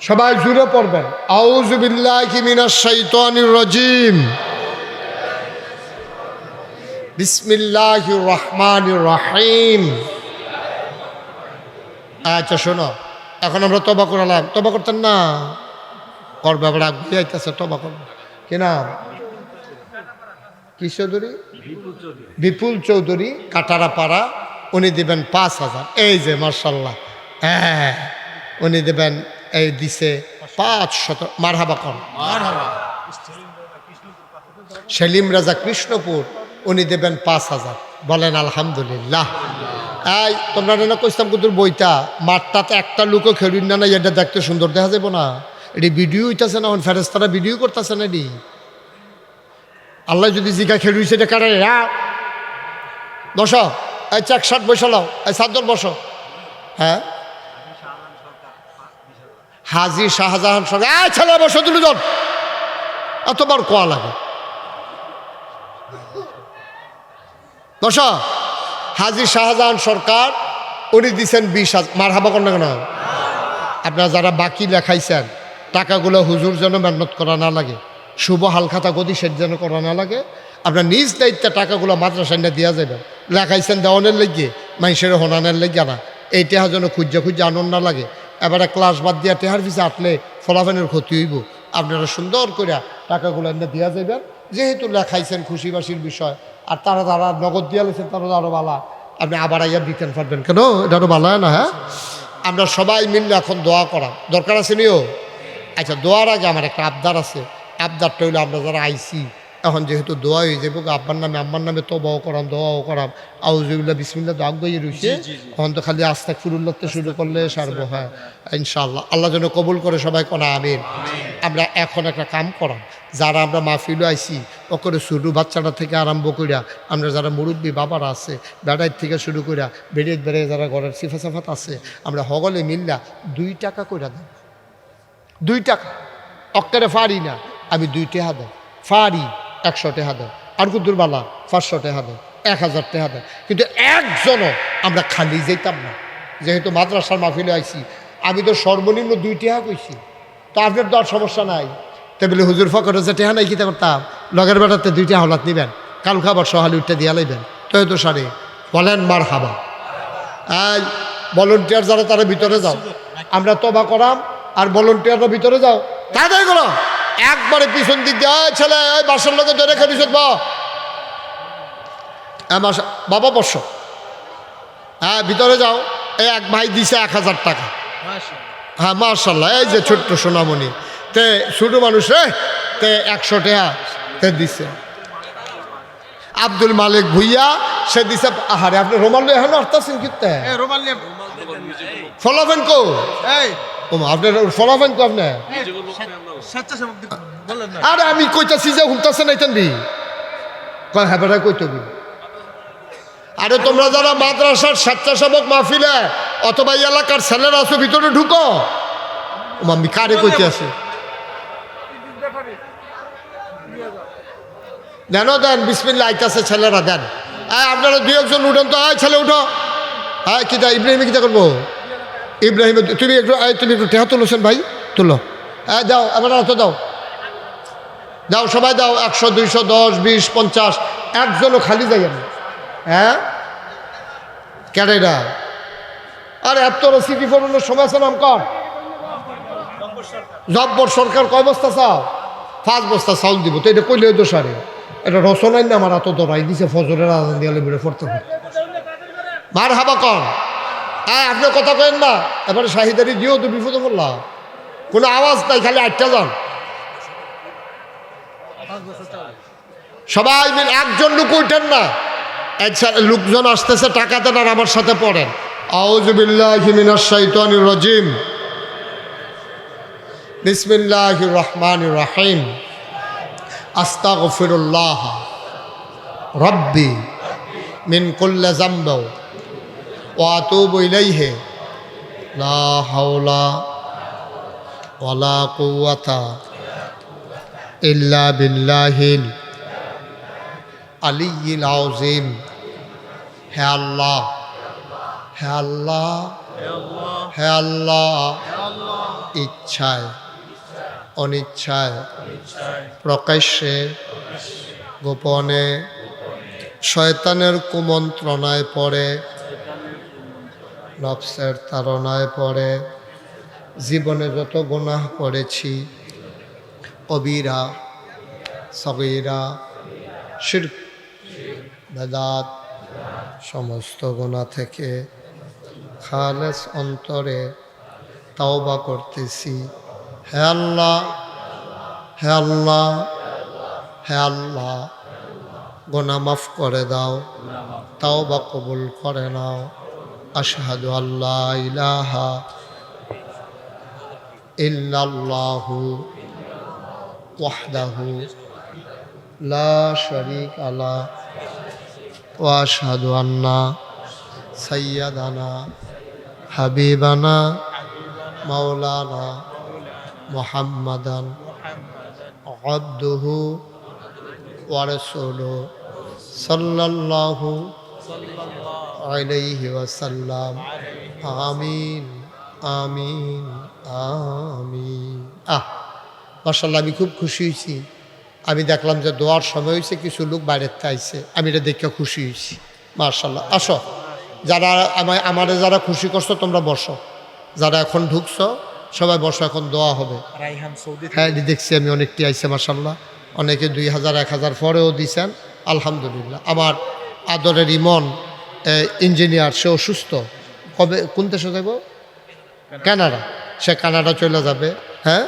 সবাই জুড়ে পড়বেন, আউযু বিল্লাহি মিনাশ শাইতানির রাজিম, বিসমিল্লাহির রহমানির রহিম। আচ্ছা শোনো, এখন আমরা তবা করালাম, তবা করতেন না, করবে আবার আগে আইতেছে, তবা করবো। কি নাম? কি চৌধুরী? বিপুল চৌধুরী, কাটারাপাড়া। উনি দেবেন 5,000। এই যে মার্শাল্লাহ, হ্যাঁ উনি দেবেন, এই দিছে 500। মারহাবা কর। সেলিম রাজা কৃষ্ণপুর, উনি দেবেন 5,000। বলেন আলহামদুলিল্লাহ। এই তোমরা না কইতাম কুতুর বইটা মাঠটাতে একটা লোকও খেলুন না, এটা দেখতে সুন্দর দেখা যাবো না? এটি ভিডিও হইতেছে না, ফেরেস্তারা ভিডিও করতেছে না। এটি আল্লাহ যদি জিগা খেলুইছে এটা কাটে। বসো, এই চাক শার্ট বসালাও, এই সাদর বসো। হ্যাঁ হাজি শাহজাহান সরকার, ছেলে বসো দুজন, এতবার কোয়া লাগে। বসো। হাজি শাহজাহান সরকার, উনি দিচ্ছেন 20,000। মারহাবা কর না কেন? আপনারা যারা বাকি লেখাইছেন টাকাগুলো হুজুর যেন মেহনত করা না লাগে, শুভ হালখাতা গদি সেট যেন করা না লাগে, আপনার নিজ দায়িত্বে টাকাগুলো মাদ্রাসায় দেওয়া যাবে। লেখাইছেন দেওয়ানের লেগে, মানুষের হনানের লেগে না, এই টেহা যেন খুঁজে খুঁজে আনন্দ না লাগে। এবারে ক্লাস বাদ দিয়া টেহার পিছিয়ে আটলে ফলাফলের ক্ষতি হইব। আপনারা সুন্দর করে টাকাগুলো এনে দেওয়া যাবেন, যেহেতু লেখাইছেন খুশিবাসির বিষয়। আর তারা যারা নগদ দিয়া লেছেন তারা আরও বালা, আপনি আবার আইয়া দিতেন পারবেন কেন? এটা আরও ভালো হয় না? হ্যাঁ আমরা সবাই মিললে এখন দোয়া করা দরকার আছে নিও। আচ্ছা দোয়ার আগে আমার একটা আবদার আছে। আবদারটা হইলে আমরা যারা আইসি এখন যেহেতু দোয়া হয়ে যাবো, আব্বার নামে আম্মার নামে তবাও করাম, দোয়াও করাম, আউযুবিল্লাহ বিসমিল্লাহ দাগ বইয়ে রয়েছে। এখন তো খালি আস্তাগফিরুল্লাহতে শুরু করলে সারবো। হ্যাঁ ইনশাআল্লাহ, আল্লাহ যেন কবুল করে সবাই কোনা আমিন। আমরা এখন একটা কাম করাম, যারা আমরা মাহফিলও আইসি ওকে শুরু বাচ্চাটা থেকে আরম্ভ করিয়া, আমরা যারা মুরব্বী বাবারা আছে বেড়াই থেকে শুরু করিয়া বেড়িয়ে বেড়ে যারা ঘরের সিফা সাফাত আছে, আমরা হগলে মিল্লা 2 টাকা করে দেন। 2 টাকা অক্কারে ফারি না, আমি 2 টাকা দেন ফারি, 100 টাকা দেন। আর কুদ্দুর বালা 500 টাকা দেন, 1000 টাকা দেন। কিন্তু একজনও আমরা খালি যেতাম না, যেহেতু মাদ্রাসার মাহফিলে আইসি। আমি তো সর্বনিম্ন 2 টাকা কইছি, তো আপনার তো আর সমস্যা নাই। তো বলে হুজুর ফকরে যে টেহা নাই কিতা করতাম, লগের বেড়াতে 2 টাকা হলাত নিবেন, কাল খাবার সহালি উঠতে দিয়া লাইবেন, তো সারে। বলেন মার হাবা। এই ভলেন্টিয়ার যারা তারা ভিতরে যাও, আমরা তবা করাম। আর ভলেন্টিয়াররা ভিতরে যাও, তাড়াতাড়ি করো। একবারে পিছন দিক দিয়ে ছেলে ওই বাসার লোকে ধরে খেলিস বাবা বর্ষ। হ্যাঁ ভিতরে যাও। এই এক ভাই দিছে 1000 টাকা। হ্যাঁ মার্শাল্লাহ, এই যে ছোট্ট সোনামণি, তে ছোটো মানুষ রে, তে 100 টাকা তে দিছে। আব্দুল মালিক ভুইয়া সে দিছে। আহারে আপনি রোমাল এখন আসতেছেন কিতে ফলাফেন কো? আপনার ফলাফেন কো? আপনি আরে আমি কইতাছি যে হুমতাছে নাইতেন দি কয় হ্যাঁ বেড়া কইতে। আরে তোমরা যারা মাদ্রাসার স্বেচ্ছাসেবক মাহফিলে অথবা এলাকার ছেলেরা আছো ভিতরে ঢুকো। আমি কারে কইতে আছি? দেন দেন, বিসমিল্লাহ আইতাছে ছেলেরা দেন। আপনারা 2-1 উঠেন তো। ছেলে উঠো। হ্যাঁ কিতা ইব্রাহিমে কিতা করবো? ইব্রাহিম তুমি একটু টেহা তুলোছেন ভাই, তুলো। হ্যাঁ দাও, এবার তো দাও, দাও সবাই দাও। 100, 200, 10, 20, 50, একজনও খালি যাই আমি। হ্যাঁ কেডা আর এত সিটি ফোনের সময় আছে নাম কর জব্বর সরকার কয় বস্তা চাও 5 বস্তা চাউল দিব তো এটা কইলে দোষারে এটা রচনাই না আমার এত দরাই দিছে ফজরের আজান দিয়ে বেড়ে পড়তে মার হাবা কন হ্যাঁ আপনি কথা কেন না এবারে শাহিদারি দিও তো বিপদে পড়লা কোনো আওয়াজ নাই খালি 8টা যান সবাই মিলে একজন লোক উঠেন না লোকজন আসতেছে টাকা দেন আর আমার সাথে পড়েন আউযু বিল্লাহি মিনাশ শাইতানির রাজিম বিসমিল্লাহির রহমানির রহিম আস্তাগফিরুল্লাহ রাব্বি মিন কুল্লি যামবি ওয়া আতুবু ইলাইহি লা হাওলা ওয়ালা কুওয়াতা ইল্লা বিল্লাহিল আলিয়্যিল আযীম হে আল্লাহ হে আল্লাহ হে আল্লাহ ইচ্ছায় অনিচ্ছায় প্রকাশ্যে গোপনে শয়তানের কুমন্ত্রণায় পড়ে নফসের তাড়নায় পড়ে জীবনে যত গুনাহ করেছি কবিরা সগীরা শিরক বেদাত সমস্ত গুনাহ থেকে খালেস অন্তরে তাওবা করতেছি হে আল্লাহ হে আল্লাহ হে আল্লাহ গুনাহ মাফ করে দাও তাওবা কবুল করে নাও আশহাদু আল্লা ইলাহা ইল্লাল্লাহু ওয়াহদাহু লা শারীকা লা ওয়া আশহাদু আন্না সাইয়্যিদানা হাবিবানা মাওলানা মুহাম্মাদান আবদুহু ওয়া রাসূলুহু সাল্লাল্লাহু আলাইহি ওয়াসাল্লাম আমিন আমিন আমিন মাশাআল্লাহ আমি খুব খুশি হয়েছি আমি দেখলাম যে দোয়ার সময় হয়েছে কিছু লোক বাইরের থেকে আইছে আমি এটা দেখে খুশি হয়েছি মাশাআল্লাহ আসো যারা আমাদের যারা খুশি করছো তোমরা বসো যারা এখন ঢুকছো সবাই বসো এখন দোয়া হবে হ্যাঁ দেখছি আমি অনেকটি আইছে মাশাআল্লাহ অনেকে 2000 1000 পরেও দিছেন আলহামদুলিল্লাহ আমার আদরের ইমন ইঞ্জিনিয়ার সে অসুস্থ কবে কোন দেশে যাব কানাডা সে কানাডা চলে যাবে হ্যাঁ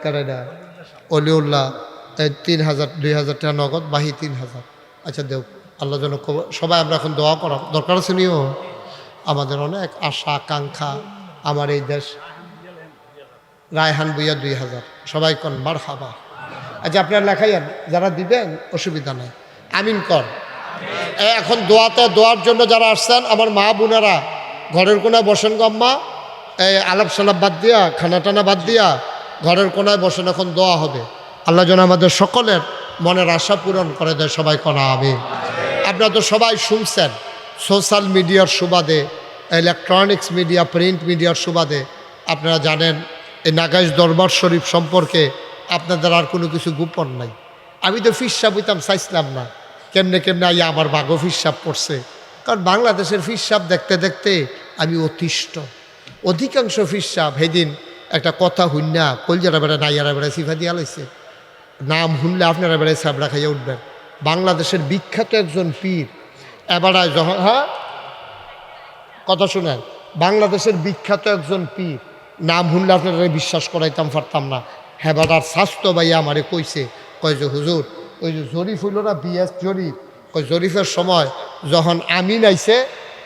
কানাডা অলিউল্লাহ 3000 2000 টাকা নগদ বাহি 3000 আচ্ছা দেও আল্লাহ যেন সবাই আমরা এখন দোয়া করা দরকার আছে নিও আমাদের অনেক আশা আকাঙ্ক্ষা আমার এই দেশ রায়হান বুইয়া 2000 সবাই কন মারহাবা আচ্ছা আপনারা লেখাইয়েন যারা দিবেন অসুবিধা নাই আমিন কর এখন দোয়ার জন্য যারা আসছেন আমার মা বোনেরা ঘরের কোনায় বসেন গম্মা এই আলাপ সালাপ বাদ দিয়া খানা টানা বাদ দিয়া ঘরের কোনায় বসেন এখন দোয়া হবে আল্লাহ যেন আমাদের সকলের মনের আশা পূরণ করে দেয় সবাই করা হবে আপনারা তো সবাই শুনছেন সোশ্যাল মিডিয়ার সুবাদে ইলেকট্রনিক্স মিডিয়া প্রিন্ট মিডিয়ার সুবাদে আপনারা জানেন এই নাগাইশ দরবার শরীফ সম্পর্কে আপনাদের আর কোনো কিছু গোপন নাই আমি তো ফিরসাব হইতাম চাইছিলাম না কেমনে কেমনে আইয়া আমার বাঘও ফিরসাব পড়ছে কারণ বাংলাদেশের ফিরসাব দেখতে দেখতে আমি অতিষ্ঠ অধিকাংশ ফিরসাব সেদিন একটা কথা হুন্না কলজারা বেড়া নাইয়ারা বেড়া সিফা দিয়া লাইছে নাম শুনলে আপনারা বেড়ায় সাবড়া খাইয়া উঠবেন বাংলাদেশের বিখ্যাত একজন পীর এবারায় যখন হ্যাঁ কথা শুনেন বাংলাদেশের বিখ্যাত একজন পীর নাম শুনলে আপনারা বিশ্বাস করাইতাম পারতাম না হেবাটার স্বাস্থ্য ভাইয়া আমারে কইছে কয় যে হুজুর ওই যে জরিফ হইল না বিএস জরিফ কয় জরিফের সময় যখন আমিন আইছে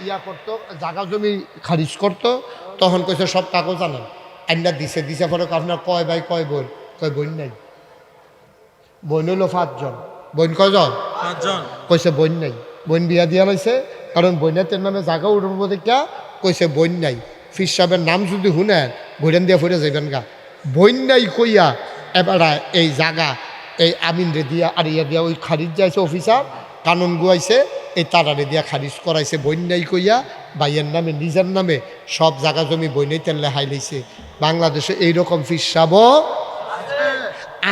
ইয়া করতো জাগা জমি খারিজ করতো তখন কইছে সব কাগজ আনেন আইনা দিছে পরে আপনার কয় ভাই কয় বোন কয় বোন নাই বোন হইল 5 জন বোন কয়জন 5 জন কইছে বোন নাই বোন বিয়া দিয়া লাইছে কারণ বইনাতের নামে জাগা উঠব দেখা কইছে বোন নাই ফির সাহেবের নাম যদি শুনেন ঘুরেন দিয়া ফুরে যাইবেন গা বোন নাই কইয়া এবার এই জাগা এই আমিন রে দিয়া আর ইয়া দিয়া ওই খারিজ যাইছে অফিসার কানুন গুয়াইছে এই তারারে দিয়া খারিজ করাইছে বোন নাই কইয়া ভাইয়ের নামে নিজের নামে সব জাগা জমি বইনেই তেল লেহাই লইছে বাংলাদেশে এইরকম ফির সাহেব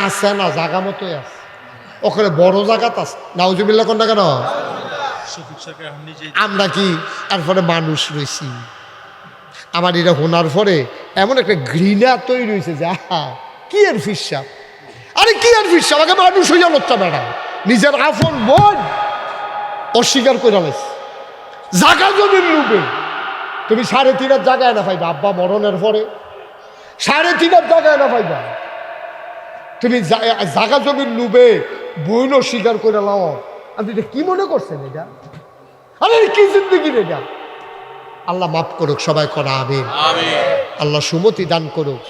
আছে না জাগা মতোই আছে ওখানে বড় জায়গাত আছে নাউজুবিল্লাহ কোনটা কেন শফিক সরকার এখন নিজেই আমরা কি তারপরে মানুষ রয়েছি। আমার এটা শোনার পরে এমন একটা ঘৃণা তৈরি হয়েছে যে আহা কি আর ফিসাব, আরে কি আর ফিসাব, আগে মানুষ হইয়া লড়তে বেড়া নিজের আপন বোন অস্বীকার করে লাইছে জাগা জমির লুবে। তুমি 3.5 জায়গায় না পাইবা, আব্বা মরণের পরে 3.5 জায়গায় না পাইবা। তুমি জাগা জমির লুবে বোন অস্বীকার করে লাও। আপনি এটা কি মনে করছেন? এটা আরে কি জিন্দগি এটা। আল্লাহ মাফ করুক, সবাই করা আমিন। আল্লাহ সুমতি দান করুক।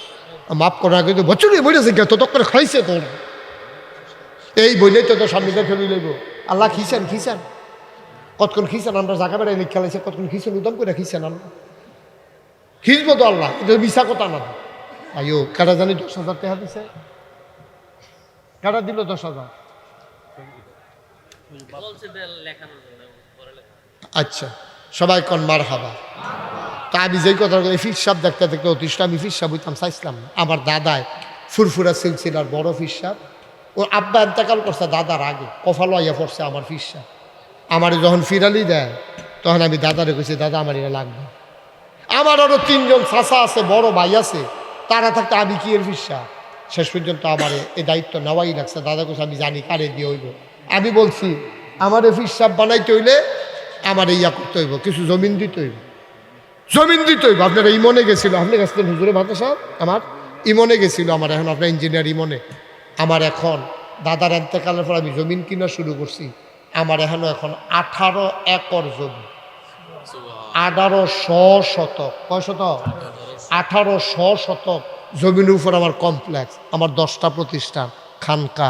মাফ করার আগে তো বছরই বলেছে কে তত করে খাইছে তোর এই বইলেই তো সামনে ফেলে লইব। আল্লাহ খিসেন কতক্ষণ খিসেন, আমরা জায়গা বেড়াই লিখা লাইছে কতক্ষণ খিসেন, উদম করে খিসেন আল্লাহ খিসবো তো আল্লাহ, এটা মিশা কথা না। আইও কারা জানি 10,000 টাকা দিছে, কারা দিল 10,000? আচ্ছা সবাই কন মার হাবা। তা আমি যেই কথা ফিরসাব দেখতে দেখতে অতিষ্ঠ, আমি ফিরসাব হইতাম চাইছিলাম। আমার দাদায় ফুরফুরা সিলসিলার বড় ফিরসাব, ও আব্বা এন্তেকাল করছে দাদার আগে, কফালো আইয়া পড়ছে আমার ফিরসাব। আমার যখন ফিরালি দেয় তখন আমি দাদারে কইছি দাদা আমার এটা লাগবে। আমার আরো 3 জন চাচা আছে, বড় ভাই আছে, তারা থাকতে আমি কি এর ফিরসাব। শেষ পর্যন্ত আমার এই দায়িত্ব নেওয়াই লাগছে। দাদা কইছে আমি জানি কারে দিয়ে হইব। আমি বলছি আমার ফিরসাব বানাইতে হইলে আমার ইয়া করতে হইব, কিছু জমিন দিতে হইব, জমিন দিতে হইব। আপনারা ইমনে গেছিল, আপনি গেছিলেন হুজুরে মাদ্রাসা, আমার ইমনে গেছিল। আমার এখন আপনার ইঞ্জিনিয়ার ইমনে। আমার এখন দাদার এন্তেকালের পর আমি জমিন কিনা শুরু করছি। আমার এখন 18 একর জমি, 1800 শতক। কয় শতক? 1800 শতক জমির উপর আমার কমপ্লেক্স, আমার 10টা প্রতিষ্ঠান, খানকা,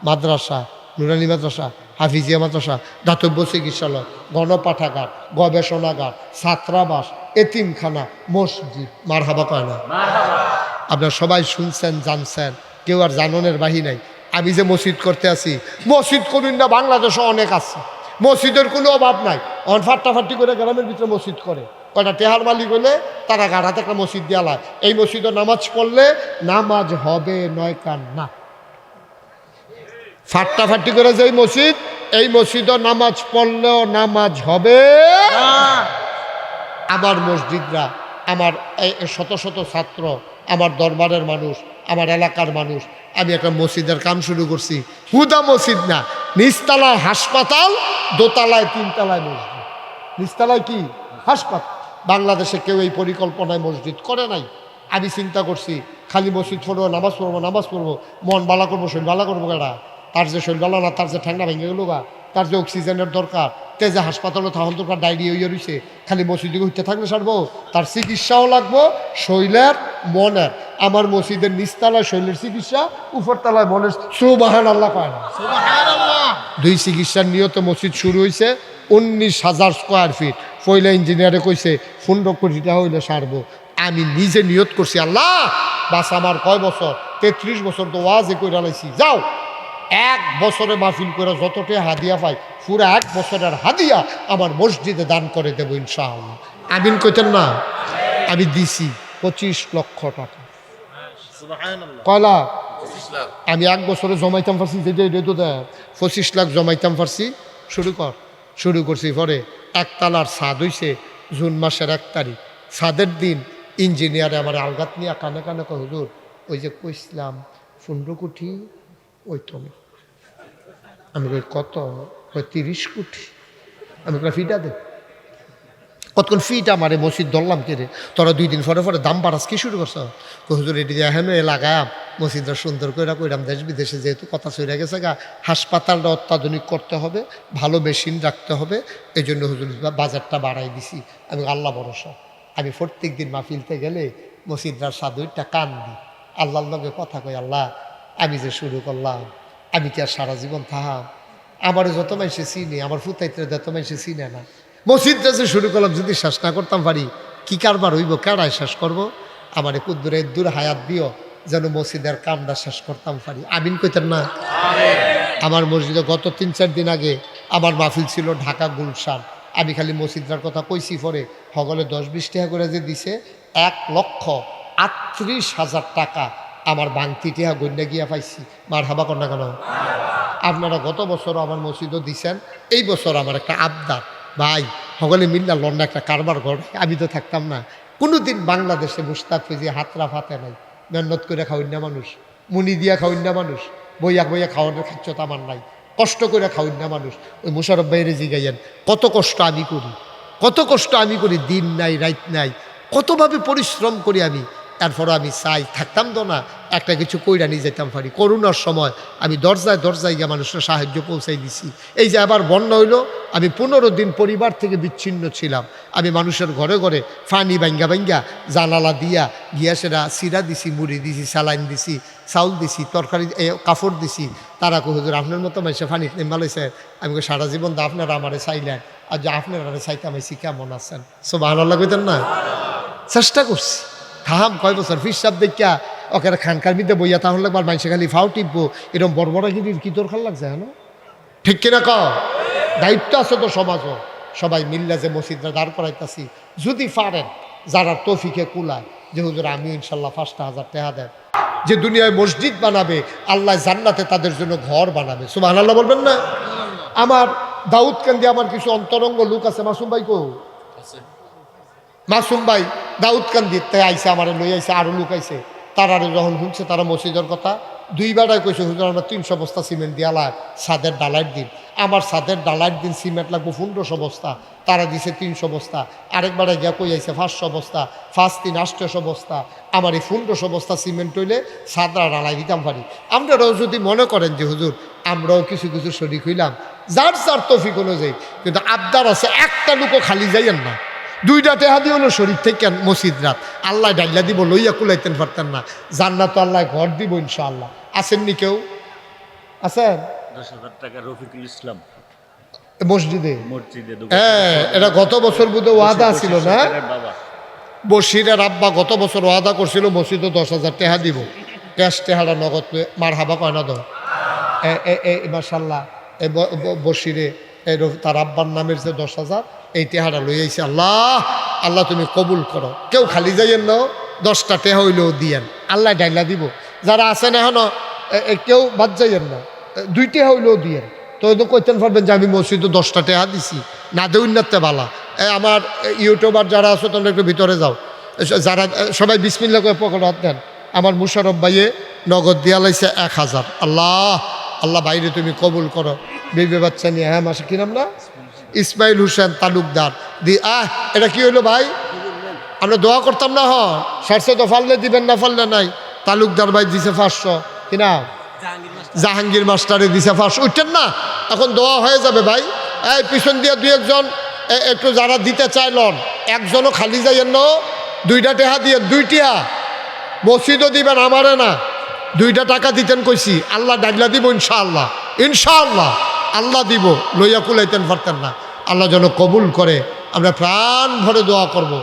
মাদ্রাসা, নুরানি মাদ্রাসা, হাফিজিয়া মাদ্রাসা, দাতব্য চিকিৎসালয়, গণপাঠাগার, গবেষণাগার, ছাত্রাবাস, এতিমখানা, মসজিদ। মার হাবা কয় না? আপনারা সবাই শুনছেন, জানছেন, কেউ আর জাননের বাহি নাই। আমি যে মসজিদ করতে আছি, মসজিদ করুন না, বাংলাদেশে অনেক আছে, মসজিদের কোনো অভাব নাই। অন ফাট্টাফাট্টি করে গ্রামের ভিতরে মসজিদ করে, কয়টা টেহার মালিক হইলে তারা গাড়াতে একটা মসজিদ দেওয়া হয়। এই মসজিদে নামাজ পড়লে নামাজ হবে, নয় কান না। ফাট্টাফাট্টি করে যে মসজিদ, এই মসজিদে নামাজ পড়লেও নামাজ হবে। আমার মসজিদরা, আমার শত শত ছাত্র, আমার দরবারের মানুষ, আমার এলাকার মানুষ, আমি একটা মসজিদের কাম শুরু করছি। হুদা মসজিদ না, নিচতলায় হাসপাতাল, দোতলায় 3 তলায় মসজিদ। নিচতলায় কি? হাসপাতাল। বাংলাদেশে কেউ এই পরিকল্পনায় মসজিদ করে নাই। আমি চিন্তা করছি খালি মসজিদ পড়বো, নামাজ পড়বো, মন বালা করবো, শরীর বালা করবো। কেডা? তার যে শরীর বালা না, তার যে ঠ্যাংরা ভেঙে গেল গা, তার যে অক্সিজেনের দরকার, তে যে হাসপাতালে তখন দরকার, ডায়রিয়া হইয়া রয়েছে, খালি মসজিদে হইতে থাকলে সারবো? তার চিকিৎসাও লাগবো, শরীরের মনের। আমার মসজিদের নিচতলায় শরীরের চিকিৎসা, উপরতলায় মনের। সুবহানাল্লাহ পায় না? 2 চিকিৎসার নিয়ত মসজিদ শুরু হয়েছে। 19,000 স্কোয়ার ফিট। পয়লা ইঞ্জিনিয়ারে কইছে 15 কোটি টাকা হইলে সারবো। আমি নিজে নিয়ত করছি, আল্লাহ বাস আমার কয় বছর, 33 বছর তো ওয়াজে কইরা লাইছি, যাও 1 বছরে মাহফিল করে যতটা হাদিয়া পাই, পুরো 1 বছরের হাদিয়া আমার মসজিদে দান করে দেবো ইনশাআল্লাহ। আমিন কইতেন না? আমি দিছি 25 লক্ষ টাকা। কয়লা? আমি 1 বছরে জমাইতাম পারছি, যেটা এটা তো দেয় 25 লাখ জমাইতাম পারছি। শুরু করছি। পরে 1 তালার ছাদ হইছে জুন মাসের 1 তারিখ। ছাদের দিন ইঞ্জিনিয়ারে আমার আলগাত নিয়ে কানে কানে কয়, হুজুর ওই যে কইছিলাম 15 কোটি, ওই তো না। আমি কই কত? কই 30 কোটি। আমি কই ফিটা দে। কতক্ষণ ফিট আমারে মসজিদ ধরলাম কেড়ে, তোরা 2 দিন পরে দাম বাড়াস কি শুরু করছ? হুজুর এটি এখন লাগাম মসজিদটা সুন্দর করে কইরাম, দেশ বিদেশে যেহেতু কথা চলে গেছে গা, হাসপাতালটা অত্যাধুনিক করতে হবে, ভালো মেশিন রাখতে হবে, এই জন্য হুজুর বাজারটা বাড়াই দিছি। আমি আল্লাহ ভরসা। আমি প্রত্যেক দিন মাহফিলতে গেলে মসজিদটার সাধুটা কান দিই, আল্লাহর লগে কথা কই, আল্লাহ আমি যে শুরু করলাম, আমি কি আর সারা জীবন থাহাম? আমার যত মানুষে চিনি, আমার ফুতাইতে যত মানুষে চিনে না। মসজিদটা যে শুরু করলাম, যদি শেষ না করতাম পারি, কি কারবার হইব? কেডায় শেষ করবো? আমার দূর হায়াত দিও, যেন মসজিদের কামটা শেষ করতাম পারি। আমিন কইতেন না? আমার মসজিদে গত 3-4 দিন আগে আমার মাহফিল ছিল ঢাকা গুলশান। আমি খালি মসজিদটার কথা কইছি, পরে হগলে 10-20 টাকা করে যে দিছে, 1,38,000 টাকা আমার বাংতি টিহা গন্যা গিয়া পাইছি। মার হাবা কর না কেন? আপনারা গত বছর আমার মসজিদও দিছেন, এই বছর আমার একটা আবদার, ভাই সকলে মিল্লা লন্ডা একটা কারবার করে, আমি তো থাকতাম না। কোনোদিন বাংলাদেশে মুস্তাক ফিজি হাতরা ফাতে নাই, মেহনত করে খাওয়াই না মানুষ, মুনি দিয়া খাওয়াই না মানুষ, বইয়া বইয়া খাওয়ানোর খাচ্ছত আমার নাই, কষ্ট করে খাওয়াই না মানুষ। ওই মুশারফ ভাইরে জিগাইয়েন কত কষ্ট আমি করি, কত কষ্ট আমি করি, দিন নাই রাত নাই, কতভাবে পরিশ্রম করি আমি। এরপরও আমি চাই থাকতাম তো না, একটা কিছু কইরা নিয়ে যেতাম পারি। করোনার সময় আমি দরজায় দরজায় গিয়ে মানুষের সাহায্য পৌঁছাই দিছি। এই যে আবার বন্যা হইলো, আমি 15 দিন পরিবার থেকে বিচ্ছিন্ন ছিলাম। আমি মানুষের ঘরে ঘরে ফানি ভাঙ্গা ভাঙ্গা জানালা দিয়া গিয়া সেটা সিরা দিছি, মুড়ি দিছি, স্যালাইন দিছি, চাউল দিছি, তরকারি কাপড় দিছি। তারা কো হুজুর আপনার মতো মানুষে ফানি নেমালাইছে। আমি সারা জীবন তো আপনারা আমারে চাইলেন, আর যে আপনারা চাইতাম আইসি কেমন আছেন? সুবহানাল্লাহ কইতেন না? চেষ্টা করছি থাম কয় বছর ফিরসাব দেখিয়া ওকে খানকার মিদে বইয়া তাহলে একবার মানুষে খালি ফাও টিপবো, এরকম বড় বড় গিরির কি দরকার লাগছে হ্যাঁ? ঠিক কিনা ক? দায়িত্ব আছে তো সমাজও। সবাই মিল্লা যে মসজিদরা দাঁড় করাইতেছি, যদি পারেন যারা তৌফিকে কুলায় যে হুজুর আমি ইনশাল্লাহ 5,000 টাকা দেন, যে দুনিয়ায় মসজিদ বানাবে আল্লাহ জান্নাতে তাদের জন্য ঘর বানাবে। সুবহানাল্লাহ বলবেন না? আমার দাউদকান্দি আমার কিছু অন্তরঙ্গ লোক আছে। মাসুম ভাই কো? মাসুম ভাই দাউদকান্দিতে আইসে, আমার লই আইসে, আরও লোক আইসে। তারা যখন শুনছে তারা মসজিদের কথা, 2 বেড়ায় কইছে হুজুর আমরা 300 বস্তা সিমেন্ট দিয়া লাগ ছাদের ডালাইট দিন। আমার ছাদের ডালাইট দিন সিমেন্ট লাগবো 1500 বস্তা, তারা দিছে 300 বস্তা। আরেক বেড়ায় গিয়া কই আইসে 500 বস্তা, 5 3 800 বস্তা। আমার এই 1500 বস্তা সিমেন্ট হইলে ছাদরা ডালাই দিতাম পারি। আপনারাও যদি মনে করেন যে হুজুর আমরাও কিছু কিছু শরিক হইলাম, যার যার তৌফিক অনুযায়ী, কিন্তু আবদার আছে একটা লোকও খালি যাইয়েন না। 2টা টেহা দিয়ে হলো শরীর থেকে মসজিদ রাত আল্লাহ ডাইলা দিব, লইয়া কুলাইতেন পারতেন না। জান্নাত আল্লাহ ঘর দিব ইনশাআল্লাহ। আসেননি কেউ? আছেন? 10,000 টাকা রফিকুল ইসলাম মসজিদে। মসজিদে হ্যাঁ, এটা গত বছর বোধহয় ওয়াদা ছিল না? বাবা বশিরের আব্বা গত বছর ওয়াদা করছিল মসজিদে 10,000 টাকা দিব, ক্যাশ টেহারা নগদ মার হাবা কয় না। দাও মাশাল্লাহ, এই বশিরে তার আব্বার নামের যে 10,000 এই টেহারা লই আইছে। আল্লাহ আল্লাহ তুমি কবুল করো। কেউ খালি যাইয়েন না, 10টা টেহা হইলেও দিয়েন, আল্লাহ ডাইলা দিব। যারা আছেন এখনো কেউ বাদ যাইয়েন না, 2 টেহা হইলেও দিয়েন। তো কইতেন পারবেন যে আমি মসজিদে 10টা টেহা দিছি, না দেউন নাতে বালা। আমার ইউটিউবার যারা আছে তোমরা একটু ভিতরে যাও, যারা সবাই বিসমিল্লাহ করে পকেট হাত দেন। আমার মুশারফ ভাইয়ে নগদ দিয়া লাইছে 1000। আল্লাহ আল্লাহ বাইরে তুমি কবুল করো। বেবি বাচ্চা নিয়ে, হ্যাঁ মাসে কি নাম না? ইসমাইল হোসেন তালুকদার দি। এটা কি হইলো ভাই? আমরা দোয়া করতাম না? সারশো তো ফাললে দিবেন, না ফাললে নাই। তালুকদার ভাই দিছে 500। কিনা জাহাঙ্গীর মাস্টারে দিছে 500। উঠছেন না? এখন দোয়া হয়ে যাবে ভাই। এই পিছন দিয়ে 2-1 একটু যারা দিতে চাইলন, একজনও খালি যাইয়েন না। 2টা টেহা দিয়ে 2 টিহা মসজিদও দিবেন, আমারে না। 2টা টাকা দিতেন কইছি, আল্লাহ ডাইলা দিব ইনশাআল্লাহ। ইনশাআল্লাহ আল্লাহ দিব, লইয়া কুলাইতেন পারতেন না। আল্লাহ যেন কবুল করে। আমরা প্রাণ ভরে দোয়া করব।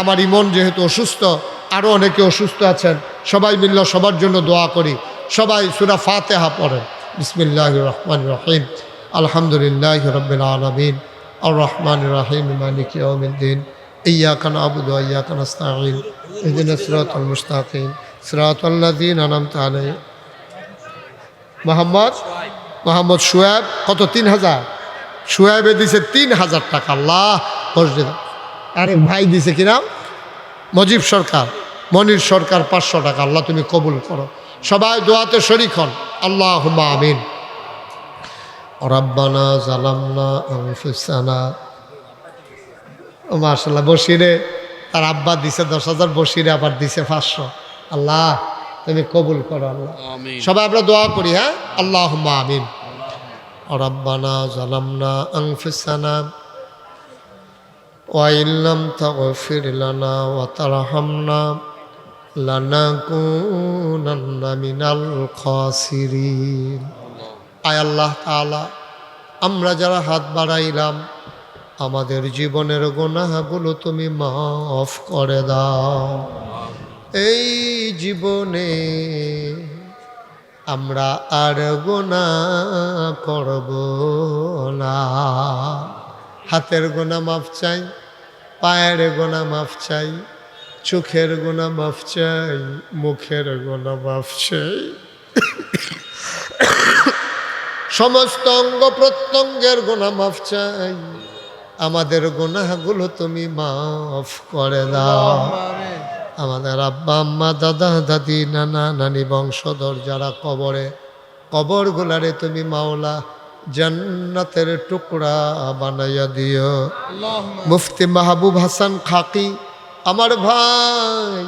আমার ইমন যেহেতু অসুস্থ, আরও অনেকে অসুস্থ আছেন, সবাই মিল্লা সবার জন্য দোয়া করি। সবাই সূরা ফাতিহা পড়েন। বিসমিল্লাহির রহমানির রহিম। আলহামদুলিল্লাহি রাব্বিল আলামিন আর রহমানির রহিম মালিকি ইয়াউমিদ্দিন ইয়্যাকা না'বুদু ওয়া ইয়্যাকা নাস্তাঈন ইহদিনাস সিরাতাল মুস্তাকিম সিরাতাল লাযীনা আন'আমতা আলাইহিম। মোহাম্মদ সোয়েব কত? 3,000। সোয়েবে দিছে 3,000 টাকা। আল্লাহ মসজিদ। আরে ভাই দিছে কি নাম? মজিব সরকার, মনির সরকার 500 টাকা। আল্লাহ তুমি কবুল করো। সবাই দোয়াতে শরীক হন। আল্লাহুম্মা আমিন। রাব্বানা জালামনা আনফুসানা। মাশাআল্লাহ, বশিরে তার আব্বা দিছে 10,000, বশিরে আবার দিছে 500। আল্লাহ তুমি কবুল করো। আল্লাহ সবাই আমরা দোয়া করি। হ্যাঁ, আল্লাহুম্মা আমিন। রাব্বানা জালামনা আনফুসানা ওয়া ইল্লাম তাগফির লানা ওয়া তারহামনা লানাকুনান্না মিনাল খাসিরিন। আয় আল্লাহ তাআলা, আমরা যারা হাত বাড়াইলাম আমাদের জীবনের গুনাহগুলো তুমি মাফ করে দাও। এই জীবনে আমরা আর গুনাহ করব না। হাতের গুনাহ মাফ চাই, পায়ের গুনাহ মাফ চাই, চোখের গুনাহ মাফ চাই, মুখের গুনাহ মাফ চাই, সমস্ত অঙ্গ প্রত্যঙ্গের গুনাহ মাফ চাই, আমাদের গুনাহগুলো তুমি মাফ করে দাও। আমাদের আব্বা আম্মা দাদা দাদি নানা নানি বংশধর যারা কবরে, কবরগুলারে তুমি মাওলা জান্নাতের টুকরা বানাইয়া দিও। মুফতি মাহবুব হাসান খাকি আমার ভাই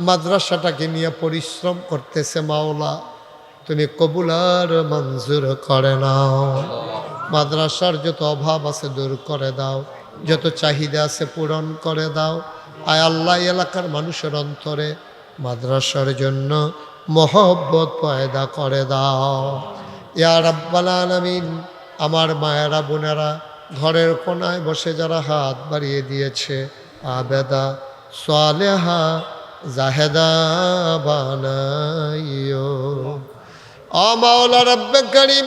মাদ্রাসাটাকে নিয়ে পরিশ্রম করতেছে, মাওলা তুমি কবুল আর মঞ্জুর করে নাও। মাদ্রাসার যত অভাব আছে দূর করে দাও, যত চাহিদা আছে পূরণ করে দাও। আয় আল্লাহ, এলাকার মানুষের অন্তরে মাদ্রাসার জন্য মহব্বত পয়দা করে দাও ইয়া রাব্বাল আলামিন। আমার মায়েরা বোনেরা ঘরের কোনায় বসে যারা হাত বাড়িয়ে দিয়েছে, আবেদা সালেহা জাহেদা বানাইও। ও মাওলা রব্বে করিম,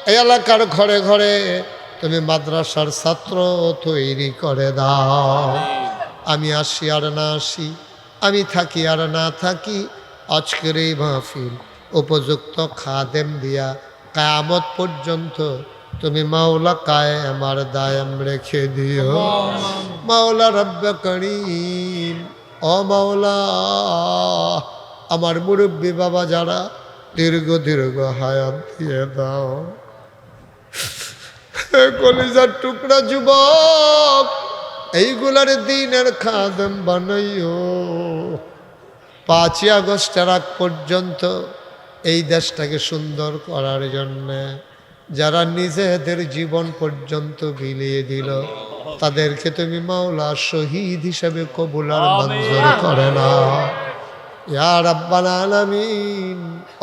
এই এলাকার ঘরে ঘরে তুমি মাদ্রাসার ছাত্র তৈরি করে দাও। আমি আসি আর না আসি, আমি থাকি আর না থাকি, আজকের এই মাহফিল উপযুক্ত খাদেম দিয়া কিয়ামত পর্যন্ত তুমি মাওলা কায়েম আর দায়েম রেখে দিও। মাওলা রব্বে করিম, ও মাওলা আমার মুরব্বী বাবা যারা দীর্ঘ দীর্ঘ হায়াত দিয়ে দাও। কলিজার টুকরা যুবক এইগুলার দিনের খাদেম বানাইও। 5ই আগস্টের আগ পর্যন্ত এই দেশটাকে সুন্দর করার জন্যে যারা নিজেদের জীবন পর্যন্ত বিলিয়ে দিল, তাদেরকে তুমি মাওলা শহীদ হিসেবে কবুল আর মঞ্জুর করে না ইয়া রাব্বাল আলামিন।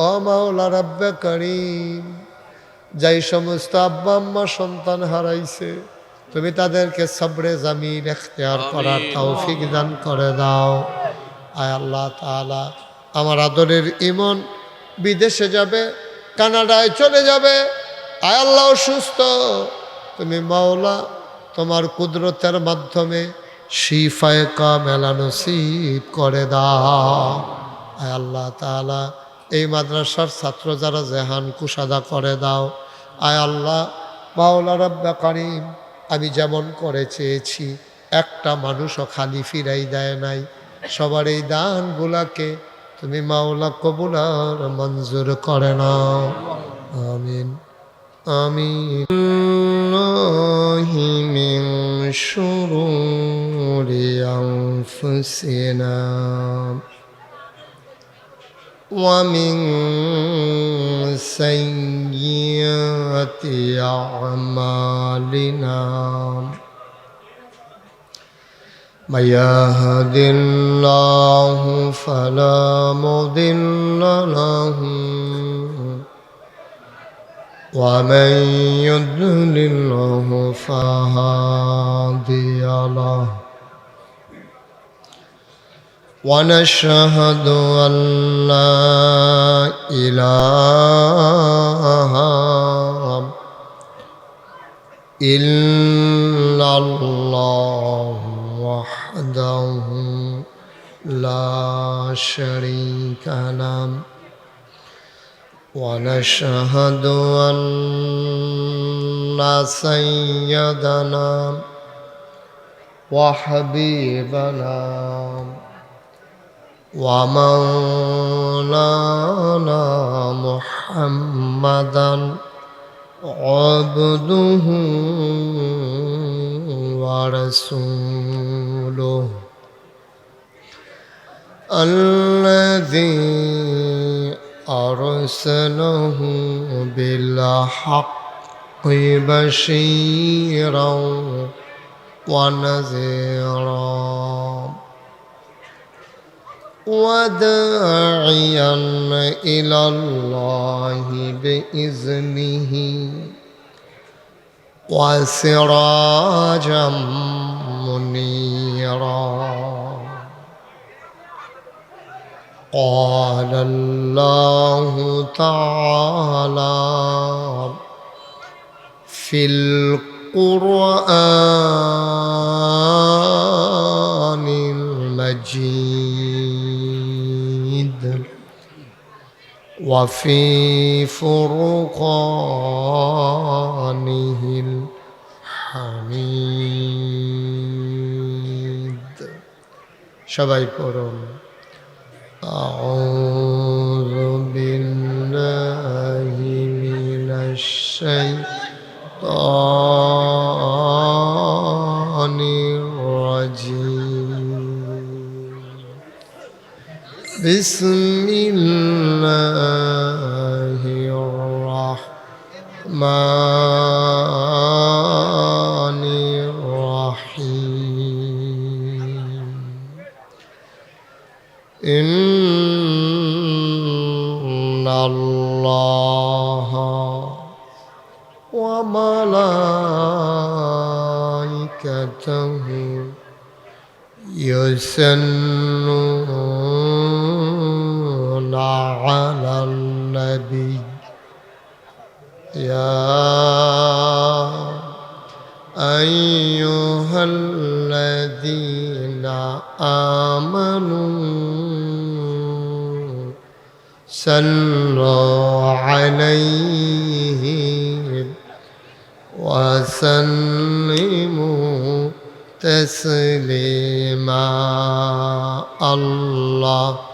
ও মাওলা রব্বে করিম, যাই সমস্ত আব্বা আম্মা সন্তান হারাইছে, তুমি তাদেরকে সবরে জামিন এখতিয়ার করার তৌফিক দান করে দাও। আয় আল্লাহ তাআলা, আমার আদরের ইমন বিদেশে যাবে, কানাডায় চলে যাবে। আয় আল্লাহ অসুস্থ, তুমি মাওলা তোমার কুদরতের মাধ্যমে শিফায়ে কামেলা নসিব করে দাও। আয় আল্লাহ তাআলা, এই মাদ্রাসার ছাত্র যারা জেহান কুশাদা করে দাও। আয় আল্লাহ মাওলা রব্বে করিম, আমি যেমন করে চেয়েছি একটা মানুষও খালি ফিরাই দেয় নাই। সবার এই দানগুলাকে তুমি মাওলা কবুল আর মঞ্জুর করে নাও। আমিন আমিন। মিন শুরুরি আনফুসিনা ومن سيئات أعمالنا من يهد الله فلا مضل له ومن يضلله فهادي له ونشهد أن لا إله إلا الله وحده لا شريك له ونشهد أن سيدنا وحبيبنا ومولانا محمدا عبده ورسوله الذي أرسله بالحق بشيرا ونذيرا وداعيا إلى الله بإذنه وسراجا منيرا. قال الله تعالى في القرآن المجيد وفي فرقانه الحميد সবাই পড়ুন أعوذ بالله من الشيطان الرجيم بسم الله الرحمن الرحيم إن الله وملائكته يصلون على النبي يا أيها الذين آمنوا صلوا عليه وسلموا تسليما اللهم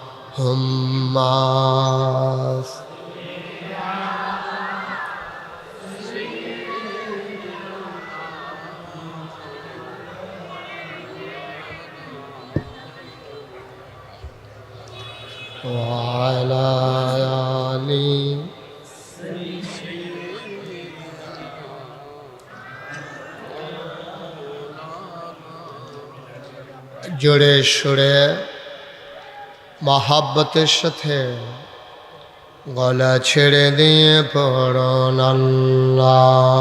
وعلى آله জোরে সুরে মহাব্বতের সাথে গলা ছেড়ে দিয়ে পড়ুন আল্লাহুম্মা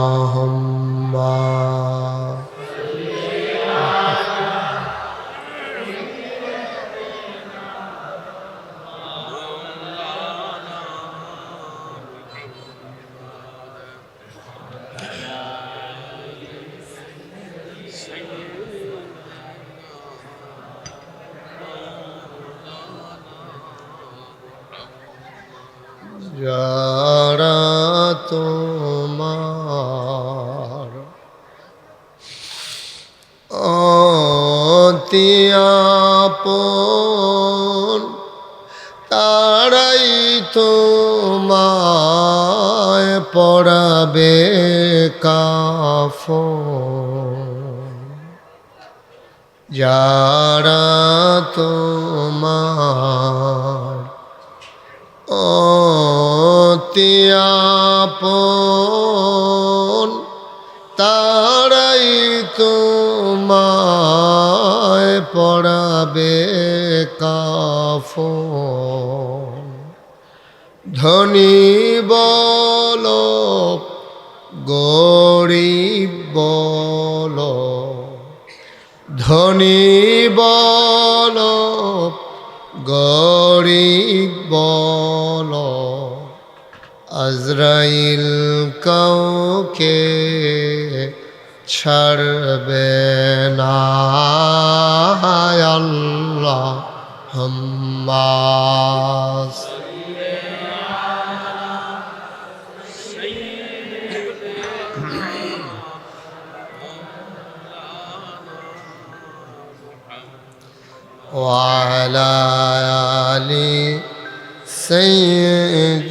যারা তোমার অতি আপন তারাই তোমায় পরাবে কাফন যারা তোমার অতি আপন তারাই তোমায় পরাবে কাফন ধনী বলো গরিব বলো ধনী বলো গরিব বলো আজরাইল কাউকে ছাড়বে না আল্লাহ হাম্মাস وعلى آل سيدنا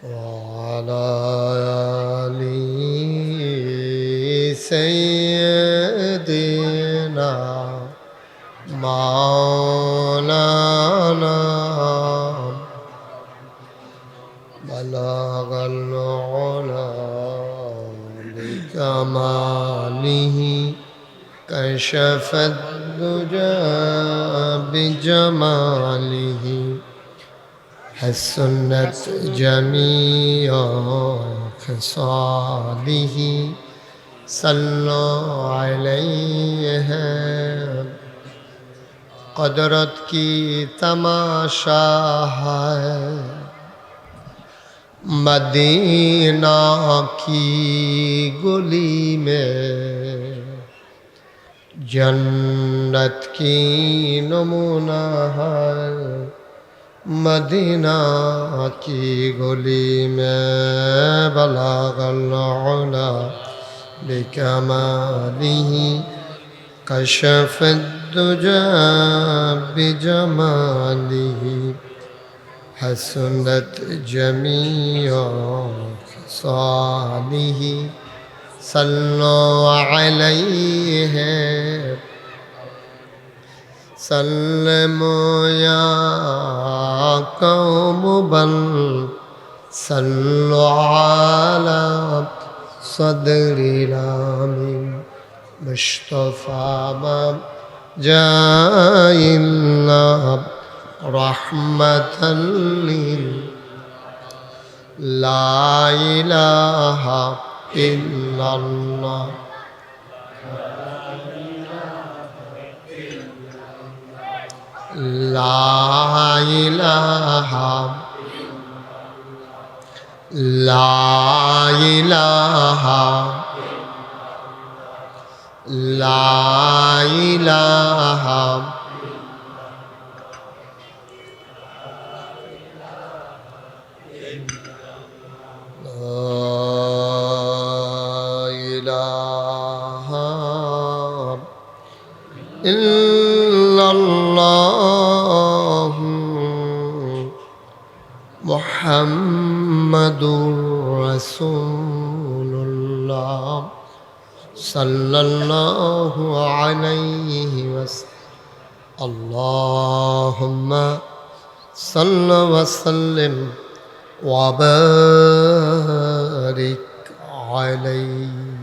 وعلى آل سيدنا مولانا بلغ العلا بكماله كشف الدجى بجماله حسنت جميع خصاله صلوا عليه قدرت کی تماشا ہے مدینہ کی گلی میں जन्नत की नमूना है मदीना की गली में बलागल उला बिकमालिही कशफ الدجى بجماله حسنت جميع خصاله صلوا عليه سلموا يا قوم بل صلوا على صدر الامين مصطفى ما جاء الله رحمة لا إله إلا الله لا إله لا إله لا إله إله إلا الله محمد رسول الله صلى الله عليه وسلم اللهم صل وسلم وبارك عليه